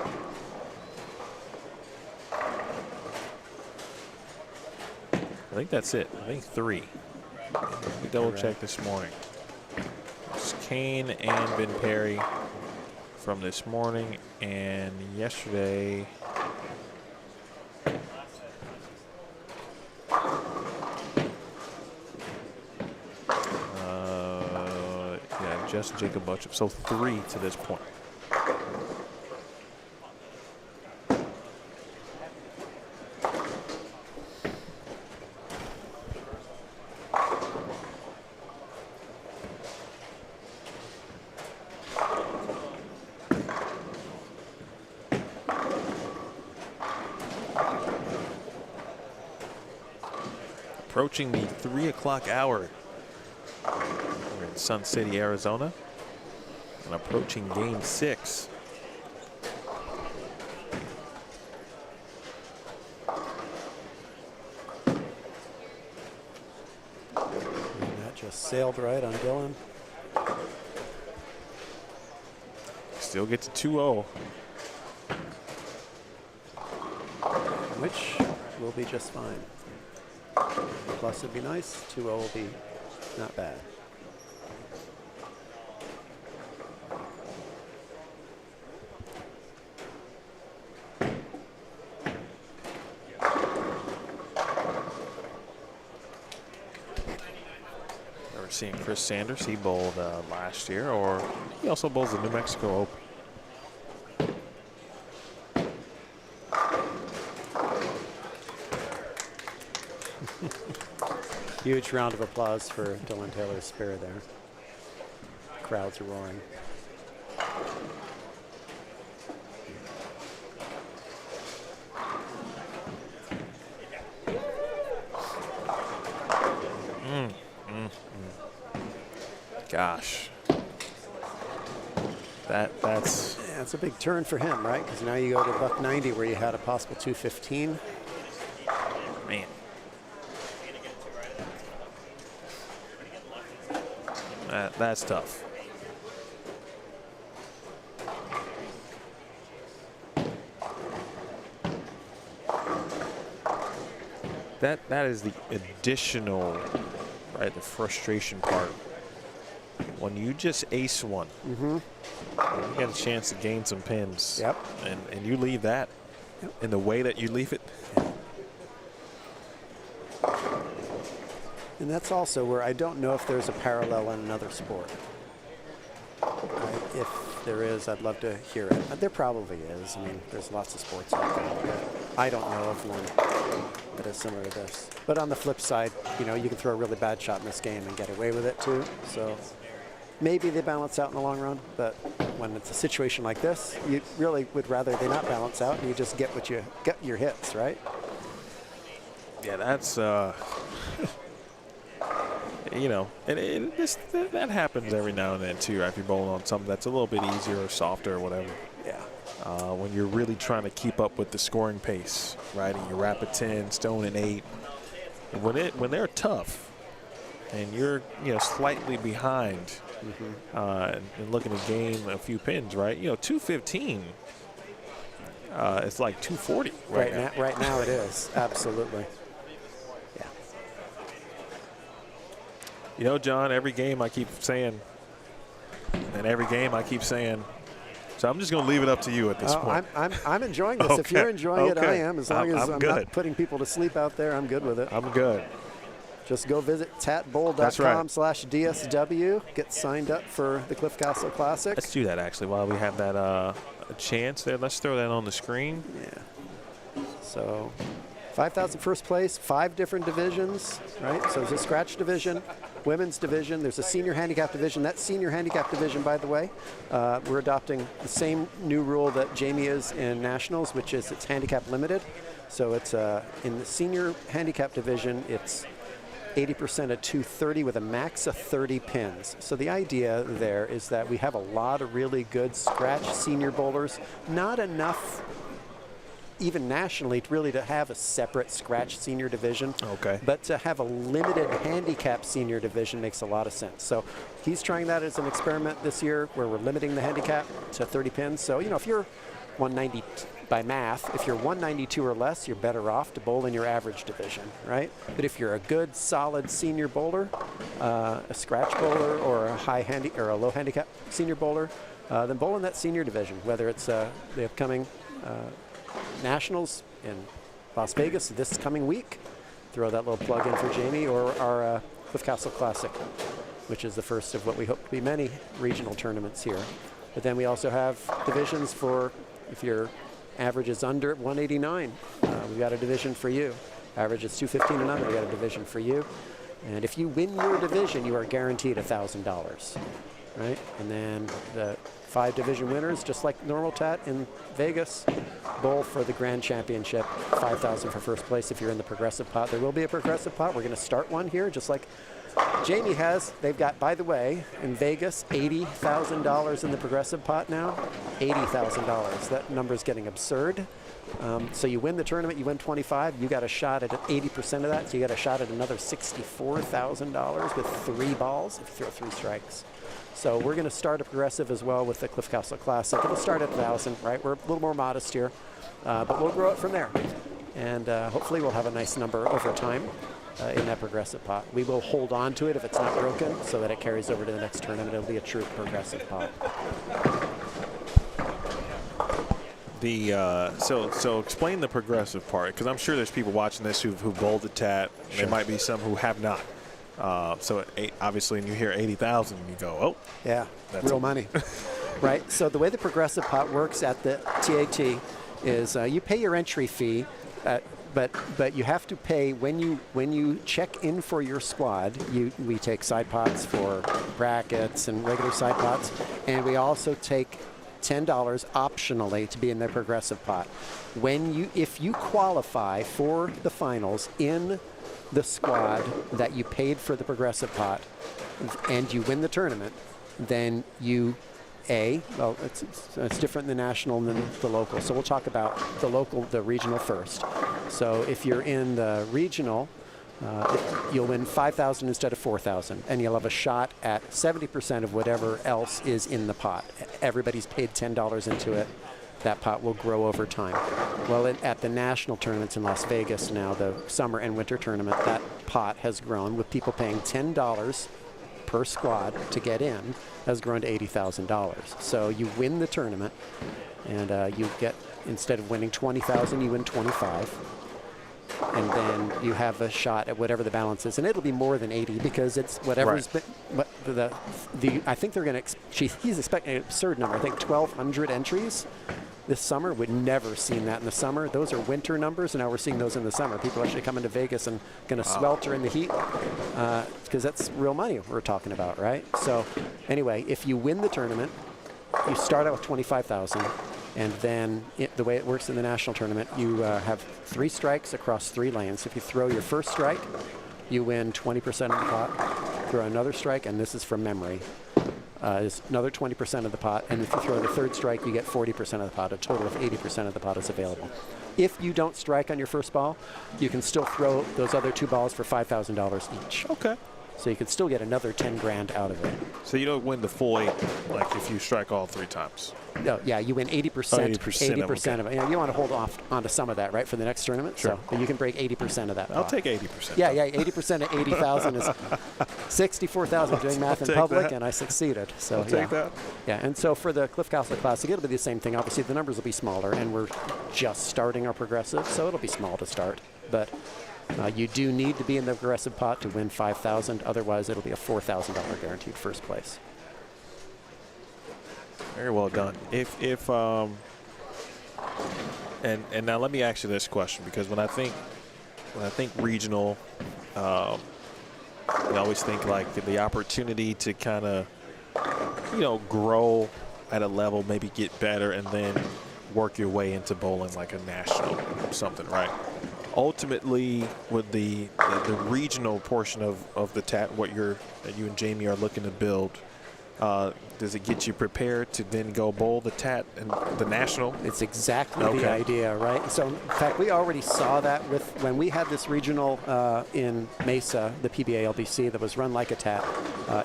think that's it. I think 3. We double checked this morning. It's Kane and Ben Perry from this morning, and yesterday. Just Jacob Buttriff, so 3 to this point. Approaching the 3 o'clock hour. We're in Sun City, Arizona, and approaching game 6. And that just sailed right on Dylan. Still get to 2-0. Which will be just fine. Plus would be nice, 2-0 will be not bad. Remember seeing Chris Sanders, he bowled last year, or he also bowls the New Mexico Open. Huge round of applause for Dylan Taylor's spare there. crowds are roaring. Gosh. That's Yeah, it's a big turn for him, right? Because now you go to $190 where you had a possible 215. man. That's tough. That is the additional, right, the frustration part. When you just ace one, you get a chance to gain some pins. Yep. And you leave that in the way that you leave it. And that's also where I don't know if there's a parallel in another sport. If there is, I'd love to hear it. There probably is. I mean, there's lots of sports like that. But I don't know of one that is similar to this. But on the flip side, you know, you can throw a really bad shot in this game and get away with it too. So maybe they balance out in the long run. But when it's a situation like this, you really would rather they not balance out and you just get what you get your hits, right? Yeah, that's you know, and that happens every now and then too, right? If you're bowling on something that's a little bit easier or softer or whatever. Yeah. When you're really trying to keep up with the scoring pace, right? And you rapid 10, stone and 8. And when they're tough, and you're slightly behind, and looking to gain a few pins, right? 215. It's like 240 right now. Right now it is absolutely. John, every game I keep saying, and every game I keep saying, so I'm just going to leave it up to you at this point. I'm enjoying this. Okay. If you're enjoying it, I am. As long as I'm good. not putting people to sleep out there, I'm good with it. I'm good. Just go visit tatbowl.com/DSW. Get signed up for the Cliff Castle Classic. Let's do that actually while we have that a chance there. Let's throw that on the screen. Yeah. So 5,000 first place, 5 different divisions, right? So there's a scratch division, women's division, there's a senior handicap division. That senior handicap division, by the way, we're adopting the same new rule that Jamie is in nationals, which is it's handicap limited. So it's in the senior handicap division, it's 80% of 230 with a max of 30 pins. So the idea there is that we have a lot of really good scratch senior bowlers, not enough even nationally really to have a separate scratch senior division. Okay. But to have a limited handicap senior division makes a lot of sense. So he's trying that as an experiment this year where we're limiting the handicap to 30 pins. So, if you're 190 by math, if you're 192 or less, you're better off to bowl in your average division, right? But if you're a good, solid senior bowler, a scratch bowler or a low handicap senior bowler, then bowl in that senior division, whether it's the upcoming Nationals in Las Vegas this coming week. Throw that little plug in for Jamie, or our Cliff Castle Classic, which is the first of what we hope to be many regional tournaments here. But then we also have divisions for if your average is under 189, we've got a division for you. Average is 215 and under, we got a division for you. And if you win your division, you are guaranteed $1,000, right? And then the 5 division winners, just like normal tat in Vegas, bowl for the grand championship, $5,000 for first place if you're in the progressive pot. There will be a progressive pot. We're going to start one here, just like Jamie has. They've got, by the way, in Vegas, $80,000 in the progressive pot now. $80,000. That number's getting absurd. So you win the tournament, you win 25, you got a shot at 80% of that, so you got a shot at another $64,000 with 3 balls if you throw 3 strikes. So we're going to start a progressive as well with the Cliff Castle Classic. It'll start at 1,000, right? We're a little more modest here, but we'll grow it from there. And hopefully we'll have a nice number over time in that progressive pot. We will hold on to it if it's not broken so that it carries over to the next tournament. It'll be a true progressive pot. So explain the progressive part, because I'm sure there's people watching this who bowled the tat. Sure. There might be some who have not. So obviously, when you hear 80,000, you go, oh, yeah, that's real money, right? So the way the progressive pot works at the TAT is you pay your entry fee at but you have to pay when you check in for your squad. We take side pots for brackets and regular side pots, and we also take $10 optionally to be in the progressive pot. If you qualify for the finals in the squad that you paid for the progressive pot, and you win the tournament, then you well, it's different in the national than the local. So we'll talk about the regional first. So if you're in the regional, you'll win 5,000 instead of 4,000, and you'll have a shot at 70% of whatever else is in the pot. Everybody's paid $10 into it. That pot will grow over time. Well, at the national tournaments in Las Vegas now, the summer and winter tournament, that pot has grown with people paying $10 per squad to get in, has grown to $80,000. So you win the tournament, and you get, instead of winning 20,000, you win 25. And then you have a shot at whatever the balance is, and it'll be more than 80 because it's whatever's been. But I think they're going to. He's expecting an absurd number. I think 1,200 entries this summer. We'd never seen that in the summer. Those are winter numbers, and now we're seeing those in the summer. People are actually coming to Vegas and going to swelter in the heat because that's real money we're talking about, right? So anyway, if you win the tournament, you start out with 25,000. And then the way it works in the national tournament, you have 3 strikes across 3 lanes. If you throw your first strike, you win 20% of the pot. Throw another strike, and this is from memory, is another 20% of the pot. And if you throw the third strike, you get 40% of the pot. A total of 80% of the pot is available. If you don't strike on your first ball, you can still throw those other 2 balls for $5,000 each. Okay. So you could still get another 10 grand out of it. So you don't win the full 8, like if you strike all 3 times. No, yeah, you win 80%. 80% of it. You want to hold off onto some of that, right, for the next tournament. Sure. So you can break 80% of that. I'll take 80%. Yeah, 80% of 80,000 is 64,000. Doing math in public, and I succeeded. So I'll take that. Yeah, and so for the Cliff Castle Classic, it'll be the same thing. Obviously, the numbers will be smaller, and we're just starting our progressive, so it'll be small to start. But you do need to be in the progressive pot to win 5,000. Otherwise, it'll be a $4,000 guaranteed first place. Very well done. And now let me ask you this question, because when I think regional, I always think like the opportunity to kind of, grow at a level, maybe get better, and then work your way into bowling like a national something, right? Ultimately, with the regional portion of the TAT, that you and Jamie are looking to build, does it get you prepared to then go bowl the TAT and the national? It's exactly the idea, right? So, in fact, we already saw that when we had this regional in Mesa, the PBA LDC that was run like a TAT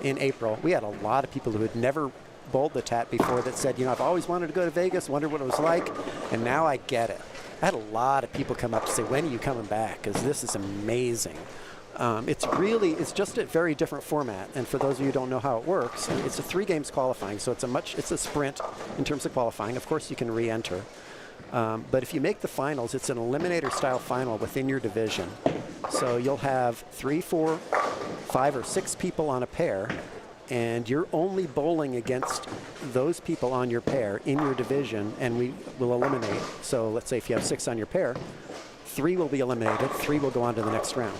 in April. We had a lot of people who had never bowled the TAT before that said, I've always wanted to go to Vegas, wondered what it was like, and now I get it. I had a lot of people come up to say, when are you coming back? Because this is amazing. It's just a very different format. And for those of you who don't know how it works, it's a 3 games qualifying. So it's a sprint in terms of qualifying. Of course, you can re-enter. But if you make the finals, it's an eliminator style final within your division. So you'll have 3, 4, 5, or 6 people on a pair. And you're only bowling against those people on your pair in your division, and we will eliminate. So let's say if you have 6 on your pair, 3 will be eliminated, 3 will go on to the next round.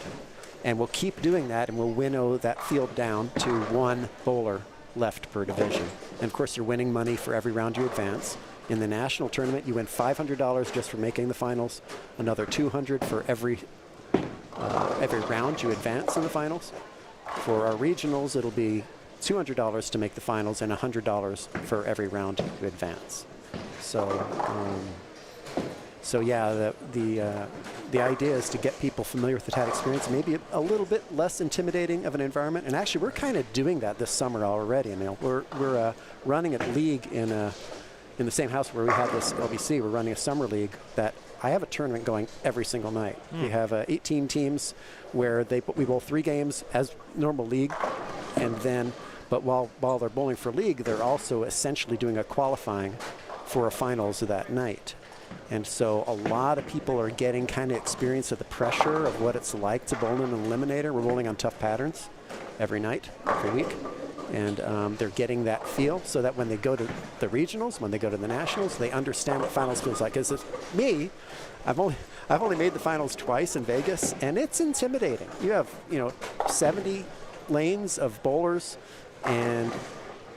And we'll keep doing that, and we'll winnow that field down to 1 bowler left per division. And of course, you're winning money for every round you advance. In the national tournament, you win $500 just for making the finals, another $200 for every round you advance in the finals. For our regionals, it'll be $200 to make the finals and $100 for every round you advance. So yeah, the idea is to get people familiar with the TAT experience, maybe a little bit less intimidating of an environment. And actually, we're kind of doing that this summer already. I mean, we're running a league in the same house where we had this LBC. We're running a summer league that I have a tournament going every single night. We have 18 teams where we bowl 3 games as normal league, and then, but while they're bowling for league, they're also essentially doing a qualifying for a finals that night. And so a lot of people are getting kind of experience of the pressure of what it's like to bowl in an eliminator. We're bowling on tough patterns every night, every week. And they're getting that feel so that when they go to the regionals, when they go to the nationals, they understand what finals feels like. Because me, I've only made the finals twice in Vegas, and it's intimidating. You have 70 lanes of bowlers, and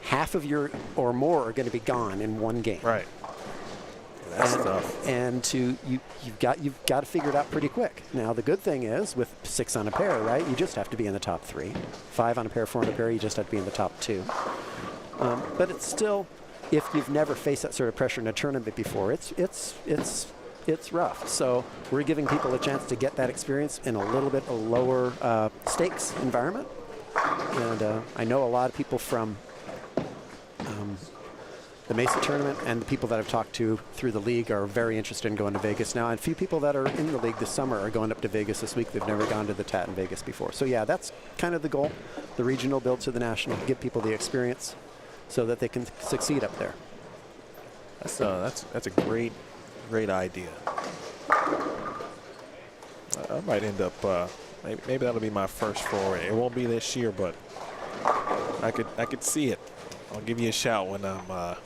half of your or more are going to be gone in one game. Right. That's tough. And you've got to figure it out pretty quick. Now the good thing is with 6 on a pair, right? You just have to be in the top 3. 5 on a pair, 4 on a pair, you just have to be in the top 2. But it's still, if you've never faced that sort of pressure in a tournament before, it's rough. So we're giving people a chance to get that experience in a little bit of lower stakes environment. And I know a lot of people from the Mesa tournament and the people that I've talked to through the league are very interested in going to Vegas now. And a few people that are in the league this summer are going up to Vegas this week. They've never gone to the TAT in Vegas before. So yeah, that's kind of the goal. The regional build to the national, give people the experience so that they can succeed up there. That's a great idea. I might end up maybe that'll be my first foray. It won't be this year, but I could see it. I'll give you a shout when I'm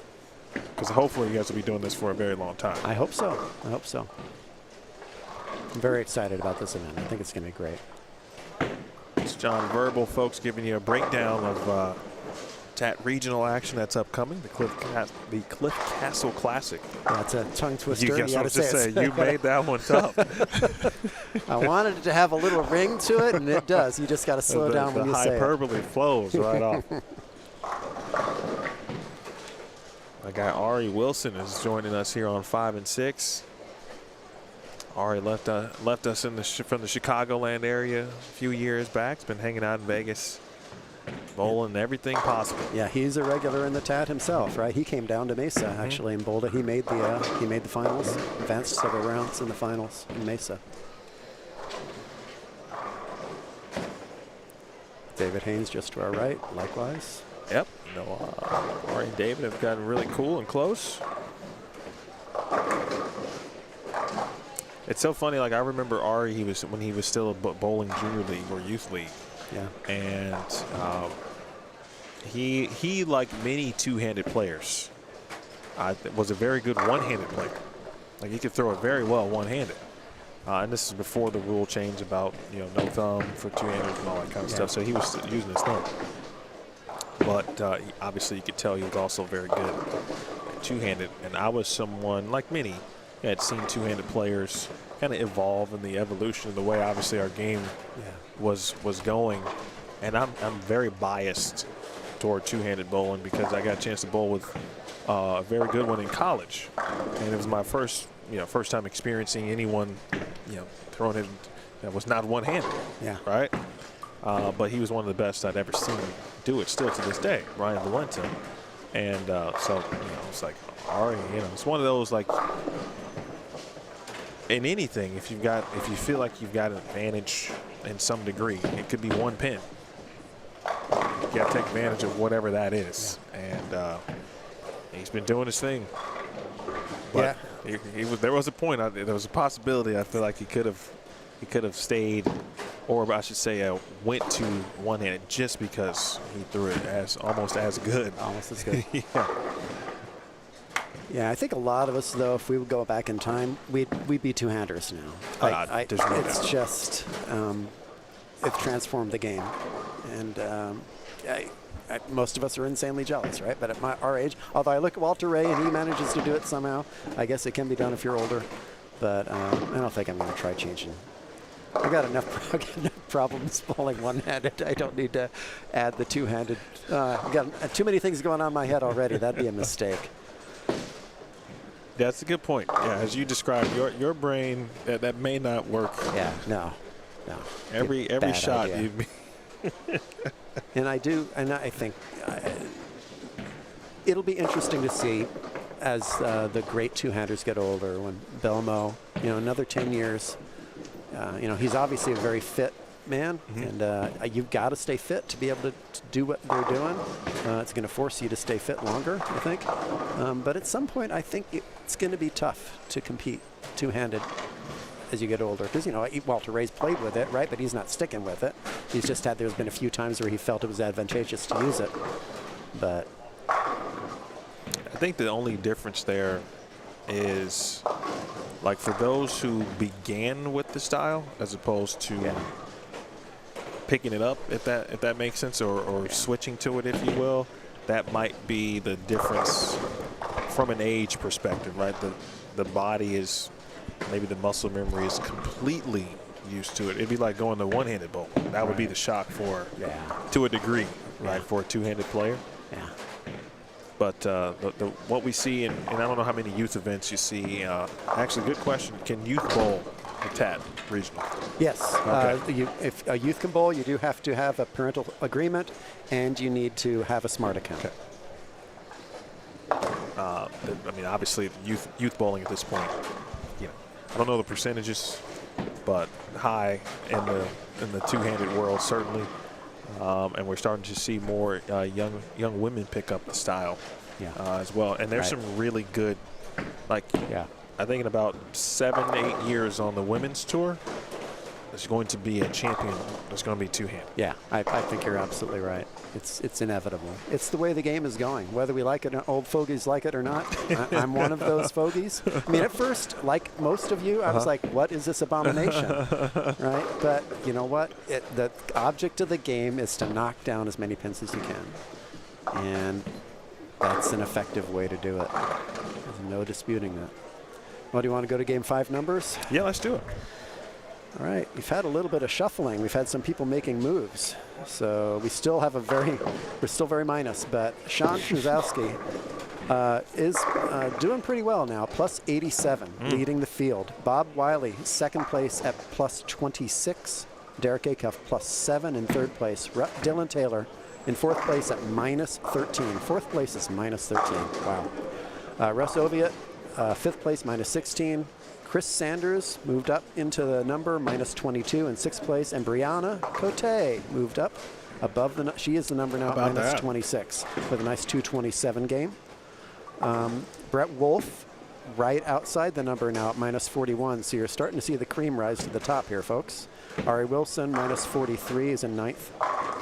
because hopefully you guys will be doing this for a very long time. I hope so. I'm very excited about this event. I think it's going to be great. It's John Verbal, folks, giving you a breakdown of TAT regional action that's upcoming, the Cliff Castle Classic. That's a tongue twister. You guess what I was just saying. You made that one tough. I wanted it to have a little ring to it, and it does. You just got to slow down when you say it. The hyperbole flows right off. My guy Ari Wilson is joining us here on 5 and 6. Ari left us from the Chicagoland area a few years back. He's been hanging out in Vegas, bowling everything possible. Yeah, he's a regular in the TAT himself, right? He came down to Mesa actually in Boulder. He made the finals, advanced several rounds in the finals in Mesa. David Haynes just to our right, likewise. Yep. Ari and David have gotten really cool and close. It's so funny. Like I remember Ari, when he was still a bowling junior league or youth league. Yeah. And he like many two-handed players, was a very good one-handed player. Like he could throw it very well one-handed. And this is before the rule change about no thumb for two-handers and all that kind of stuff. So he was using his thumb. But obviously you could tell he was also very good two-handed. And I was someone, like many, had seen two-handed players kind of evolve in the evolution of the way obviously our game was going. And I'm very biased toward two-handed bowling because I got a chance to bowl with a very good one in college. And it was my first time experiencing anyone, throwing it that was not one-handed. Yeah. Right? But he was one of the best I'd ever seen do it still to this day, Ryan Valenta. And so, it's like, Ari, it's one of those, like, in anything, if you feel like you've got an advantage in some degree, it could be one pin. You got to take advantage of whatever that is. And he's been doing his thing. But there was a point, there was a possibility I feel like he could have stayed, or I should say went to one-handed just because he threw it almost as good. Almost as good. Yeah, I think a lot of us, though, if we would go back in time, we'd be two-handers now. It's just it's transformed the game, and most of us are insanely jealous, right? But at our age, although I look at Walter Ray and he manages to do it somehow, I guess it can be done if you're older. But I don't think I'm going to try changing. I got enough problems bowling one-handed. I don't need to add the two-handed. Got too many things going on in my head already. That'd be a mistake. That's a good point. Yeah, as you described, your brain that may not work. Yeah, no. Every shot you'd And I think it'll be interesting to see as the great two-handers get older. When Belmo, another 10 years, he's obviously a very fit man, and you've got to stay fit to be able to do what they're doing. It's going to force you to stay fit longer, I think. But at some point, I think it's going to be tough to compete two-handed as you get older. Because, you know, Walter Ray's played with it, right? But he's not sticking with it. He's just there's been a few times where he felt it was advantageous to use it. But I think the only difference there is, like, for those who began with the style as opposed to picking it up, if that makes sense, or switching to it, if you will, that might be the difference from an age perspective, right? The body is, maybe the muscle memory is completely used to it. It'd be like going to one-handed bowl. That would be the shock to a degree, right, for a two-handed player. Yeah. But what we see, and I don't know how many youth events you see. Actually, good question. Can youth bowl a TAT regional? Yes. Okay. If a youth can bowl, you do have to have a parental agreement, and you need to have a smart account. Okay. I mean, obviously, youth bowling at this point, I don't know the percentages, but high in the two-handed world, certainly. And we're starting to see more young women pick up the style as well. And there's some really good, like, I think in about 7-8 years on the women's tour, there's going to be a champion that's going to be two-handed. Yeah, I think you're absolutely right. It's inevitable. It's the way the game is going, whether we like it, old fogies like it or not. I'm one of those fogies. I mean, at first, like most of you, I was like, what is this abomination? Right? But you know what? The object of the game is to knock down as many pins as you can. And that's an effective way to do it. There's no disputing that. Well, do you want to go to game 5 numbers? Yeah, let's do it. All right, we've had a little bit of shuffling. We've had some people making moves. So we still have we're still very minus, but Sean Kruzowski is doing pretty well now, plus 87, leading the field. Bob Wiley, second place at plus 26. Derek Acuff, plus 7 in third place. Dylan Taylor in fourth place at minus 13. Fourth place is minus 13, wow. Russ Oviatt, fifth place, minus 16. Chris Sanders moved up into the number, minus 22 in sixth place. And Brianna Cote moved up above she is the number now, minus 26, with a nice 227 game. Brett Wolf right outside the number now at minus 41. So you're starting to see the cream rise to the top here, folks. Ari Wilson, minus 43, is in ninth.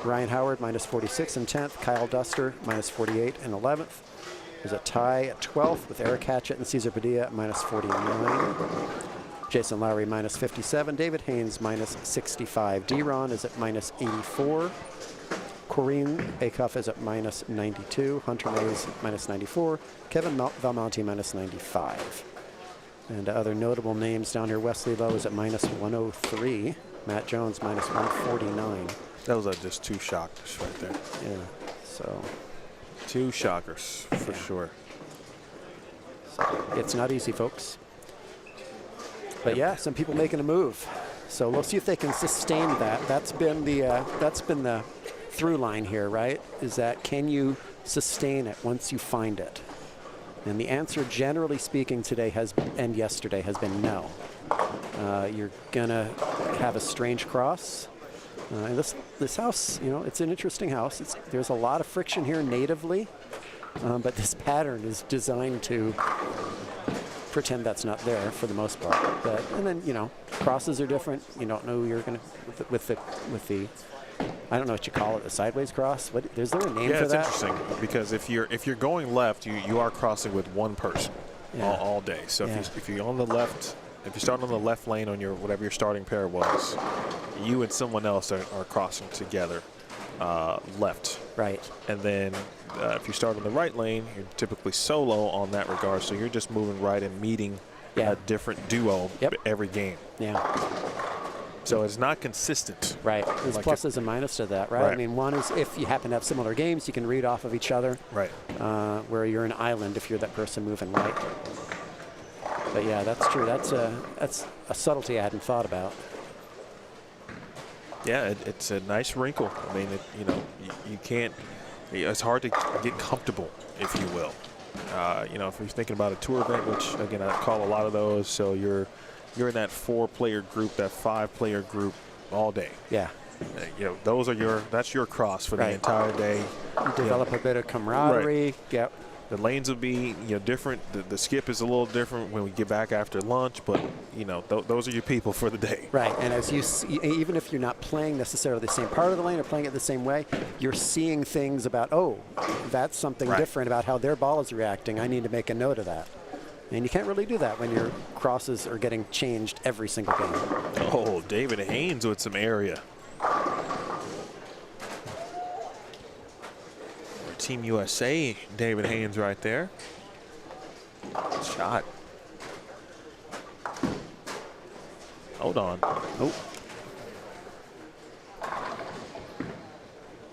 Ryan Howard, minus 46 in 10th. Kyle Duster, minus 48 in 11th. There's a tie at 12th with Eric Hatchett and Cesar Padilla at minus 49. Jason Lowry, minus 57. David Haynes, minus 65. D-Ron is at minus 84. Corrine Acuff is at minus 92. Hunter Mays, minus 94. Kevin Valmonte, minus 95. And other notable names down here, Wesley Lowe is at minus 103. Matt Jones, minus 149. That was just two shockers right there. Yeah, so. Two shockers, for sure. So it's not easy, folks. But yeah, some people making a move. So we'll see if they can sustain that. That's been the through line here, right? Is that, can you sustain it once you find it? And the answer, generally speaking, today and yesterday has been no. You're gonna have a strange cross. And this house, it's an interesting house. There's a lot of friction here natively, but this pattern is designed to pretend that's not there for the most part. And then, crosses are different. You don't know you're going to, with the, I don't know what you call it, the sideways cross. Is there a name for that? Yeah, it's interesting because if you're going left, you are crossing with one person all day. So if you're on the left, if you start on the left lane on whatever your starting pair was, you and someone else are crossing together left. Right. And then if you start on the right lane, you're typically solo on that regard. So you're just moving right and meeting a different duo every game. Yeah. So it's not consistent. Right. There's pluses and minuses to that, right? I mean, one is if you happen to have similar games, you can read off of each other. Right. Where you're an island if you're that person moving right. But yeah, that's true. That's a subtlety I hadn't thought about. Yeah, it's a nice wrinkle. I mean, you can't. It's hard to get comfortable, if you will. If you're thinking about a tour event, which again I call a lot of those, so you're in that 4-player group, that 5-player group all day. Yeah. That's your cross for the entire day. You develop a bit of camaraderie. Right. Yep. The lanes will be, different. The skip is a little different when we get back after lunch, but, those are your people for the day. Right, and as you see, even if you're not playing necessarily the same part of the lane or playing it the same way, you're seeing things about, oh, that's something different about how their ball is reacting. I need to make a note of that. And you can't really do that when your crosses are getting changed every single game. Oh, David Haynes with some area. Team USA, David Haynes right there. Shot. Hold on. Oh.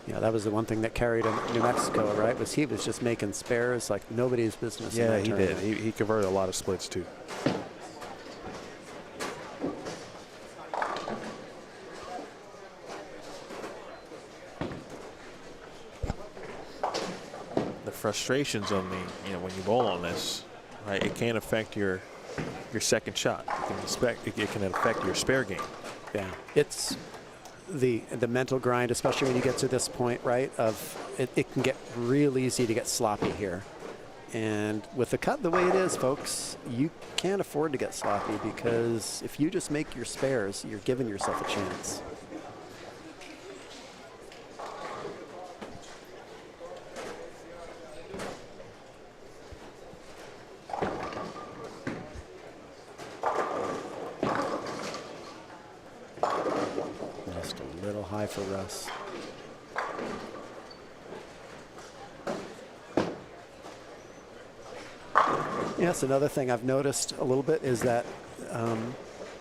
Yeah, that was the one thing that carried him New Mexico, right? He was just making spares like nobody's business. Yeah, he did. He converted a lot of splits too. Frustrations on the, when you bowl on this, right? It can affect your second shot. It can affect your spare game. Yeah, it's the mental grind, especially when you get to this point, right? It can get real easy to get sloppy here, and with the cut the way it is, folks, you can't afford to get sloppy because if you just make your spares, you're giving yourself a chance. High for Russ. Yes, another thing I've noticed a little bit is that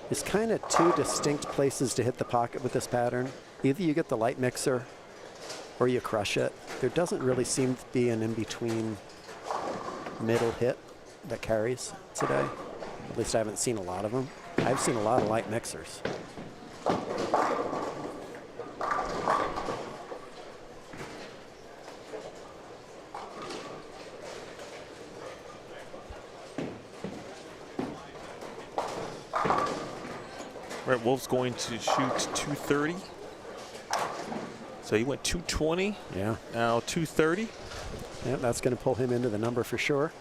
there's kind of two distinct places to hit the pocket with this pattern. Either you get the light mixer or you crush it. There doesn't really seem to be an in-between middle hit that carries today. At least I haven't seen a lot of them. I've seen a lot of light mixers. Brett Wolf's going to shoot 230. So he went 220. Yeah. Now 230. Yeah, that's going to pull him into the number for sure.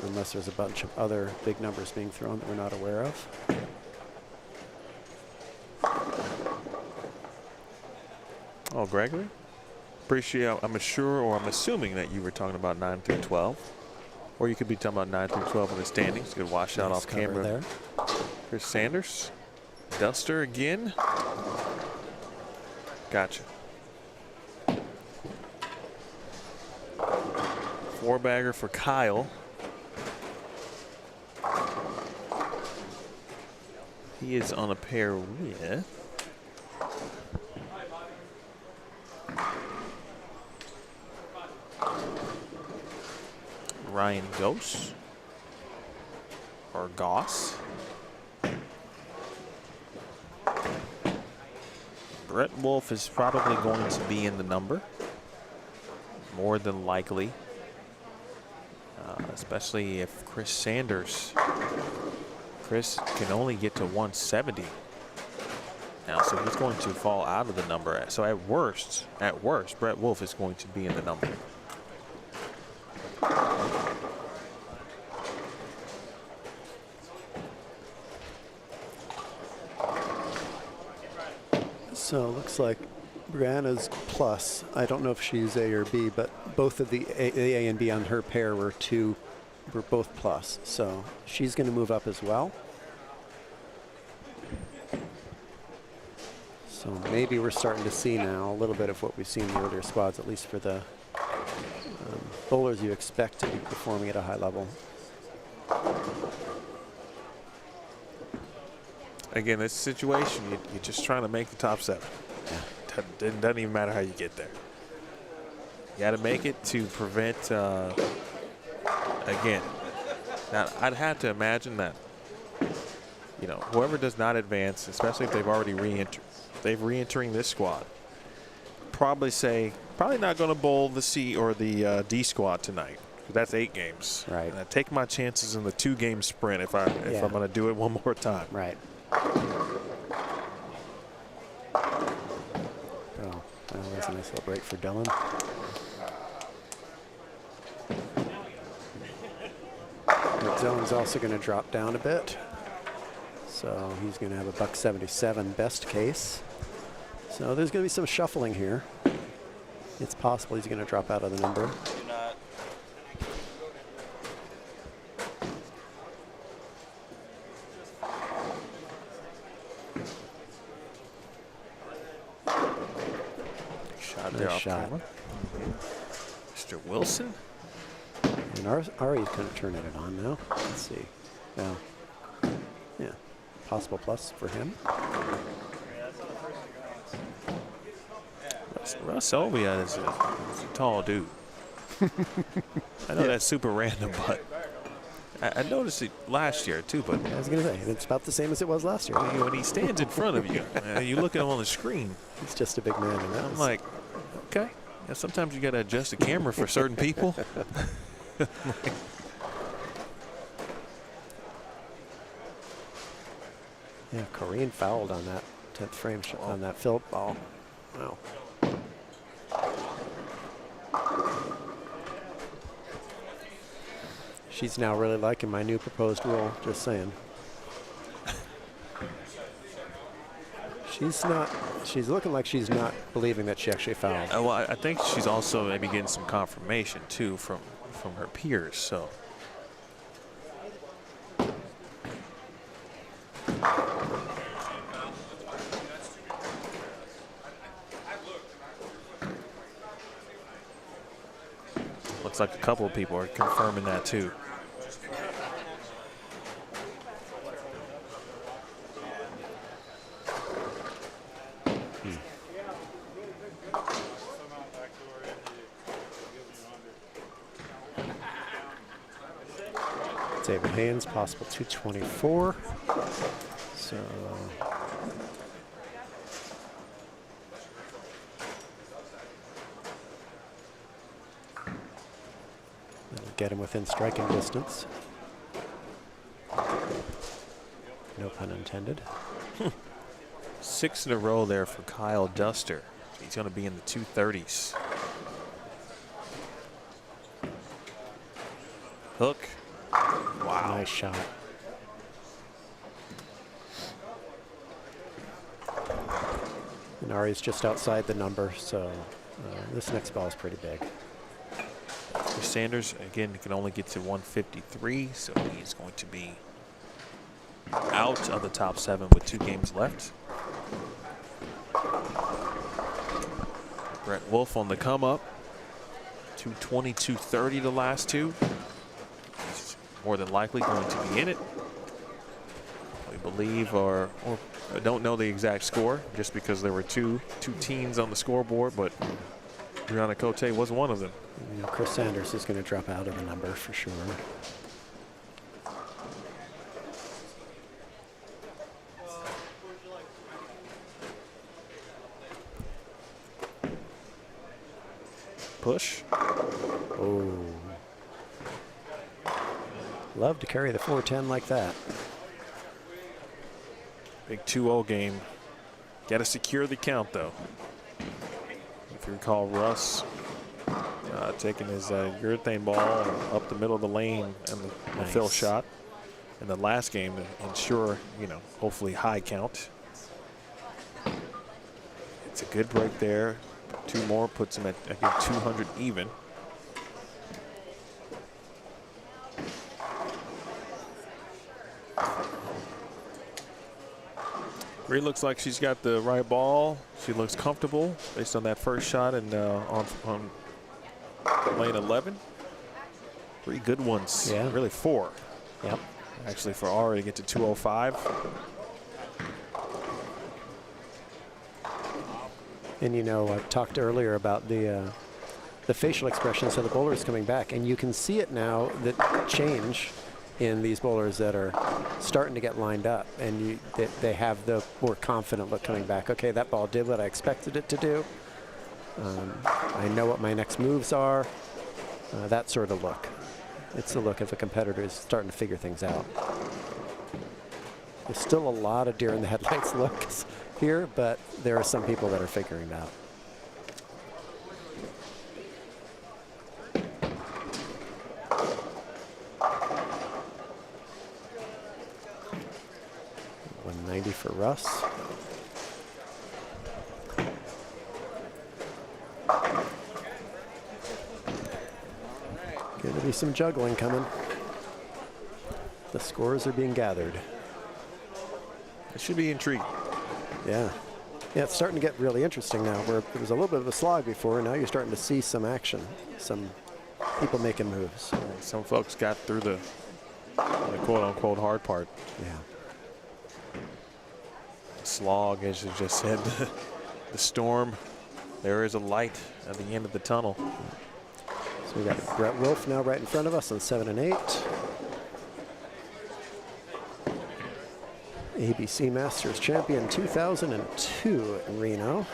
Unless there's a bunch of other big numbers being thrown that we're not aware of. Oh, Gregory? Appreciate, I'm assuming that you were talking about 9 through 12. Or you could be talking about 9 through 12 in the standings. Good washout off camera there. Chris Sanders. Duster again. Gotcha. Four-bagger for Kyle. He is on a pair with Ryan Goss or Goss. Brett Wolf is probably going to be in the number, more than likely, especially if Chris Sanders. Chris can only get to 170 now, so he's going to fall out of the number. So at worst, Brett Wolf is going to be in the number. So it looks like Brianna's plus. I don't know if she's A or B, but both of the A and B on her pair were both plus. So she's going to move up as well. So maybe we're starting to see now a little bit of what we've seen in the earlier squads, at least for the bowlers you expect to be performing at a high level. Again, this situation, you're just trying to make the top 7. Yeah. It doesn't even matter how you get there. You got to make it to prevent, again, now I'd have to imagine that, whoever does not advance, especially if they've already re-entered, they've re-entering this squad, probably not going to bowl the C or the D squad tonight. That's 8 games. Right. And I take my chances in the 2-game sprint if I'm going to do it one more time. Right. Oh, that was a nice little break for Dylan. strike zone's also going to drop down a bit. So he's going to have a $177 best case. So there's going to be some shuffling here. It's possible he's going to drop out of the number. Do not. Shot there Nice off shot. camera. Mr. Wilson. And Ari's kind of turning it on now. Let's see. Yeah. Yeah. Possible plus for him. Russ Ovia is a tall dude. I know that's super random, but I noticed it last year too. But I was going to say, it's about the same as it was last year. when he stands in front of you, you look at him on the screen. He's just a big man. And I'm like, okay. Yeah, sometimes you got to adjust the camera for certain people. yeah, Corrine fouled on that 10th frame shot, on that field ball. Wow. She's now really liking my new proposed rule, just saying. She's looking like she's not believing that she actually fouled. Well, I think she's also maybe getting some confirmation too from her peers. So. Looks like a couple of people are confirming that too. David Haynes, possible 224. So that'll get him within striking distance. No pun intended. 6 in a row there for Kyle Duster. He's going to be in the 230s. Hook. Wow. Nice shot. And Ari's just outside the number, so this next ball is pretty big. Sanders, again, can only get to 153, so he's going to be out of the top 7 with 2 games left. Brett Wolf on the come up. 220, 230 the last 2. He's more than likely going to be in it. We believe, or I don't know the exact score, just because there were two teens on the scoreboard, but Brianna Cote was one of them. You know, Chris Sanders is going to drop out of the number for sure. Push. Oh. Love to carry the 410 like that. Big 2-0 game. Got to secure the count, though. If you recall, Russ taking his urethane ball up the middle of the lane and the Nice. fill shot in the last game to ensure, hopefully high count. It's a good break there. 2 more puts him at, again, 200 even. Bree looks like she's got the right ball. She looks comfortable based on that first shot and on lane 11. 3 good ones. Yeah. Really 4. Yep. Actually, for Ari to get to 205. And I talked earlier about the facial expressions of the bowlers coming back, and you can see it now, that change in these bowlers that are starting to get lined up, and they have the more confident look coming back. Okay, that ball did what I expected it to do. I know what my next moves are. That sort of look. It's the look of a competitor who's starting to figure things out. There's still a lot of deer in the headlights looks here, but there are some people that are figuring it out. for Russ. Going to be some juggling coming. The scores are being gathered. It should be intriguing. Yeah. Yeah, it's starting to get really interesting now, where it was a little bit of a slog before, and now you're starting to see some action, some people making moves. Some folks got through the quote-unquote hard part. Yeah. Slog, as you just said, the storm. There is a light at the end of the tunnel. So we got Brett Wolf now right in front of us on 7 and 8. ABC Masters champion 2002 in Reno.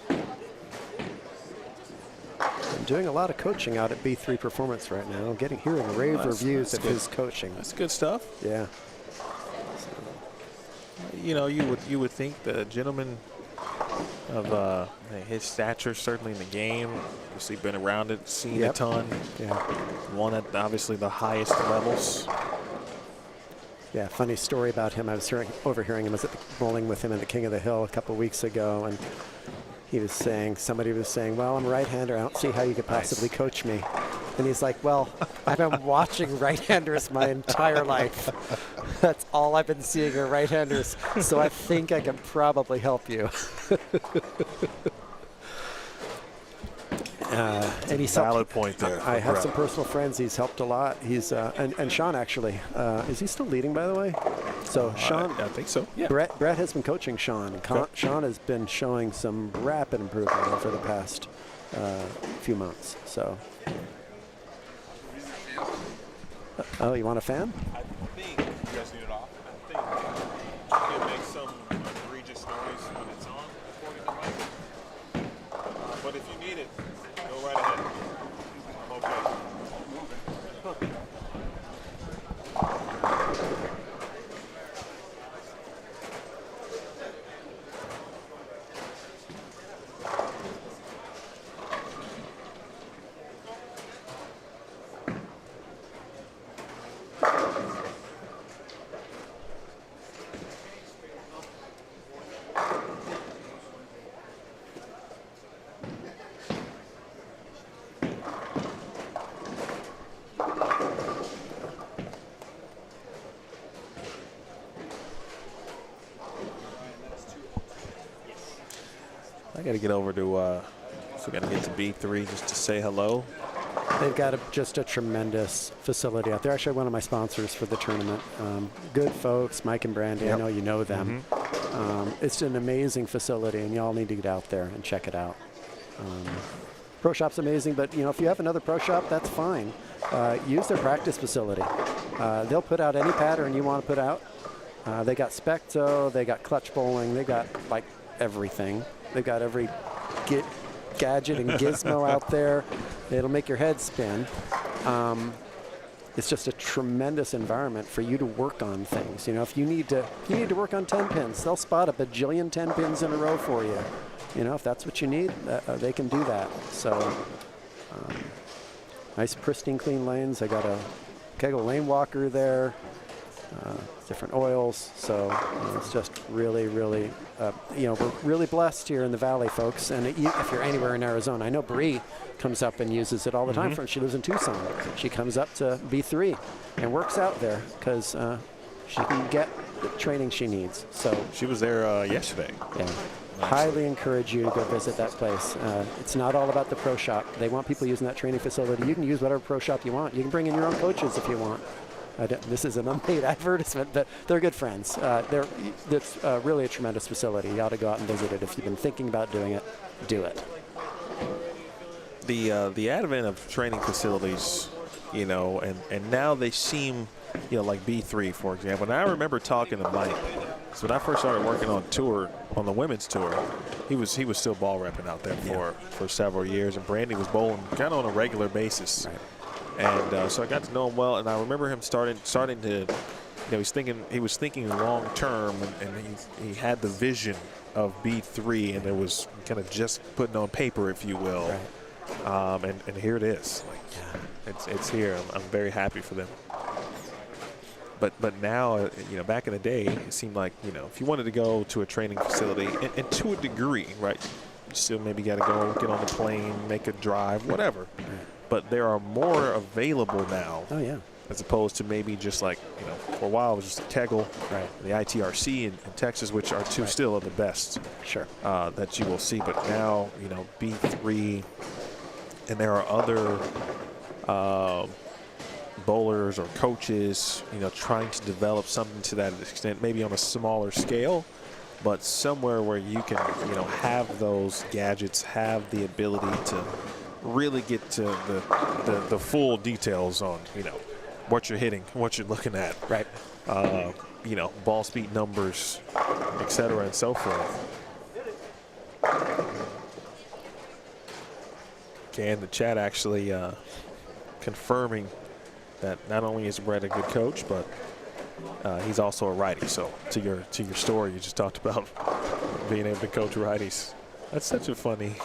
I'm doing a lot of coaching out at B3 Performance right now. Hearing rave reviews of his coaching. That's good stuff. Yeah. You know, you would think the gentleman of his stature, certainly in the game, obviously been around it, seen a ton. Yeah. Won at obviously the highest levels. Yeah, funny story about him. I was overhearing him. I was at the bowling with him in the King of the Hill a couple of weeks ago, and somebody was saying, well, I'm a right-hander. I don't see how you could possibly coach me. And he's like, well, I've been watching right-handers my entire life. That's all I've been seeing are right-handers. So I think I can probably help you. And he's valid point there. I have some personal friends. He's helped a lot. He's and Sean actually is he still leading, by the way? So Sean, I think so. Yeah. Brett has been coaching Sean. Sean has been showing some rapid improvement over the past few months. So. Oh, you want a fan? I think you guys need it off. I think it makes some egregious noise when it's on, according to Mike. But if you need it, go right ahead. I'm okay. I got to get over to, so got to get to B3 just to say hello. They've got just a tremendous facility out there. Actually, one of my sponsors for the tournament. Good folks, Mike and Brandy. I know you know them. It's an amazing facility, and y'all need to get out there and check it out. Pro Shop's amazing, but if you have another Pro Shop, that's fine. Use their practice facility. They'll put out any pattern you want to put out. They got Specto, they got clutch bowling, they got like everything. They've got every gadget and gizmo out there. It'll make your head spin. It's just a tremendous environment for you to work on things. If you need to work on 10 pins, they'll spot a bajillion 10 pins in a row for you. If that's what you need, they can do that. So nice pristine clean lanes. I got a Kegel lane walker there. Different oils, so it's just really, really, we're really blessed here in the Valley, folks. And if you're anywhere in Arizona, I know Bree comes up and uses it all the time. She lives in Tucson. She comes up to B3 and works out there because she can get the training she needs. So she was there yesterday. Yeah. Highly encourage you to go visit that place. It's not all about the Pro Shop. They want people using that training facility. You can use whatever Pro Shop you want. You can bring in your own coaches if you want. This is an unpaid advertisement, but they're good friends. It's really a tremendous facility. You ought to go out and visit it. If you've been thinking about doing it, do it. The advent of training facilities, and now they seem, like B3, for example. And I remember talking to Mike. So when I first started working on the women's tour, he was still ball repping out there for several years, and Brandy was bowling kind of on a regular basis. Right. And so I got to know him well, and I remember him starting to, he was thinking long term, and he had the vision of B3, and it was kind of just putting on paper, if you will. And here it is. Like, it's here. I'm very happy for them. But now, you know, back in the day, it seemed like, you know, if you wanted to go to a training facility, and to a degree, right, you still maybe got to go get on the plane, make a drive, whatever. But there are more available now. Oh, yeah. As opposed to maybe just like, you know, for a while it was just Tegel, the ITRC in Texas, which are two still of the best that you will see. But now, you know, B3, and there are other bowlers or coaches, you know, trying to develop something to that extent, maybe on a smaller scale, but somewhere where you can, you know, have those gadgets, have the ability to really get to the full details on, you know, what you're hitting, what you're looking at, you know, ball speed numbers, et cetera, and so forth. Okay, and the chat actually confirming that not only is Brett a good coach, but he's also a righty. So to your story, you just talked about being able to coach righties. That's such a funny.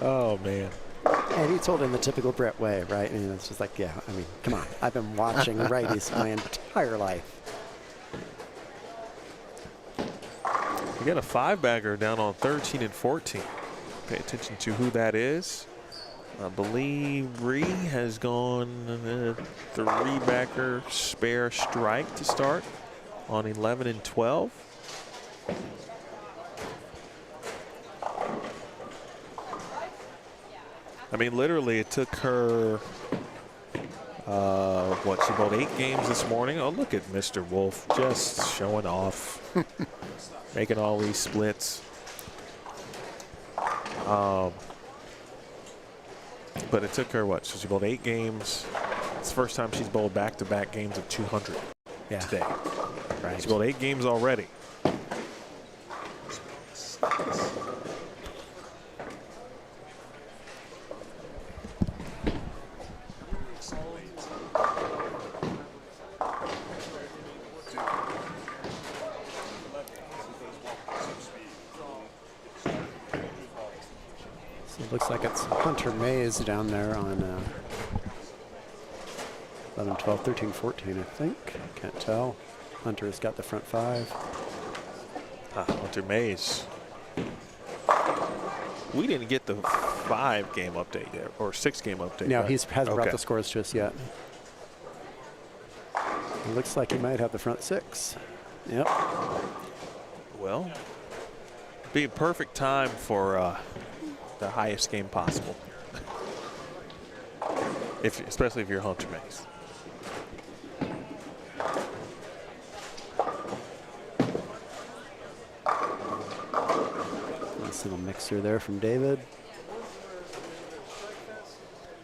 Oh man. And he told it in the typical Brett way, right? And it's just like, yeah, I mean, come on. I've been watching righties my entire life. You got a 5-bagger down on 13 and 14. Pay attention to who that is. I believe Ree has gone 3-bagger spare strike to start on 11 and 12. I mean, literally, it took her, she bowled 8 games this morning. Oh, look at Mr. Wolf just showing off, making all these splits. But it took her, so she bowled 8 games. It's the first time she's bowled back-to-back games of 200 today. Right. She's bowled 8 games already. Looks like it's Hunter Mays down there on 11, 12, 13, 14, I think. Can't tell. Hunter's got the front 5. Hunter Mays. We didn't get the 5-game update yet, or 6-game update. No, right? he hasn't brought the scores to us yet. It looks like he might have the front 6. Yep. Well, be a perfect time for the highest game possible, especially if you're Hunter Mays. Nice little mixer there from David.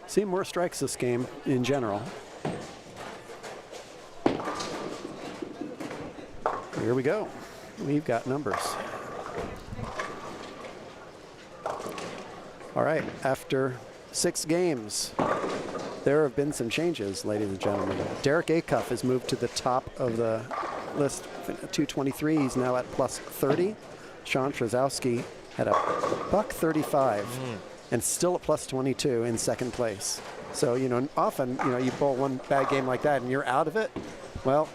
See more strikes this game in general. Here we go. We've got numbers. All right, after 6 games, there have been some changes, ladies and gentlemen. Derek Acuff has moved to the top of the list, 223. He's now at plus 30. Sean Trzowski had a $135 and still at plus 22 in second place. So, you know, often, you know, you bowl one bad game like that and you're out of it. Well,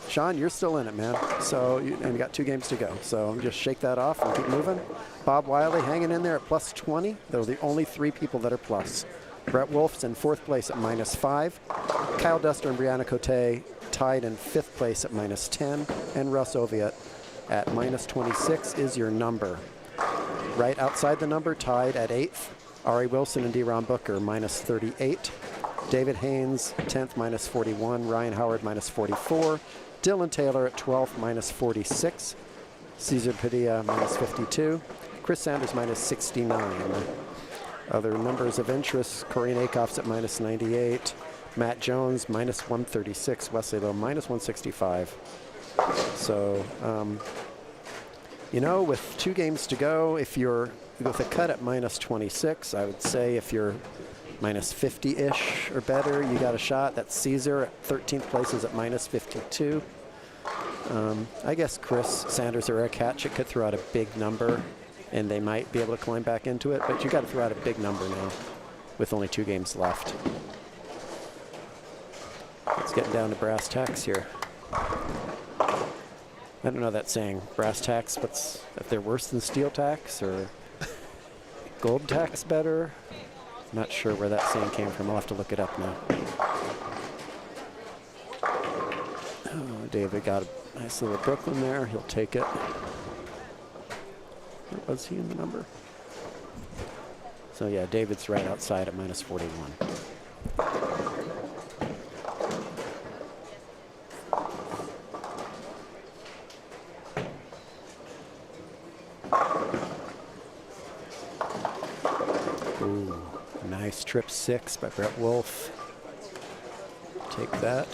Sean, you're still in it, man. So, and you got 2 games to go. So just shake that off and keep moving. Bob Wiley hanging in there at plus 20. Those are the only 3 people that are plus. Brett Wolf's in 4th place at minus 5. Kyle Duster and Brianna Cote tied in 5th place at minus 10. And Russ Oviatt at minus 26 is your number. Right outside the number, tied at 8th, Ari Wilson and D-Ron Booker minus 38. David Haynes, 10th, minus 41. Ryan Howard, minus 44. Dylan Taylor at 12th, minus 46. Cesar Padilla, minus 52. Chris Sanders, minus 69. Other numbers of interest, Corrine Acuff's at minus 98. Matt Jones, minus 136. Wesley Lowe, minus 165. So, you know, with 2 games to go, if you're with a cut at minus 26, I would say if you're minus 50-ish or better, you got a shot. That's Caesar at 13th place is at minus 52. I guess Chris Sanders or Eric Hatchett could throw out a big number. and they might be able to climb back into it, but you got to throw out a big number now with only 2 games left. It's getting down to brass tacks here. I don't know that saying, brass tacks, what's, if they're worse than steel tacks, or gold tacks better? Not sure where that saying came from. I'll have to look it up now. Oh, David got a nice little Brooklyn there. He'll take it. Where was he in the number? So yeah, David's right outside at minus 41. Ooh, nice trip 6 by Brett Wolf. Take that.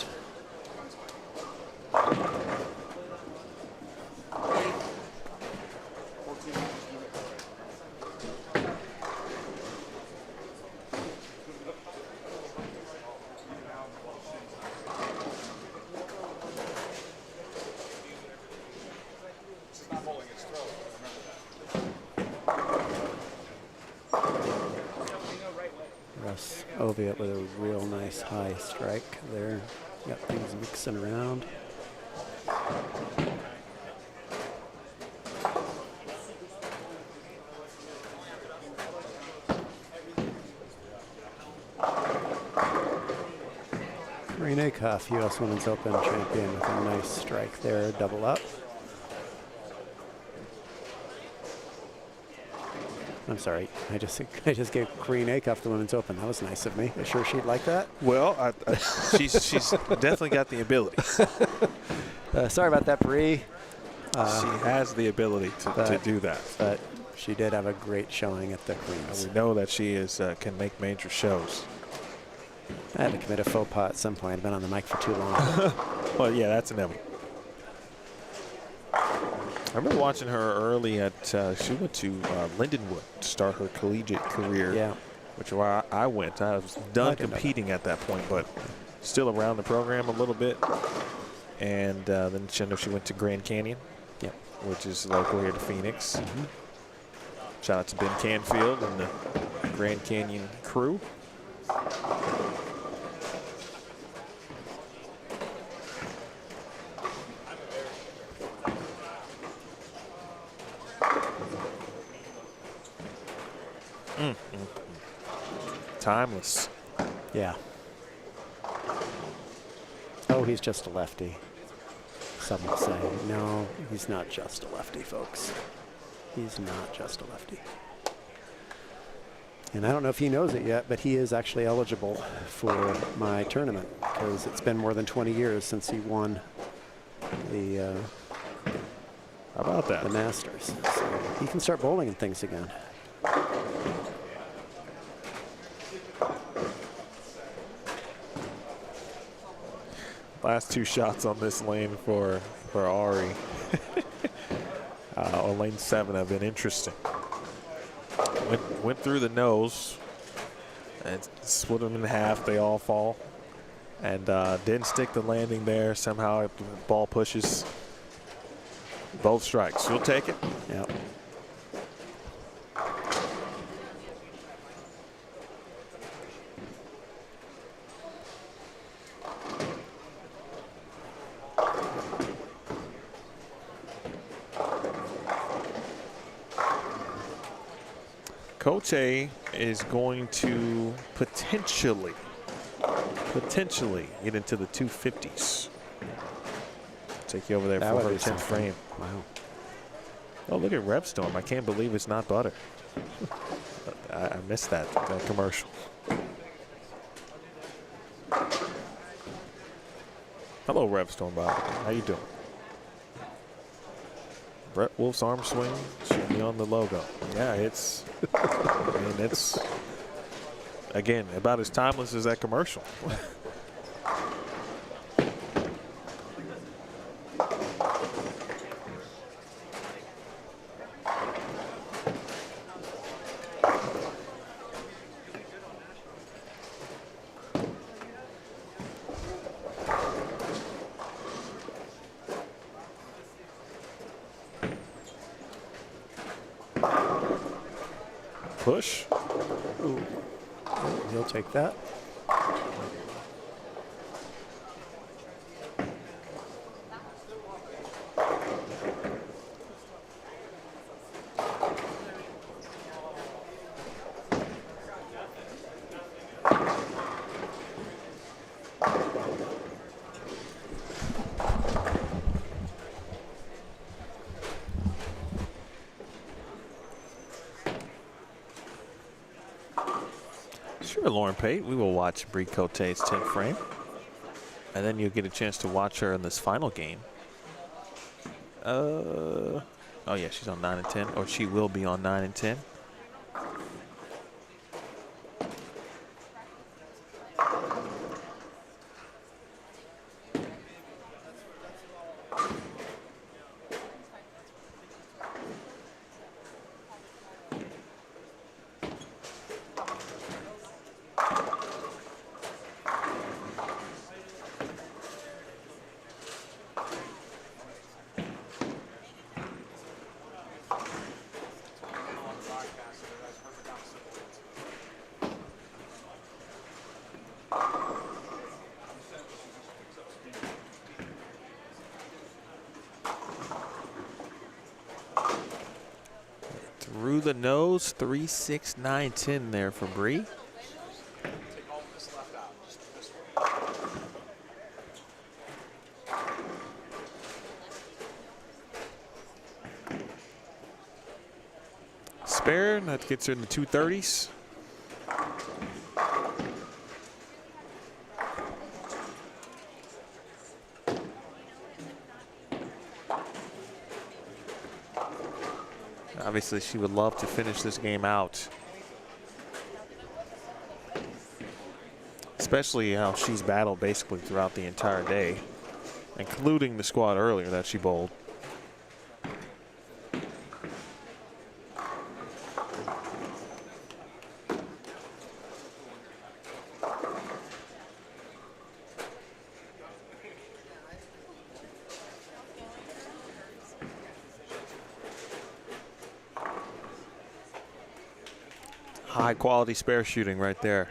Russ Oviatt with a real nice high strike there. Got things mixing around. Green Acuff, U.S. Women's Open champion, with a nice strike there, double up. I'm sorry, I just gave Green Acuff the Women's Open. That was nice of me. You sure she'd like that? Well, she's definitely got the ability. Sorry about that, Bree. She has the ability to do that. But she did have a great showing at the Queens. We know that she is can make major shows. I had to commit a faux pas at some point. I've been on the mic for too long. Well, yeah, that's inevitable. I remember watching her early at, she went to Lindenwood to start her collegiate career. Yeah. Which is why I went. I was done competing at that point, but still around the program a little bit. And then she went to Grand Canyon, yep, which is local here to Phoenix. Shout out to Ben Canfield and the Grand Canyon crew. Timeless. Yeah. Oh, he's just a lefty. Some will say. No, he's not just a lefty, folks. He's not just a lefty. And I don't know if he knows it yet, but he is actually eligible for my tournament because it's been more than 20 years since he won the how about that? The Masters. So he can start bowling and things again. Last 2 shots on this lane for Ari. On lane 7 have been interesting. Went through the nose and split them in half. They all fall. And didn't stick the landing there. Somehow the ball pushes. Both strikes. You'll take it. Yep. Coach A is going to potentially get into the 250s. Take you over there for her 10th frame. Wow. Oh, look at Revstorm. I can't believe it's not butter. I missed that commercial. Hello, Revstorm, Bob. How you doing? Brett Wolf's arm swing should be on the logo. Yeah, it's, I mean, it's, again, about as timeless as that commercial. push. Ooh. Oh, he'll take that. Sure, Lauren Pate. We will watch Brie Cote's 10th frame. And then you'll get a chance to watch her in this final game. Oh, yeah, she's on 9 and 10. Or she will be on 9 and 10. Through the nose, 3, 6, 9, 10 there for Brie. Take all of this left out. Just this one. Spare, that gets her in the 230s. Obviously, she would love to finish this game out. Especially how she's battled basically throughout the entire day, including the squad earlier that she bowled. High quality spare shooting right there.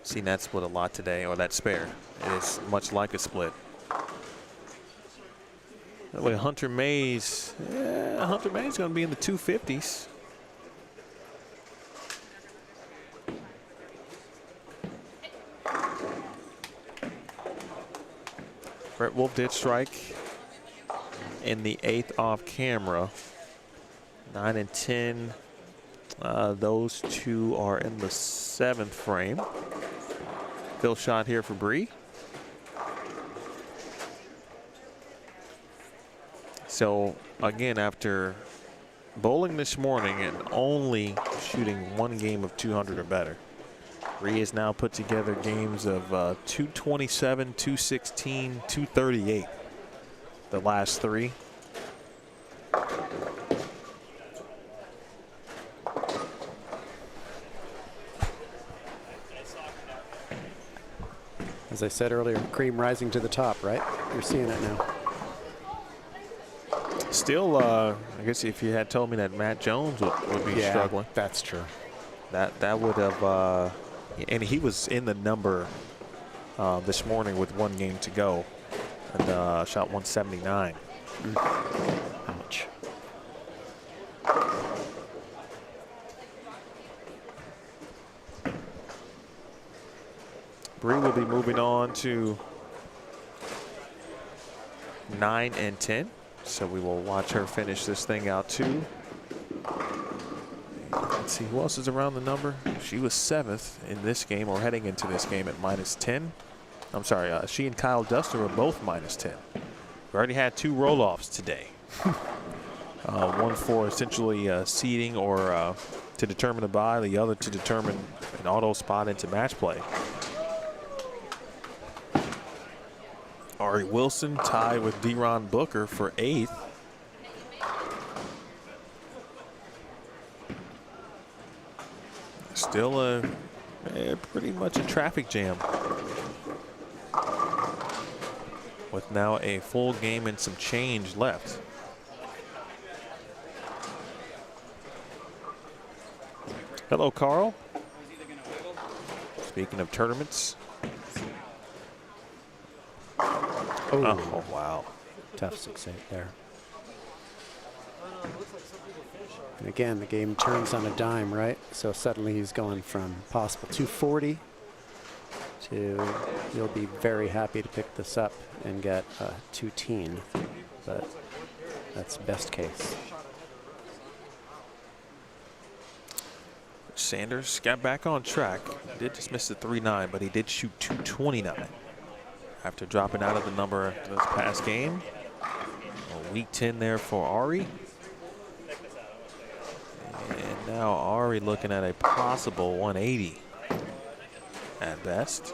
Seen that split a lot today, or that spare. It is much like a split. That way Hunter Mays, Hunter Mays going to be in the 250s. Brett Wolf did strike in the 8th off camera. 9 and 10. Those two are in the 7th frame. Fill shot here for Brie. So again, after bowling this morning and only shooting one game of 200 or better, Brie has now put together games of 227, 216, 238. The last three. As I said earlier, cream rising to the top, right? You're seeing it now. Still, I guess if you had told me that Matt Jones would be struggling. That's true. That would have, and he was in the number this morning with one game to go, and shot 179. Ouch. Brie will be moving on to 9 and 10. So we will watch her finish this thing out too. Let's see who else is around the number. She was 7th in this game, or heading into this game at -10. I'm sorry, she and Kyle Duster were both -10. We already had 2 roll-offs today. One for essentially seeding or to determine a bye, the other to determine an auto spot into match play. Ari Wilson tied with Deron Booker for 8th. Still pretty much a traffic jam. with now a full game and some change left. Hello, Carl. Speaking of tournaments. Oh, wow. Tough 6-8 there. And again, the game turns on a dime, right? So suddenly he's going from possible 240 to you'll be very happy to pick this up and get a 210, but that's best case. Sanders got back on track. He did just miss the 3.9, but he did shoot 229 after dropping out of the number this past game. A week 10 there for Ari. And now Ari looking at a possible 180 at best.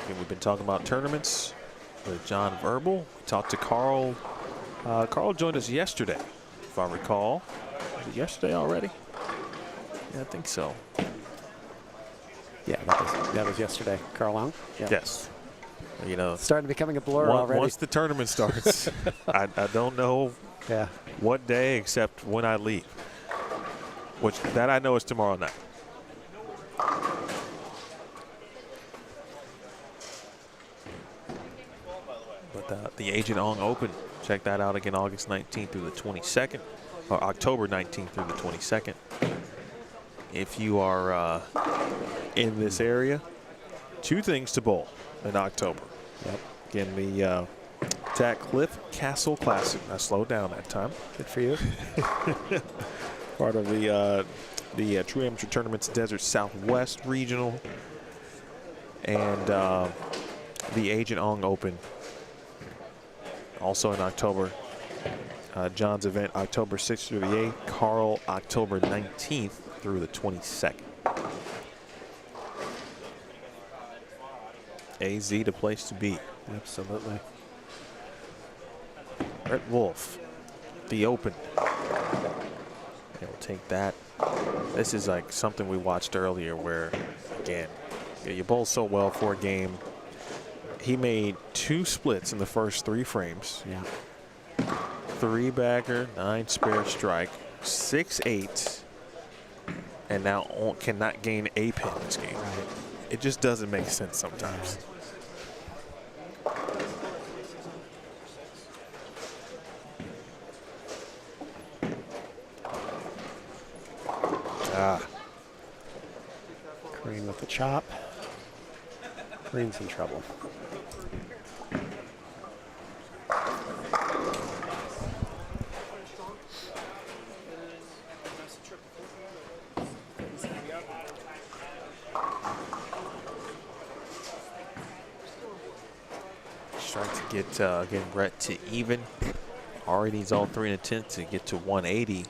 Again, we've been talking about tournaments with John Verbal. We talked to Carl. Carl joined us yesterday, if I recall. Was it yesterday already? Yeah, I think so. Yeah, that was yesterday. Carl Long? Yeah. Yes. You know, It's starting becoming a blur already. once the tournament starts, I don't know what day except when I leave. Which that I know is tomorrow night. But the Agent Ong Open, check that out again, August 19th through the 22nd, or October 19th through the 22nd. If you are in this area, 2 things to bowl in October. Yep. Again, the Tack Cliff Castle Classic. I slowed down that time. Good for you. Part of the True Amateur Tournaments Desert Southwest Regional, and the Agent Ong Open also in October. John's event October 6th through the 8th. Carl October 19th through the 22nd. AZ the place to be. Absolutely. Brett Wolf, the Open. He'll take that. This is like something we watched earlier where, again, you bowl so well for a game. He made 2 splits in the first 3 frames. Yeah. 3 bagger, 9 spare strike, 6-8, and now cannot gain a pin this game. Right. It just doesn't make sense sometimes. Green with the chop. Green's in trouble. Trying to get again Brett to even. Already needs all 3 in a 10 to get to 180. He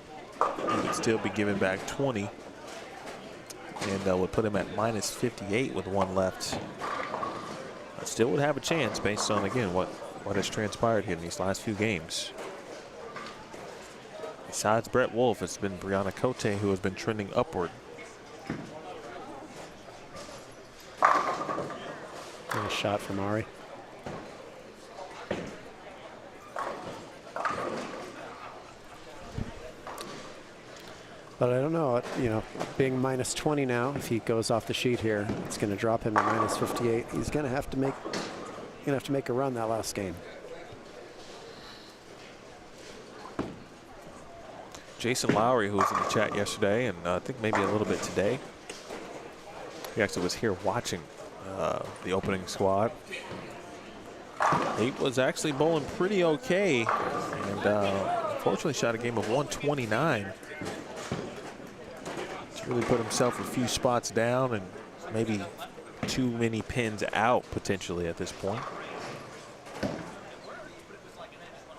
would still be giving back 20, and would put him at minus 58 with 1 left. But still would have a chance based on again what has transpired here in these last few games. Besides Brett Wolf, it's been Brianna Cote who has been trending upward. Nice shot from Ari. But I don't know, you know, being minus 20 now, if he goes off the sheet here, it's going to drop him to minus 58. He's going to have to make a run that last game. Jason Lowry, who was in the chat yesterday, and I think maybe a little bit today. He actually was here watching the opening squad. He was actually bowling pretty okay, and unfortunately shot a game of 129. Really put himself a few spots down and maybe too many pins out potentially at this point.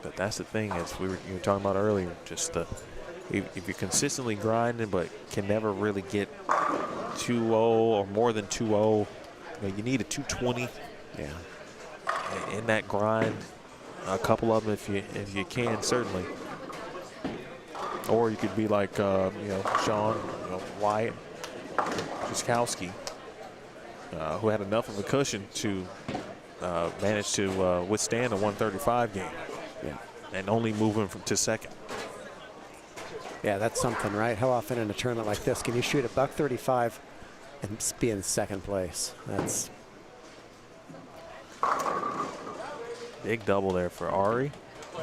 But that's the thing, as you were talking about earlier, just if you're consistently grinding but can never really get 2-0 or more than 2-0, you need a 220. Yeah. In that grind, a couple of them if you can, certainly. Or you could be like Sean, Wyatt, Jaskowski, who had enough of a cushion to managed to withstand a 135 game. Yeah. And only moving to second. Yeah, that's something, right? How often in a tournament like this can you shoot a $135 and be in second place? That's big double there for Ari.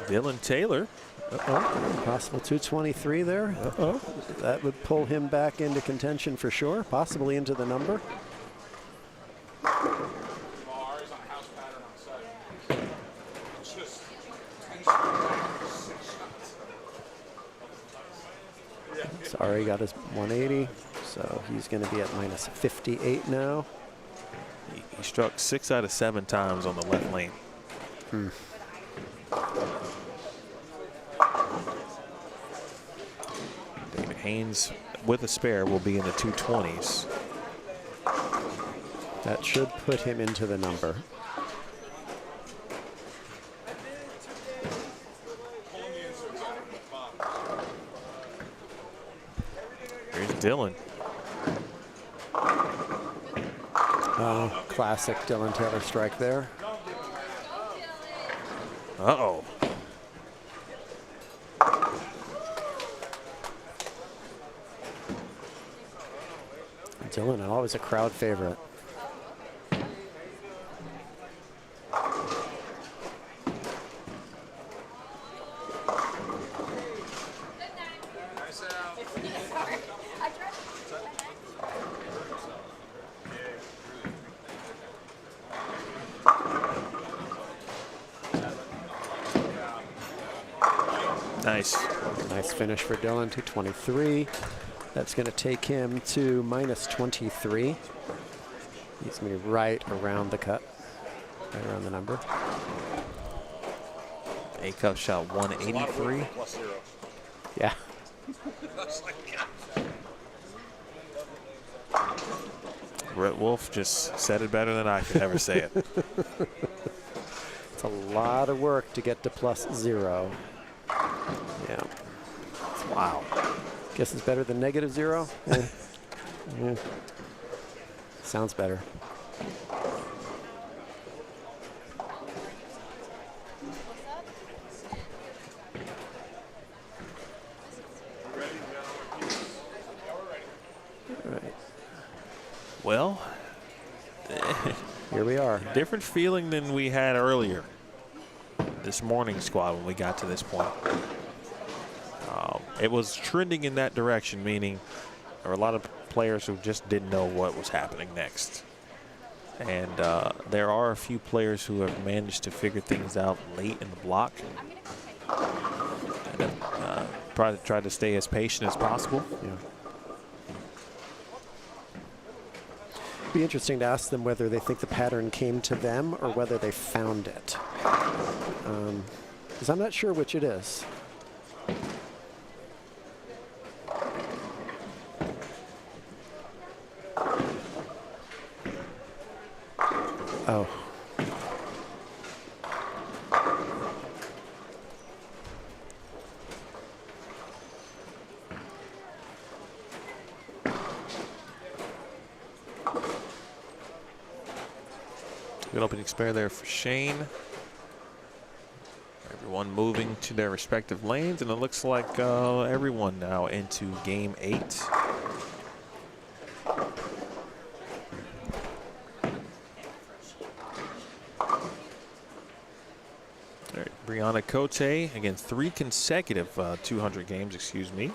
Dylan Taylor. possible 223 there. That would pull him back into contention for sure, possibly into the number. Sorry, got his 180, so he's going to be at minus 58 now. He struck 6 out of 7 times on the left lane. David Haynes with a spare will be in the 220s. That should put him into the number. Here's Dylan. Oh, classic Dylan Taylor strike there. Uh-oh. Dylan, always a crowd favorite. Nice. Nice finish for Dylan, 223. That's going to take him to minus 23. He's going to be right around the cut, right around the number. A-Cup shot 183. Yeah. Brett Wolf just said it better than I could ever say it. It's a lot of work to get to +0. Yeah. Wow. Guess it's better than -0. Yeah. Yeah. Sounds better. All right. Well, Here we are. different feeling than we had earlier this morning squad when we got to this point. It was trending in that direction, meaning there were a lot of players who just didn't know what was happening next. And there are a few players who have managed to figure things out late in the block. And have tried to stay as patient as possible. Yeah. Be interesting to ask them whether they think the pattern came to them or whether they found it. Because I'm not sure which it is. Oh. Good opening spare there for Shane. Everyone moving to their respective lanes, and it looks like everyone now into game 8. All right, Brianna Cote, again, 3 consecutive 200 games, excuse me.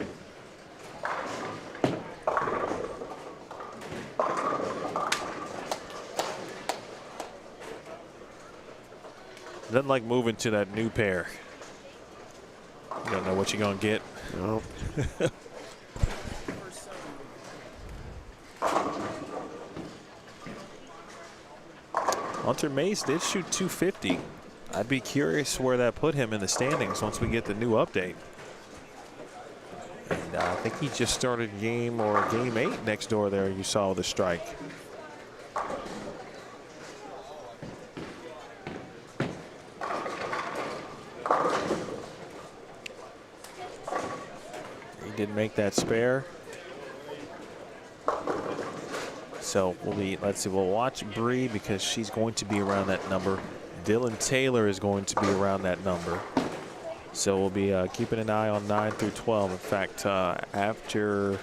Doesn't like moving to that new pair. You don't know what you're going to get. No. Hunter Mace did shoot 250. I'd be curious where that put him in the standings once we get the new update. And I think he just started game 8 next door there. You saw the strike. He did make that spare. So let's see, we'll watch Bree because she's going to be around that number. Dylan Taylor is going to be around that number. So we'll be keeping an eye on 9 through 12. In fact, after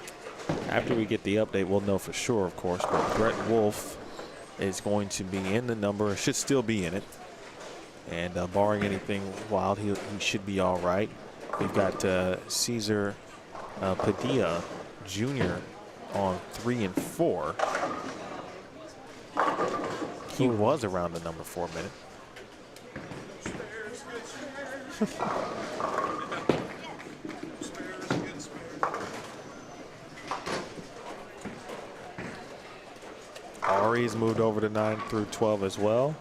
we get the update, we'll know for sure, of course. But Brett Wolf is going to be in the number, should still be in it. And barring anything wild, he should be all right. We've got Cesar Padilla Jr. on 3 and 4. He was around the number for a minute. Ari's moved over to 9 through 12 as well.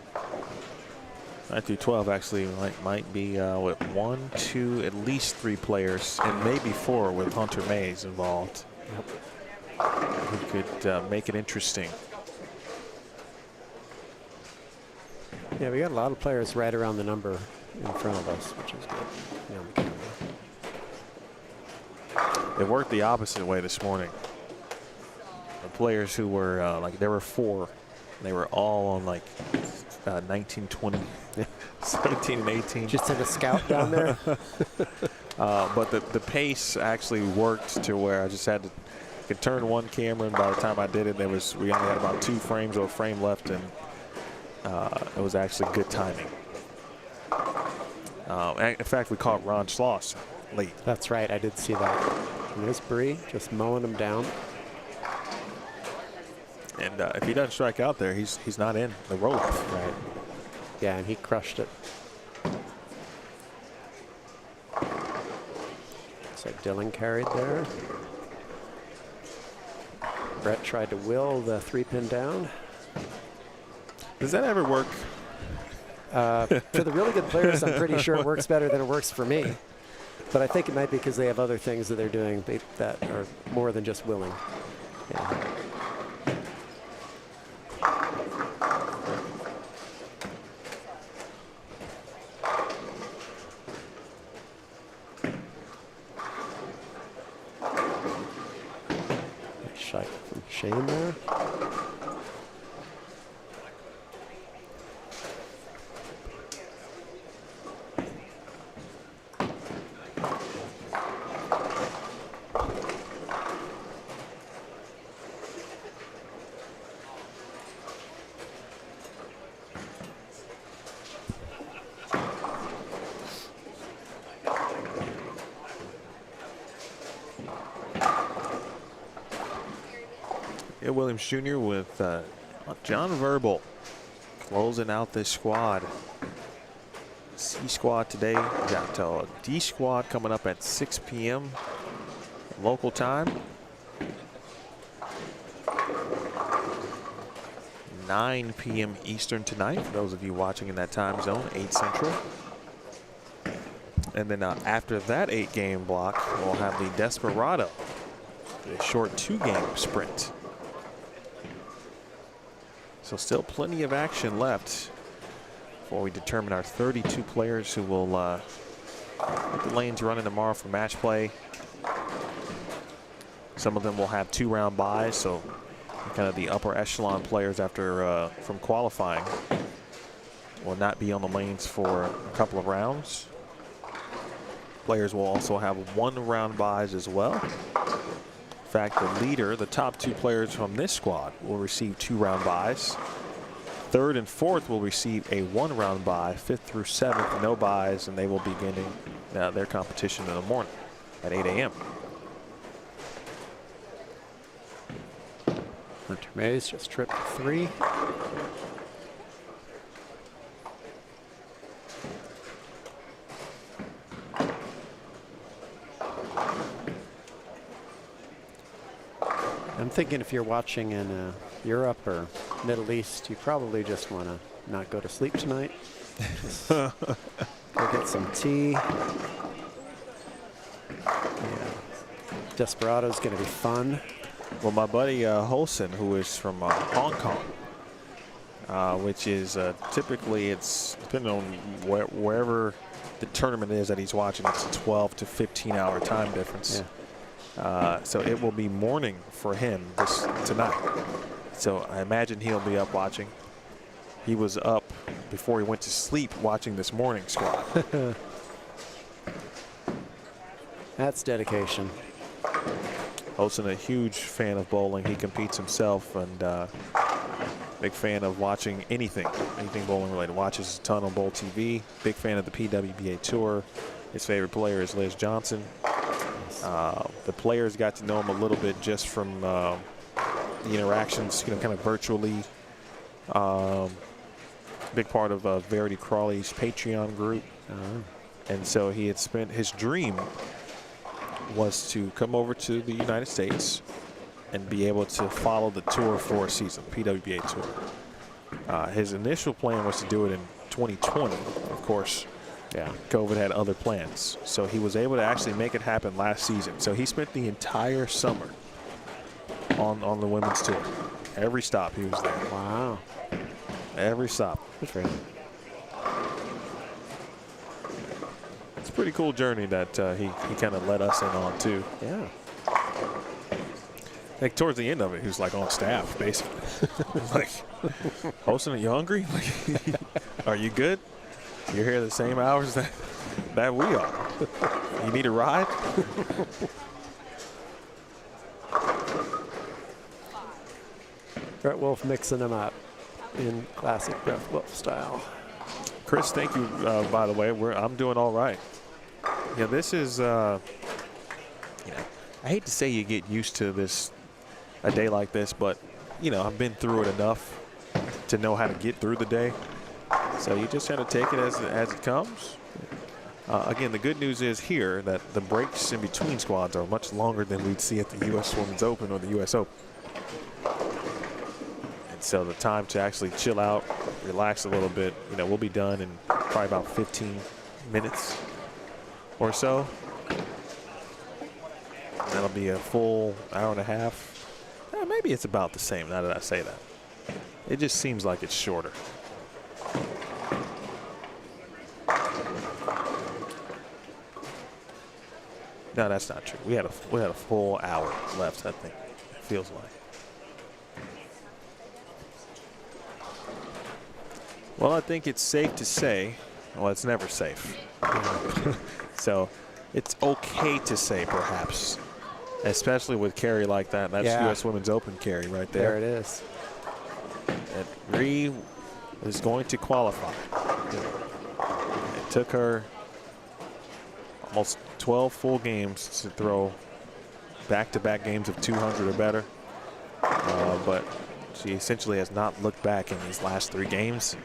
9 through 12 actually might be with 1, 2, at least 3 players, and maybe 4 with Hunter Mays involved. Who could make it interesting. Yeah, we got a lot of players right around the number in front of us, which is good. Yeah, on the camera. It worked the opposite way this morning. The players who were there were 4. They were all on 19, 20, 17, and 18. Just send a scout down there. But the pace actually worked to where I just had to could turn one camera, and by the time I did it, we only had about 2 frames or a frame left, and it was actually good timing. In fact, we caught Ron Schloss late. That's right, I did see that. And there's Bree just mowing him down. And if he doesn't strike out there, he's not in the rope. Right. Yeah, and he crushed it. So Dylan carried there. Brett tried to will the 3-pin down. Does that ever work? For the really good players, I'm pretty sure it works better than it works for me. But I think it might be because they have other things that they're doing that are more than just willing. Yeah. Nice shot from Shane there. Williams Jr. with John Verbal closing out this squad. C squad today. We got D squad coming up at 6 p.m. local time. 9 p.m. Eastern tonight for those of you watching in that time zone, 8 Central. And then after that 8-game block, we'll have the Desperado, a short 2-game sprint. So still plenty of action left before we determine our 32 players who will get the lanes running tomorrow for match play. Some of them will have 2-round buys, so kind of the upper echelon players after from qualifying will not be on the lanes for a couple of rounds. Players will also have 1-round buys as well. In fact, the leader, the top 2 players from this squad will receive 2-round buys. 3rd and 4th will receive a 1-round bye. 5th through 7th, no buys, and they will be beginning their competition in the morning at 8 a.m. Hunter Mays just tripped 3. I'm thinking if you're watching in Europe or Middle East, you probably just want to not go to sleep tonight. Just go get some tea. Yeah. Desperado's going to be fun. Well, my buddy Holson, who is from Hong Kong, which is typically, it's depending on wherever the tournament is that he's watching, it's a 12 to 15-hour time difference. Yeah. So it will be morning for him tonight. So I imagine he'll be up watching. He was up before he went to sleep watching this morning squad. That's dedication. Olsen, a huge fan of bowling. He competes himself, and big fan of watching anything bowling related. Watches a ton on Bowl TV. Big fan of the PWBA Tour. His favorite player is Liz Johnson. The players got to know him a little bit just from the interactions, kind of virtually. Big part of Verity Crawley's Patreon group. And so he had spent his dream was to come over to the United States and be able to follow the tour for a season, PWBA Tour. His initial plan was to do it in 2020. Of course, COVID had other plans. So he was able to actually make it happen last season. So he spent the entire summer on the women's tour. Every stop he was there. Wow. Every stop. Good for him. It's a pretty cool journey that he kind of let us in on too. Yeah. Like towards the end of it, he was like on staff basically. Like, Olsen, are you hungry? Like, are you good? You're here the same hours that we are. You need a ride? Brett Wolf mixing them up in classic Brett Wolf style. Chris, thank you, by the way. I'm doing all right. Yeah, this is, I hate to say you get used to this, a day like this, but, I've been through it enough to know how to get through the day. So you just have to take it as it comes. Again, the good news is here that the breaks in between squads are much longer than we'd see at the U.S. Women's Open or the U.S. Open. And so the time to actually chill out, relax a little bit, we'll be done in probably about 15 minutes or so. That'll be a full hour and a half. Maybe it's about the same now that I say that. It just seems like it's shorter. No, that's not true. We had a full hour left, I think. It feels like. Well, I think it's safe to say, well, it's never safe. So it's okay to say, perhaps, especially with carry like that. That's U.S. Women's Open carry right there. There it is. And Rhee is going to qualify. It took her almost 12 full games to throw back-to-back games of 200 or better. But she essentially has not looked back in these last 3 games.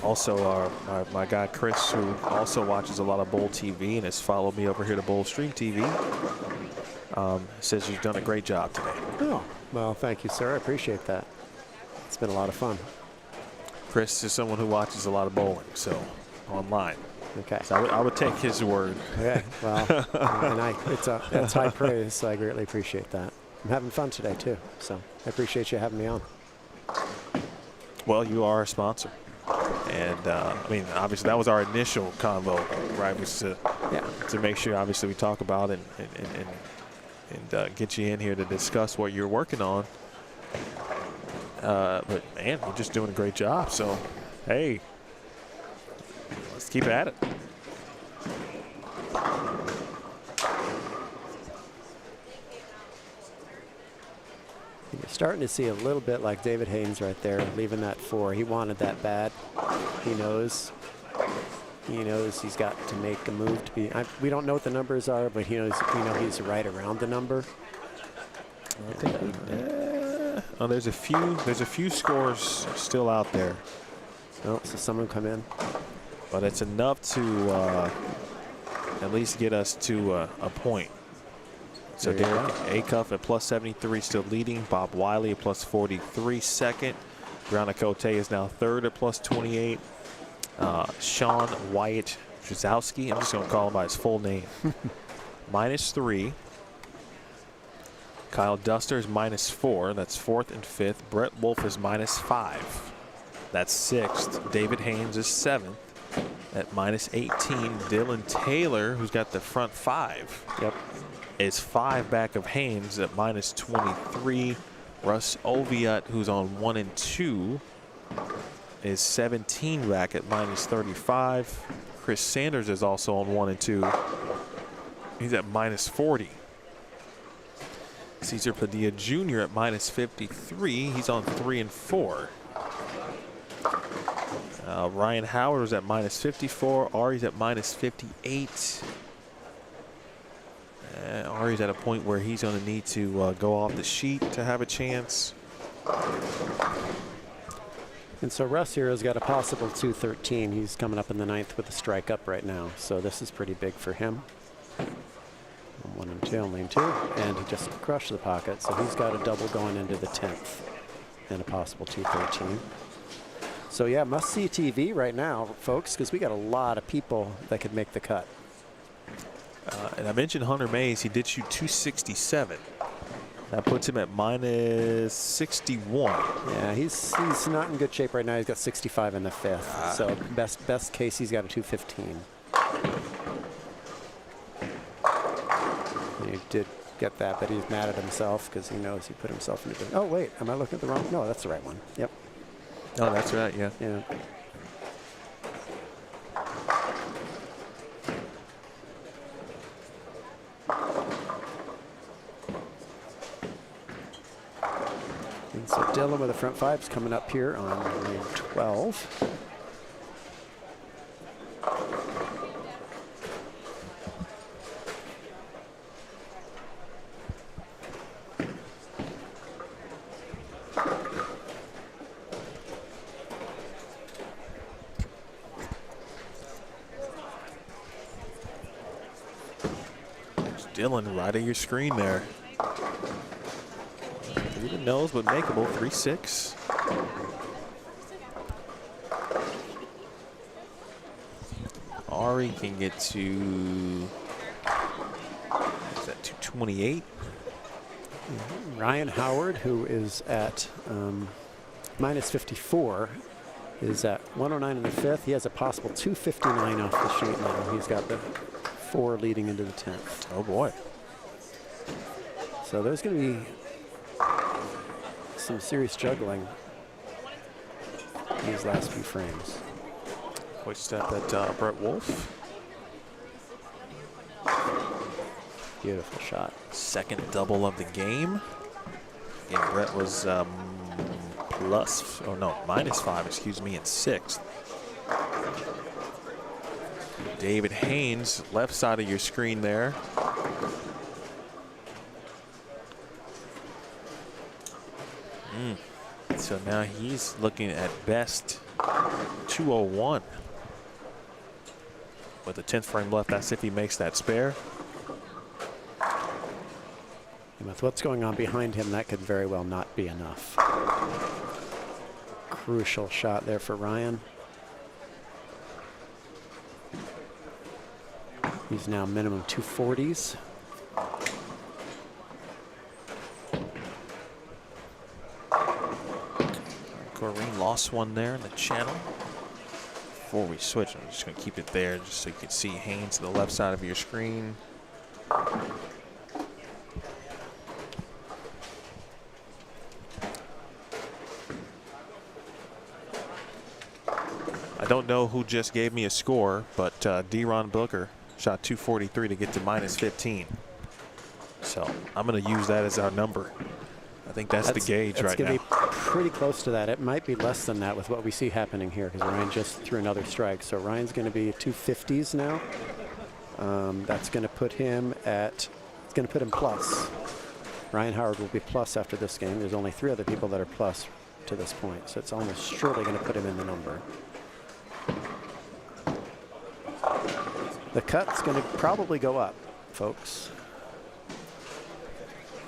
Also, my guy Chris, who also watches a lot of Bowl TV and has followed me over here to Bowl Stream TV, says you've done a great job today. Oh, well, thank you, sir. I appreciate that. It's been a lot of fun. Chris is someone who watches a lot of bowling, so online. Okay. So I would take his word. Okay. Well, and that's high praise, so I greatly appreciate that. I'm having fun today too, so I appreciate you having me on. Well, you are a sponsor, and obviously that was our initial convo, right? Was to make sure, obviously, we talk about and get you in here to discuss what you're working on. But man, you're just doing a great job. So, hey. Let's keep at it. You're starting to see a little bit like David Haynes right there, leaving that 4. He wanted that bad. He knows he's got to make a move to be. We don't know what the numbers are, but he's right around the number. There's a few scores still out there. Oh, so someone come in. But it's enough to at least get us to a point. So Derek Acuff at plus 73 still leading. Bob Wiley at plus 43 second. Brianna Cote is now third at plus 28. Sean Wyatt Brzezowski, I'm just going to call him by his full name, minus 3. Kyle Duster is minus 4. That's 4th and 5th. Brett Wolf is minus 5. That's 6th. David Haynes is 7th. At minus 18, Dylan Taylor, who's got the front 5, is 5 back of Haynes at minus 23. Russ Oviatt, who's on 1 and 2, is 17 back at -35. Chris Sanders is also on 1 and 2. He's at -40. Cesar Padilla Jr. at -53. He's on 3 and 4. Ryan Howard was at -54. Ari's at -58. Ari's at a point where he's going to need to go off the sheet to have a chance. And so Russ here has got a possible 213. He's coming up in the 9th with a strike up right now. So this is pretty big for him. 1 and 2, lane 2. And he just crushed the pocket. So he's got a double going into the 10th and a possible 213. So yeah, must-see TV right now, folks, because we got a lot of people that could make the cut. And I mentioned Hunter Mays. He did shoot 267. That puts him at -61. Yeah, he's not in good shape right now. He's got 65 in the 5th. So best case, he's got a 215. He did get that, but he's mad at himself because he knows he put himself into the. Oh wait, am I looking at the wrong? No, that's the right one. Yep. Oh, that's right. Yeah. Yeah. And so Dylan with the front 5's coming up here on lane 12. Dylan right at your screen there. Through the nose, but makeable. 3-6. Ari can get to, is that 228? Ryan Howard, who is at -54, is at 109 in the 5th. He has a possible 259 off the sheet now. He's got the 4 leading into the 10th. Oh boy. So there's going to be some serious juggling in these last few frames. Quick step at Brett Wolf. Beautiful shot. Second double of the game. And Brett was -5, excuse me, in 6th. David Haynes, left side of your screen there. So now he's looking at best 201. With the 10th frame left, that's if he makes that spare. And with what's going on behind him, that could very well not be enough. Crucial shot there for Ryan. He's now minimum 240s. Corrine lost one there in the channel. Before we switch, I'm just going to keep it there just so you can see Haynes to the left side of your screen. I don't know who just gave me a score, but D-Ron Booker shot 243 to get to -15. So I'm going to use that as our number. I think that's the gauge right now. It's going to be pretty close to that. It might be less than that with what we see happening here because Ryan just threw another strike. So Ryan's going to be 250s now. That's going to put him at, it's going to put him plus. Ryan Howard will be plus after this game. There's only 3 other people that are plus to this point. So it's almost surely going to put him in the number. The cut's going to probably go up, folks.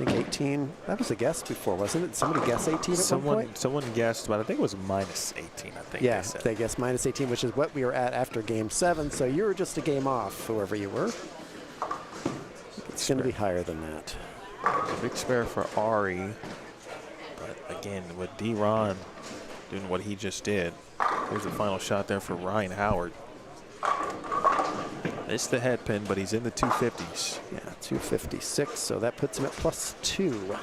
I think 18. That was a guess before, wasn't it? Somebody guessed 18 at one point? Someone guessed, but I think it was -18, I think. Yeah, they guessed -18, which is what we were at after game 7. So you were just a game off, whoever you were. It's going to be higher than that. A big spare for Ari. But again, with D-Ron doing what he just did, here's the final shot there for Ryan Howard. It's the head pin, but he's in the 250s. Yeah, 256, so that puts him at +2.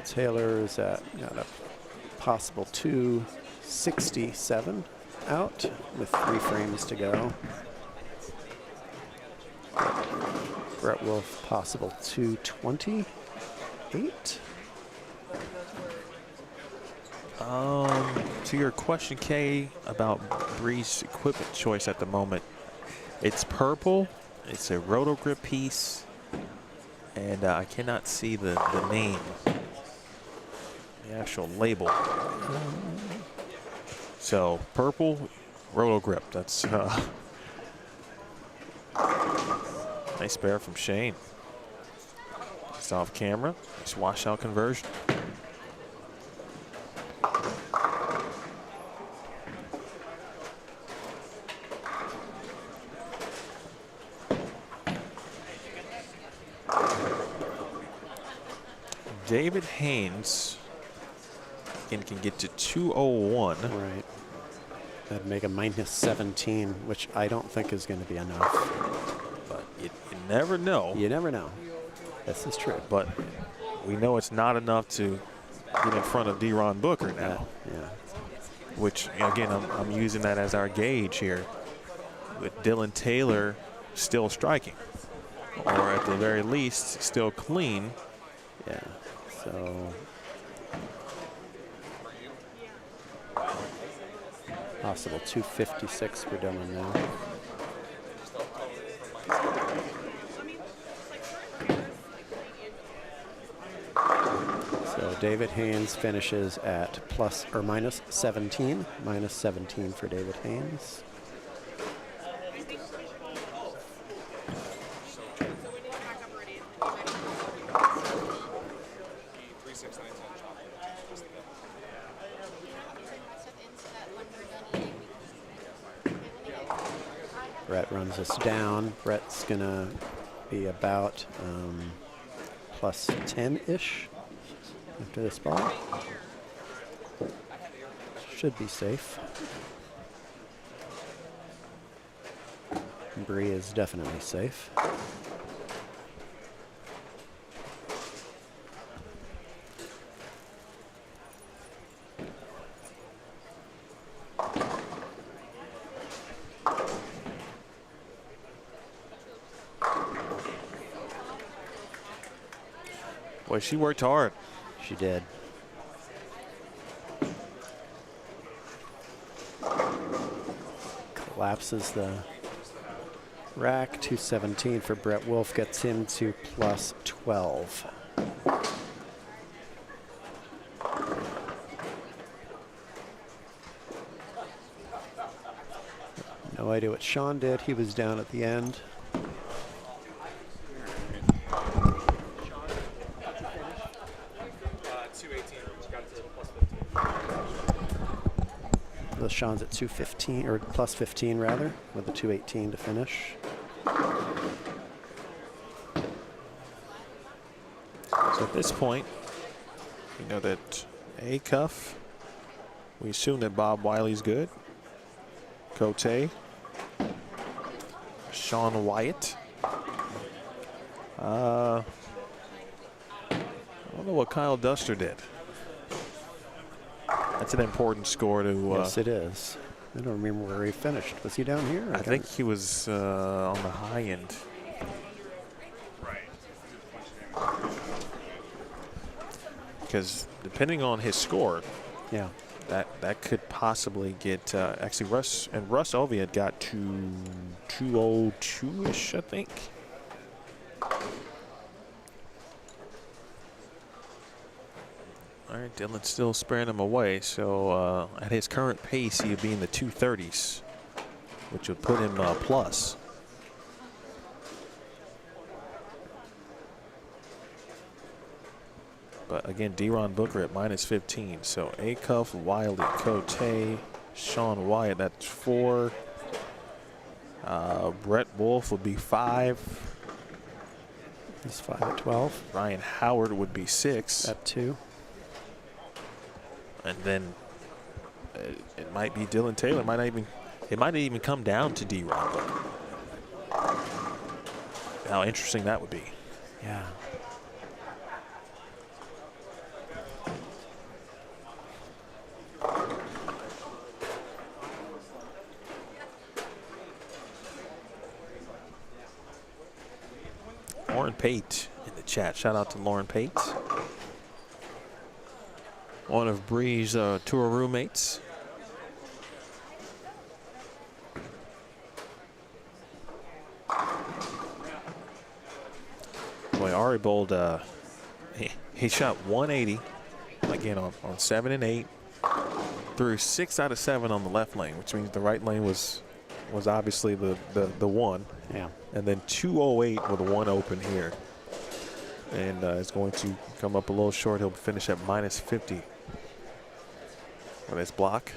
Taylor's at got a possible 267 out with 3 frames to go. Brett Wolf possible 228. To your question, Kay, about Bree's equipment choice at the moment, it's purple. It's a roto grip piece, and I cannot see the name, the actual label. So purple roto grip. That's nice bear from Shane. It's off camera. Nice washout conversion. David Haynes can get to 201. Right. That'd make a minus 17, which I don't think is going to be enough. But you never know. You never know. This is true. But we know it's not enough to get in front of D-Ron Booker now. Yeah. Which, again, I'm using that as our gauge here. With Dylan Taylor still striking. Or at the very least, still clean. Yeah. So possible 256 for Dylan now. So David Haynes finishes at plus or minus 17. Minus 17 for David Haynes. Brett runs us down. Brett's gonna be about plus 10-ish after this ball. Should be safe. Bree is definitely safe. Boy, she worked hard. She did. Collapses the rack. 217 for Brett Wolf gets him to plus 12. No idea what Sean did. He was down at the end. Sean's at 215, or plus 15 rather, with a 218 to finish. So at this point, we know that A cuff, we assume that Bob Wiley's good. Cote, Sean Wyatt. I don't know what Kyle Duster did. That's an important score to. Yes, it is. I don't remember where he finished. Was he down here? I think he was on the high end. Because depending on his score, yeah, that could possibly get actually Russ Oviatt got to 202-ish, I think. All right, Dylan's still sparing him away. So at his current pace, he would be in the 230s, which would put him plus. But again, D-Ron Booker at minus 15. So Acuff, Wiley, Cote, Sean Wyatt, that's 4. Brett Wolf would be 5. He's 5 at 12. Ryan Howard would be 6. At 2. And then it might be Dylan Taylor. It might not even come down to D-Ron Booker. How interesting that would be. Yeah. Lauren Pate in the chat. Shout out to Lauren Pate. One of Bree's tour roommates. Boy, Ari Bold, he shot 180 again on 7 and 8. Threw 6 out of 7 on the left lane, which means the right lane was obviously the one. Yeah. And then 208 with one open here. And it's going to come up a little short. He'll finish at minus 50 on his block.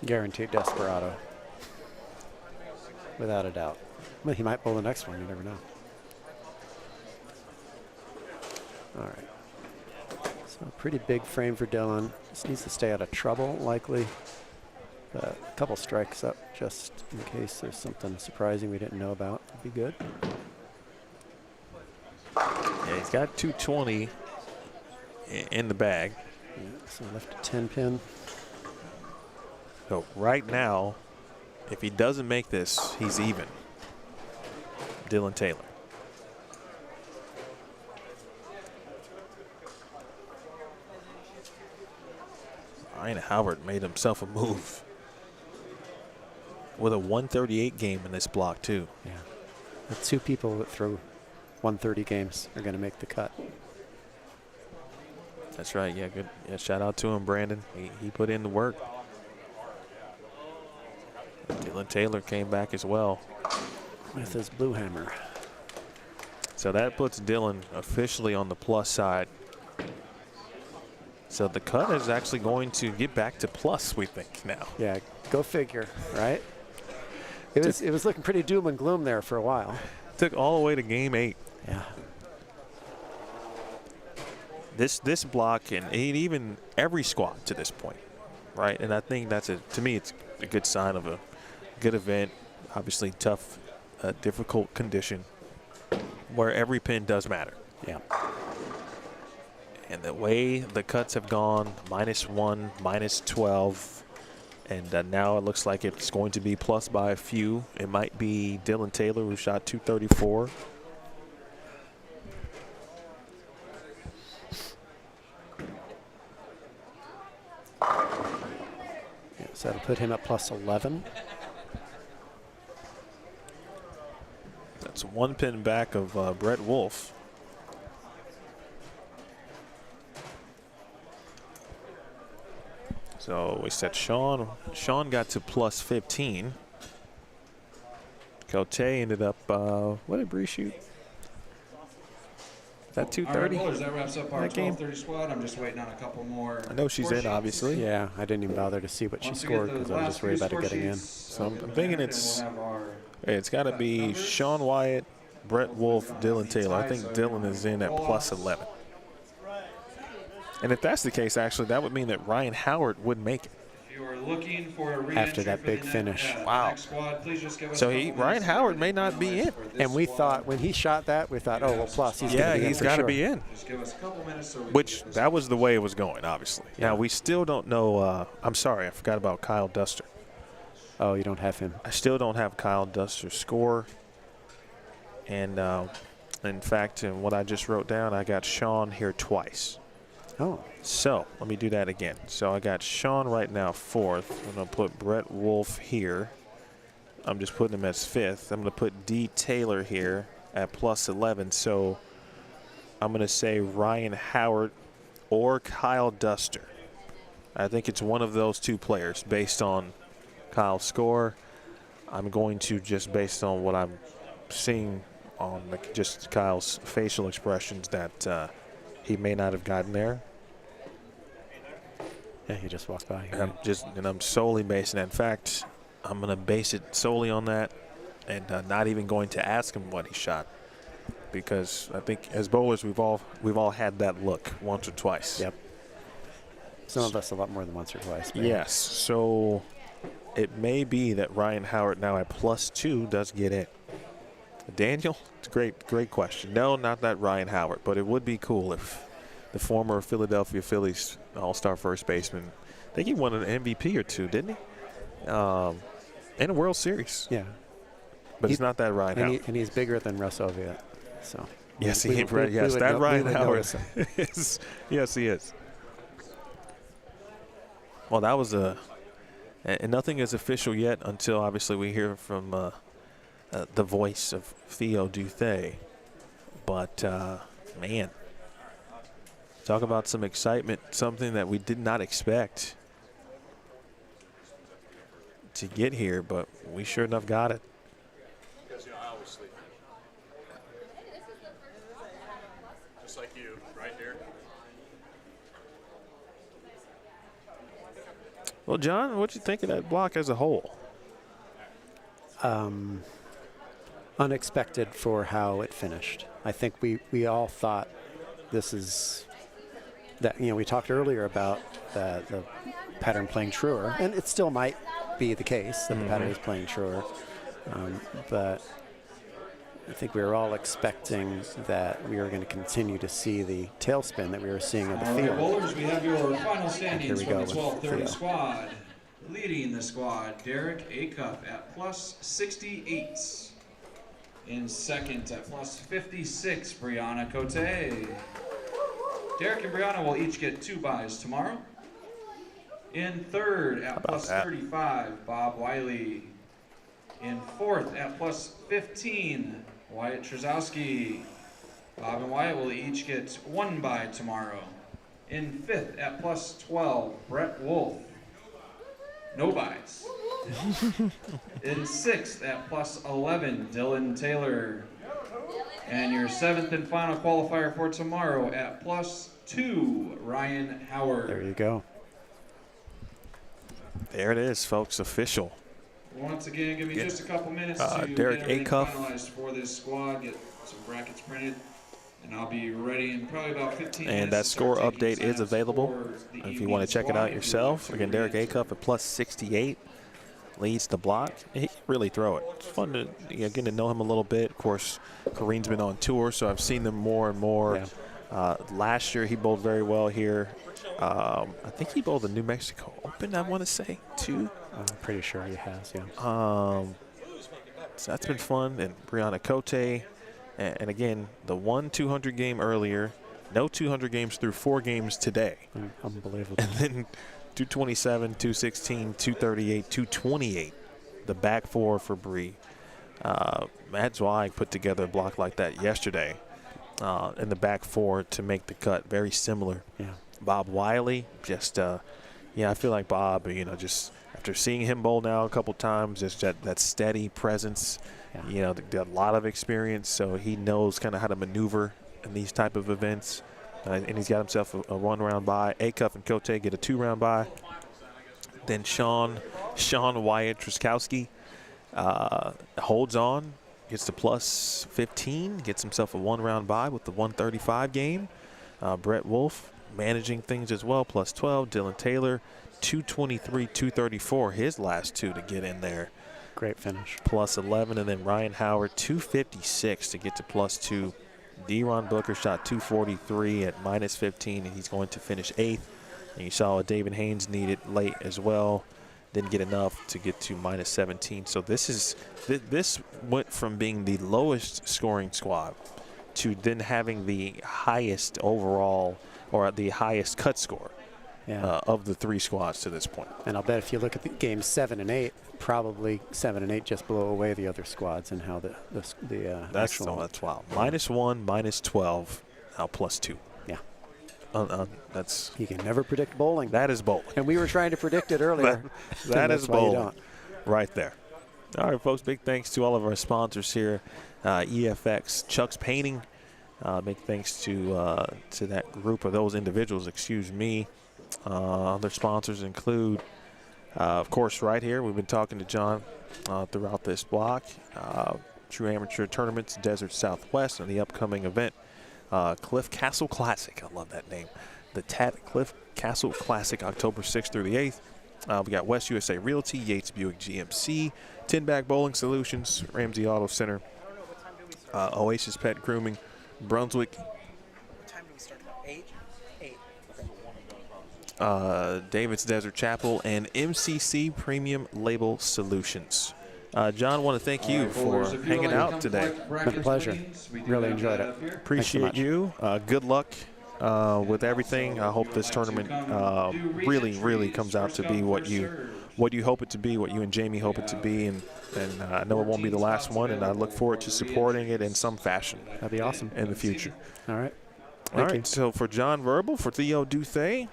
Guaranteed Desperado. Without a doubt. Well, he might pull the next one. You never know. All right. So a pretty big frame for Dylan. Just needs to stay out of trouble, likely. A couple strikes up just in case there's something surprising we didn't know about. Would be good. Yeah, he's got 220 in the bag. Yeah, so left a 10 pin. So right now, if he doesn't make this, he's even. Dylan Taylor. Ryan Howard made himself a move with a 138 game in this block too. Yeah, the two people that throw 130 games are going to make the cut. That's right. Yeah, good. Yeah, shout out to him, Brandon. He put in the work. Dylan Taylor came back as well with his blue hammer. So that puts Dylan officially on the plus side. So the cut is actually going to get back to plus, we think, now. Yeah, go figure, right? It was looking pretty doom and gloom there for a while. Took all the way to game 8. Yeah. This block and even every squad to this point, right? And I think to me, it's a good sign of a good event. Obviously tough, difficult condition where every pin does matter. Yeah. And the way the cuts have gone, -1, -12, and now it looks like it's going to be plus by a few. It might be Dylan Taylor, who shot 234. Yeah, so that'll put him at plus 11. That's one pin back of Brett Wolf. So we said Sean got to plus 15. Cote ended up, what did Bree shoot? Is that 230? All right, Bowlers, that wraps up our That game? 12:30 squad. I'm just waiting on a couple more. I know she's score in, sheets. obviously. Yeah, I didn't even bother to see what she Once we get scored the because I was last just worried few about it score getting in. sheets, So I'm entered, thinking and it's we'll have our it's got to be numbers. Sean Wyatt, Brett Wolf, Dylan Taylor. I think Dylan is in at plus 11. And if that's the case, actually, that would mean that Ryan Howard would make it. If you are looking for a After re-entry that for big the finish. Wow. next squad, please just give us So a couple Ryan minutes Howard to may not be in. for this And we squad. thought when he shot that, we thought, oh, well, plus he's Yeah, going to be in he's for got to sure. be in. Just give us a couple minutes so we Which, can that was the way it was going, obviously. Yeah. Now, we still don't know. I'm sorry, I forgot about Kyle Duster. Oh, you don't have him. I still don't have Kyle Duster's score. And in fact, in what I just wrote down, I got Sean here twice. Oh, So let me do that again. So I got Sean right now 4th. I'm going to put Brett Wolf here. I'm just putting him as 5th. I'm going to put D. Taylor here at plus 11. So I'm going to say Ryan Howard or Kyle Duster. I think it's one of those two players based on Kyle's score. I'm going to just based on what I'm seeing on just Kyle's facial expressions that he may not have gotten there. yeah, he just walked by. And I'm solely basing it. In fact, I'm going to base it solely on that and not even going to ask him what he shot, because I think as bowlers we've all had that look once or twice. Yep. Some of us a lot more than once or twice. but- Yes. So it may be that Ryan Howard now at plus 2 does get in. Daniel, it's a great question. No, not that Ryan Howard, but it would be cool if the former Philadelphia Phillies all-star first baseman, I think he won an MVP or two, didn't he? In a World Series. Yeah. but it's not that Ryan Howard. And he's bigger than Russ Oviatt. So Yes, we yes, would that we Ryan would Howard notice him. is. Yes, he is. Well, that was and nothing is official yet until obviously we hear from the voice of Theo Duthay. But man, talk about some excitement, something that we did not expect to get here, but we sure enough got it. Because, I always sleep. Just like you, right there. Well, John, what'd you think of that block as a whole? Unexpected for how it finished. I think we all thought this is that, we talked earlier about the pattern playing truer, and it still might be the case that the pattern is playing truer, but I think we were all expecting that we were going to continue to see the tailspin that we were seeing in the All right, field. bowlers, we have your final standings Here we for the go with 1230 Theo. squad. Leading the squad, Derek Acuff at plus 68. In second at plus 56, Brianna Cote. Derek and Brianna will each get 2 buys tomorrow. In third at plus 35, Bob Wiley. In fourth at plus 15, Wyatt Trzowski. Bob and Wyatt will each get 1 buy tomorrow. In fifth at plus 12, Brett Wolf. No buys. In sixth at plus 11, Dylan Taylor. And your seventh and final qualifier for tomorrow at plus 2, Ryan Howard. There you go. There it is, folks, official. Once again, give me just a couple minutes to Derek get everything Acuff. finalized for this squad, get some brackets printed, and I'll be ready in probably about 15 minutes. And that to score start taking update is signups available for the if you evening want to check it squad, out if you'd yourself. like Again, to Derek enter. Acuff at plus 68 leads the block. He can really throw it. It's fun to getting to know him a little bit. Of course, Kareem's been on tour, so I've seen them more and more. Yeah. Last year, he bowled very well here. I think he bowled the New Mexico Open, I want to say, too. I'm pretty sure he has, yeah. So that's been fun. And Brianna Cote. And again, the 200 game earlier. No 200 games through 4 games today. Unbelievable. And then 227, 216, 238, 228. The back 4 for Bree. Matt Zweig put together a block like that yesterday in the back 4 to make the cut. Very similar. Yeah. Bob Wiley, just, I feel like Bob, just after seeing him bowl now a couple times, just that steady presence, Yeah. A lot of experience, so he knows kind of how to maneuver in these type of events. And he's got himself a 1-round bye. Acuff and Cote get a 2-round bye. Then Sean Wyatt Trzowski holds on, gets to plus 15, gets himself a 1-round bye with the 135 game. Brett Wolf managing things as well, plus 12. Dylan Taylor, 223, 234, his last 2 to get in there. Great finish. Plus 11, and then Ryan Howard, 256 to get to plus 2. D-Ron Booker shot 243 at minus 15, and he's going to finish 8th. And you saw David Haynes needed late as well. Didn't get enough to get to minus 17. So this went from being the lowest scoring squad to then having the highest overall or the highest cut score of the 3 squads to this point. And I'll bet if you look at the games 7 and 8, probably 7 and 8 just blow away the other squads and how that's wild. Minus 1, minus 12, now plus 2. Yeah. That's You can never predict bowling. that is bowling. And we were trying to predict it earlier. That is That's why you bowling don't. right there. All right, folks, big thanks to all of our sponsors here. EFX, Chuck's Painting. Big thanks to that group of those individuals, excuse me. Other sponsors include, of course, right here, we've been talking to John throughout this block. True Amateur Tournaments, Desert Southwest, and the upcoming event, Cliff Castle Classic. I love that name. The Cliff Castle Classic, October 6th through the 8th. We got West USA Realty, Yates Buick GMC, Tin Bag Bowling Solutions, Ramsey Auto Center, Oasis Pet Grooming, Brunswick, What time do we start? 8? 8. David's Desert Chapel, and MCC Premium Label Solutions. John, want to thank you for hanging out today. Been a pleasure. Really enjoyed it. Appreciate you. Good luck with everything. I hope this tournament really comes out to be what you hope it to be, what you and Jamie hope it to be, and I know it won't be the last one, and I look forward to supporting it in some fashion. That'd be awesome. In the future. All right. All right, so for John Verbal, for Theo Duthay,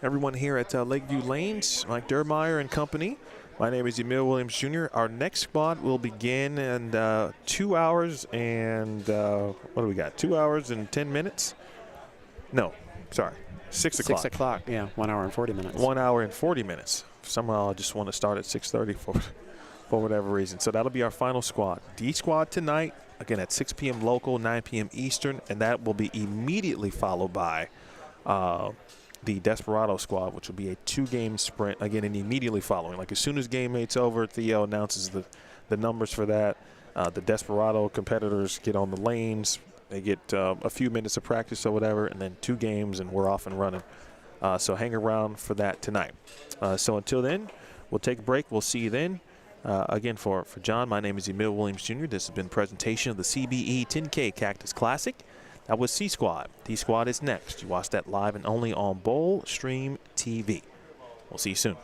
everyone here at Lakeview Lanes, Mike Dermeyer and company, my name is Emil Williams Jr. Our next spot will begin in 2 hours and, what do we got, 2 hours and 10 minutes? No, sorry, 6 o'clock. 6 o'clock, yeah, 1 hour and 40 minutes. 1 hour and 40 minutes. Somehow I just want to start at 6:30 for whatever reason. So that'll be our final squad. D squad tonight, again at 6 p.m. local, 9 p.m. Eastern, and that will be immediately followed by the Desperado squad, which will be a 2-game sprint, again, and immediately following. Like as soon as game eight's over, Theo announces the numbers for that. The Desperado competitors get on the lanes. They get a few minutes of practice or whatever, and then 2 games, and we're off and running. So hang around for that tonight. So until then, we'll take a break. We'll see you then. Again, for John, my name is Emil Williams Jr. This has been a presentation of the CBE 10K Cactus Classic. That was C Squad. D Squad is next. You watch that live and only on Bowl Stream TV. We'll see you soon.